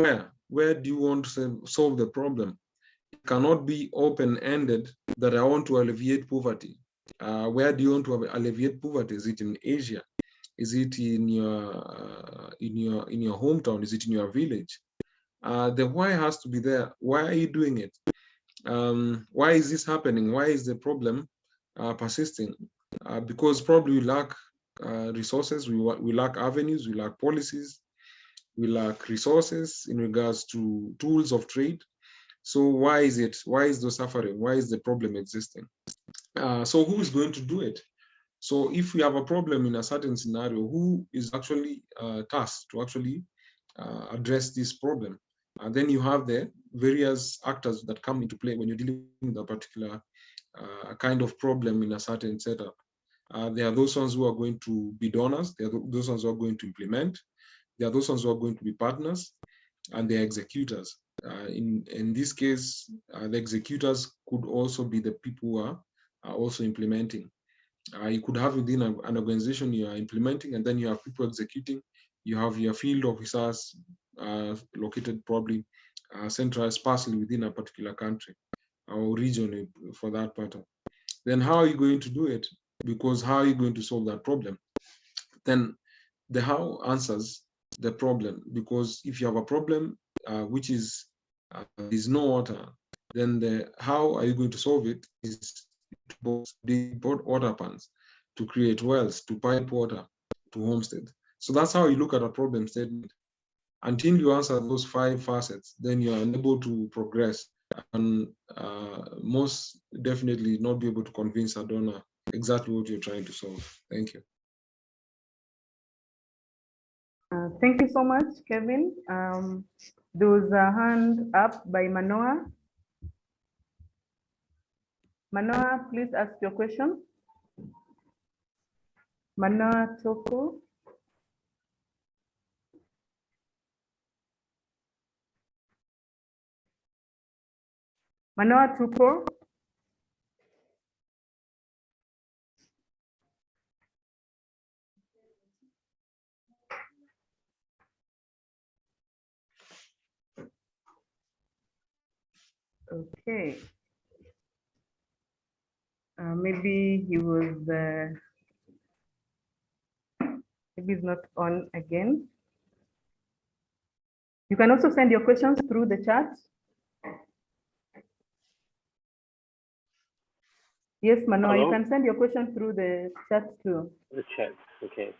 where do you want to solve the problem? It cannot be open-ended that I want to alleviate poverty. Where do you want to alleviate poverty? Is it in Asia? Is it in your hometown? Is it in your village? The why has to be there. Why are you doing it? Why is this happening? Why is the problem persisting? Because probably we lack resources, we lack avenues, we lack policies, we lack resources in regards to tools of trade. So why is it? Why is the suffering? Why is the problem existing? So who is going to do it? So if we have a problem in a certain scenario, who is actually tasked to actually address this problem? Then you have the various actors that come into play when you're dealing with a particular kind of problem in a certain setup. There are those ones who are going to be donors. There are those ones who are going to implement. There are those ones who are going to be partners, and they are executors. In this case, the executors could also be the people who are also implementing. You could have within an organization you are implementing, and then you have people executing. You have your field officers located probably centralized sparsely within a particular country or region for that matter. Then how are you going to do it? Because how are you going to solve that problem? Then the how answers the problem, because if you have a problem which is there's no water, then the how are you going to solve it is to import water pans, to create wells, to pipe water to homestead. So that's how you look at a problem statement. Until you answer those 5 facets, then you are unable to progress and most definitely not be able to convince a donor exactly what you're trying to solve. Thank you. Thank you so much, Kevin. There was a hand up by Manoa. Manoa, please ask your question. Manoa Toko. Manoa Toko. Okay. Maybe he was, maybe he's not on again. You can also send your questions through the chat. Yes, Manoa, you can send your question through the chat too. The chat, okay.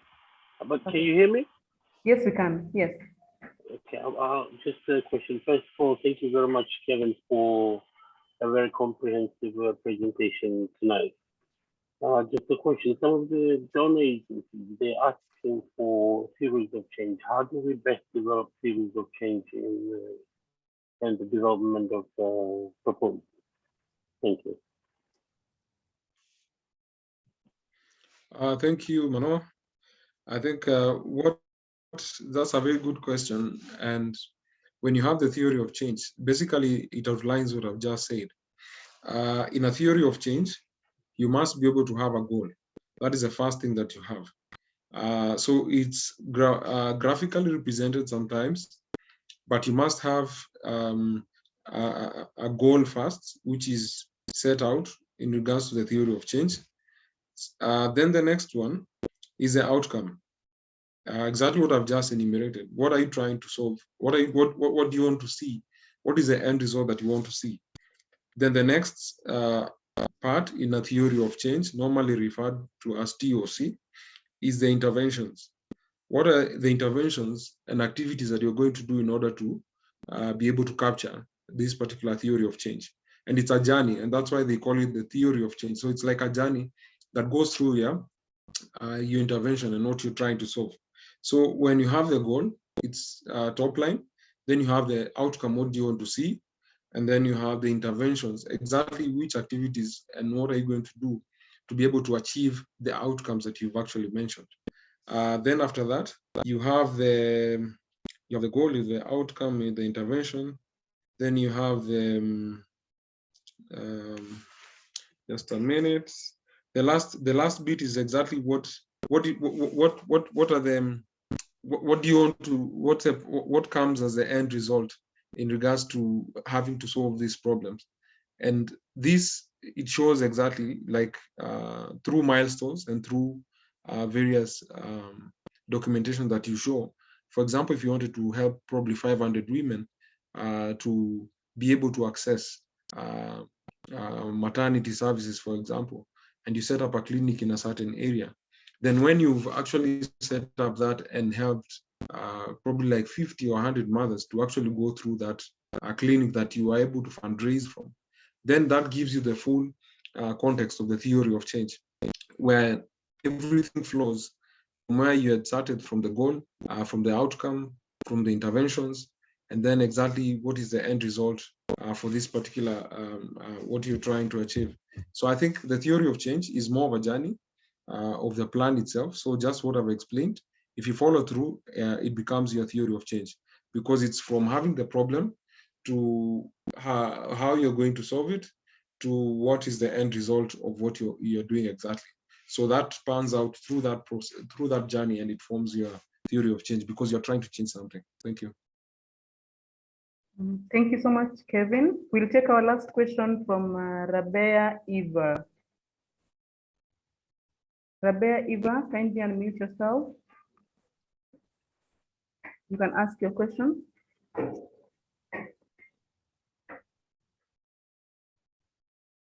But okay. Can you hear me? Yes, we can, yes. Okay, just a question. First of all, thank you very much, Kevin, for a very comprehensive presentation tonight. Just a question, some of the donor agencies, they're asking for theories of change. How do we best develop theories of change in the development of proposals? Thank you. Thank you, Manoa. I think that's a very good question. And when you have the theory of change, basically it outlines what I've just said. In a theory of change, you must be able to have a goal. That is the first thing that you have. So it's graphically represented sometimes, but you must have a goal first, which is set out in regards to the theory of change. Then the next one is the outcome. Exactly what I've just enumerated. What are you trying to solve? What do you want to see? What is the end result that you want to see? Then the next part in a theory of change, normally referred to as TOC, is the interventions. What are the interventions and activities that you're going to do in order to be able to capture this particular theory of change? And it's a journey, and that's why they call it the theory of change. So it's like a journey that goes through your intervention and what you're trying to solve. So when you have the goal, it's top line, then you have the outcome, what do you want to see? And then you have the interventions, exactly which activities and what are you going to do to be able to achieve the outcomes that you've actually mentioned. Then after that, you have the goal, the outcome, the intervention. Then you have the, just a minute. the last bit is exactly what are the what do you want to what comes as the end result in regards to having to solve these problems. And this, it shows exactly like through milestones and through various documentation that you show. For example, if you wanted to help probably 500 women to be able to access maternity services, for example, and you set up a clinic in a certain area, then when you've actually set up that and helped probably like 50 or 100 mothers to actually go through that clinic that you are able to fundraise from, then that gives you the full context of the theory of change, where everything flows from where you had started, from the goal, from the outcome, from the interventions, and then exactly what is the end result for this particular, what you're trying to achieve. So I think the theory of change is more of a journey of the plan itself. So just what I've explained, if you follow through, it becomes your theory of change, because it's from having the problem to how you're going to solve it, to what is the end result of what you're doing exactly. So that pans out through that process, through that journey, and it forms your theory of change, because you're trying to change something. Thank you. Thank you so much, Kevin. We'll take our last question from Rabea Eva. Rabea Eva, kindly unmute yourself. You can ask your question.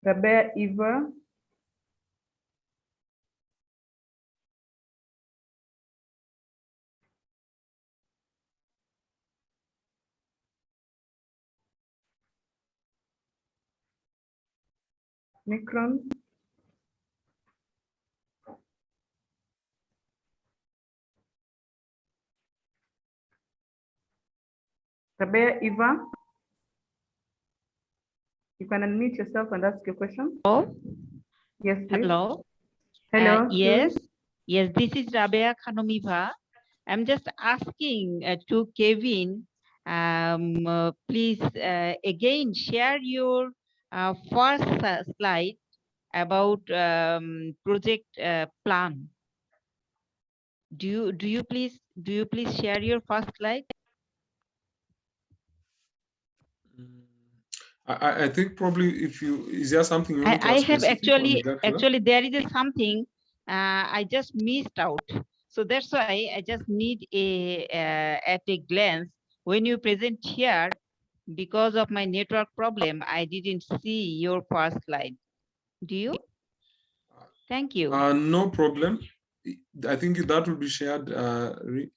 Rabea Eva. Mikron. Rabea Eva, you can unmute yourself and ask your question. Hello. Yes, please. Hello. Hello. Yes. Yes, this is Rabea Khanomiva. I'm just asking to Kevin, please again share your first slide about project plan. Do you please share your first slide? I think probably if you, is there something you want to I ask have specific actually there is something I just missed out. So that's why I just need a at a glance when you present here. Because of my network problem, I didn't see your first slide. Do you? Thank you. No problem. I think that will be shared.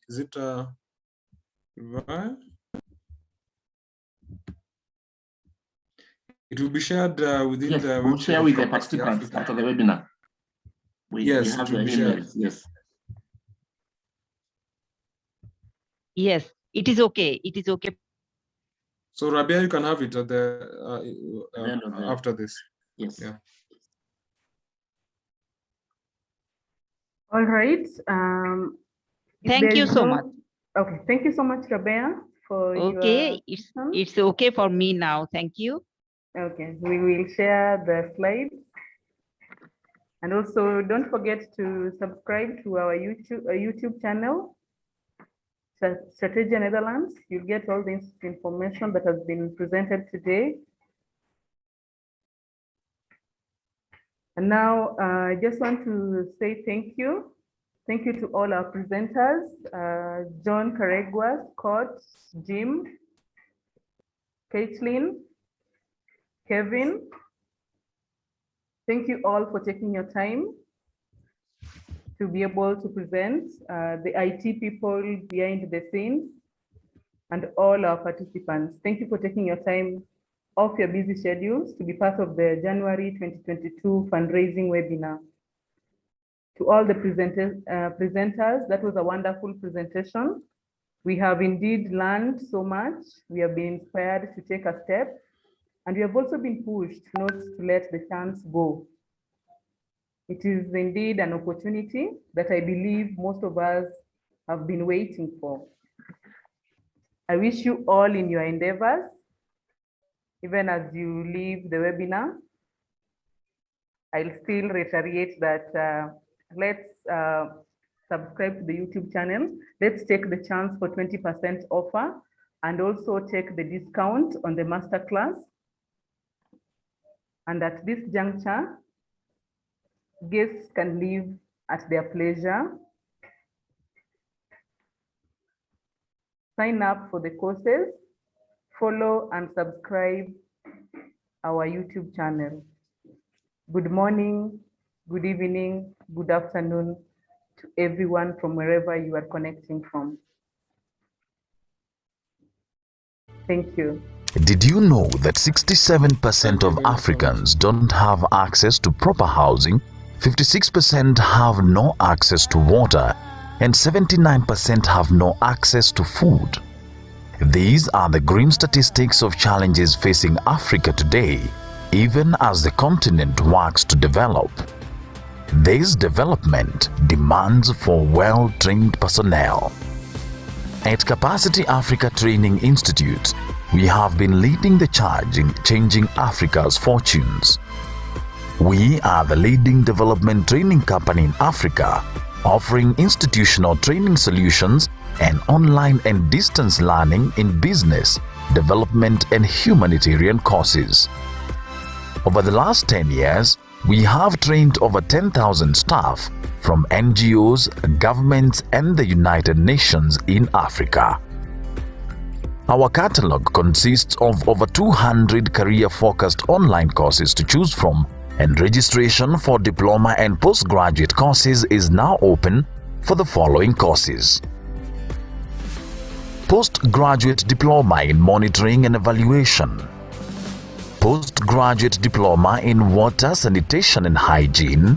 Is it right? It will be shared within yes, the we'll website share with the participants after the webinar. Yes, we have it will your be shared. emails. Yes. Yes, it is okay. It is okay. So Rabia, you can have it at the after this. Yes. Yeah. All right. Thank you so much. Okay, thank you so much, Rabea, for okay, your it's okay for me now. Thank you. Okay, we will share the slides. And also don't forget to subscribe to our YouTube channel, Strategia Netherlands. You'll get all this information that has been presented today. And now I just want to say thank you. Thank you to all our presenters, John Karegwa, Scott, Jim, Caitlin, Kevin. Thank you all for taking your time to be able to present, the IT people behind the scenes, and all our participants. Thank you for taking your time off your busy schedules to be part of the January 2022 fundraising webinar. To all the presenters, that was a wonderful presentation. We have indeed learned so much. We have been inspired to take a step, and we have also been pushed not to let the chance go. It is indeed an opportunity that I believe most of us have been waiting for. I wish you all in your endeavors, even as you leave the webinar. I'll still reiterate that let's subscribe to the YouTube channel. Let's take the chance for 20% offer and also take the discount on the masterclass. And at this juncture, guests can leave at their pleasure. Sign up for the courses, follow and subscribe our YouTube channel. Good morning, good evening, good afternoon to everyone from wherever you are connecting from. Thank you. Did you know that 67% of Africans don't have access to proper housing, 56% have no access to water, and 79% have no access to food? These are the grim statistics of challenges facing Africa today, even as the continent works to develop. This development demands for well-trained personnel. At Capacity Africa Training Institute, we have been leading the charge in changing Africa's fortunes. We are the leading development training company in Africa, offering institutional training solutions and online and distance learning in business, development and humanitarian courses. Over the last 10 years, we have trained over 10,000 staff from NGOs, governments and the United Nations in Africa. Our catalog consists of over 200 career-focused online courses to choose from, and registration for diploma and postgraduate courses is now open for the following courses: Postgraduate Diploma in Monitoring and Evaluation, Postgraduate Diploma in Water, Sanitation and Hygiene,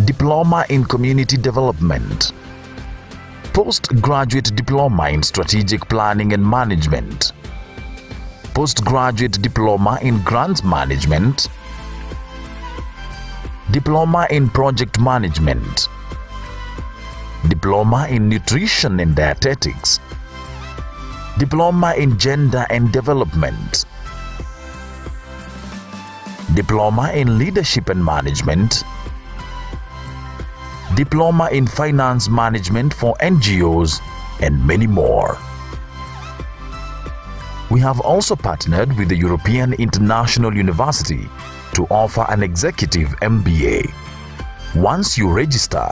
Diploma in Community Development, Postgraduate Diploma in Strategic Planning and Management, Postgraduate Diploma in Grants Management, Diploma in Project Management, Diploma in Nutrition and Dietetics, Diploma in Gender and Development, Diploma in Leadership and Management, Diploma in Finance Management for NGOs, and many more. We have also partnered with the European International University to offer an executive MBA. Once you register,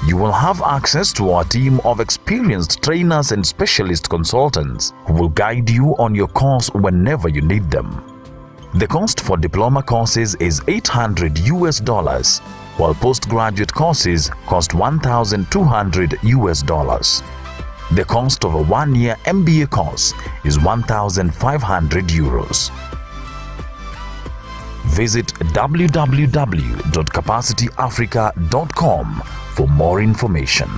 you will have access to our team of experienced trainers and specialist consultants who will guide you on your course whenever you need them. The cost for diploma courses is $800, while postgraduate courses cost $1,200. The cost of a one-year MBA course is €1,500. Visit www.capacityafrica.com for more information.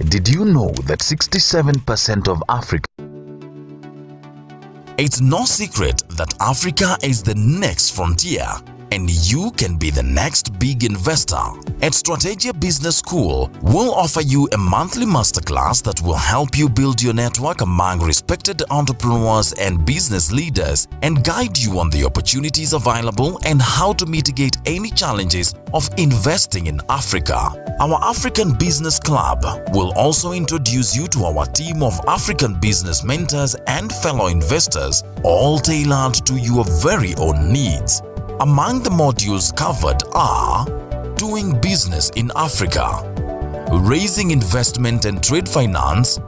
Did you know that 67% of Africa... It's no secret that Africa is the next frontier, and you can be the next big investor. At Strategia Business School, we'll offer you a monthly masterclass that will help you build your network among respected entrepreneurs and business leaders and guide you on the opportunities available and how to mitigate any challenges of investing in Africa. Our African Business Club will also introduce you to our team of African business mentors and fellow investors, all tailored to your very own needs. Among the modules covered are doing business in Africa, raising investment and trade finance,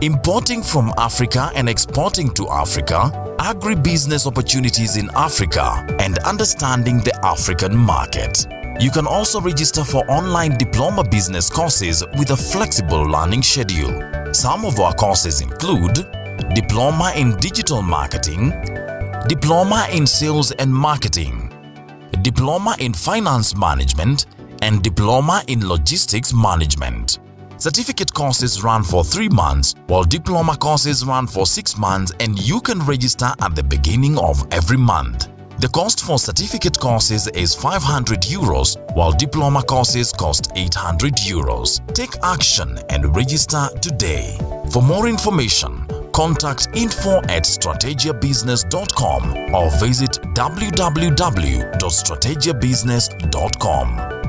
importing from Africa and exporting to Africa, agribusiness opportunities in Africa, and understanding the African market. You can also register for online diploma business courses with a flexible learning schedule. Some of our courses include Diploma in Digital Marketing, Diploma in Sales and Marketing, Diploma in Finance Management, and Diploma in Logistics Management. Certificate courses run for 3 months, while diploma courses run for 6 months, and you can register at the beginning of every month. The cost for certificate courses is €500, while diploma courses cost €800. Take action and register today. For more information, contact info@strategiabusiness.com or visit www.strategiabusiness.com.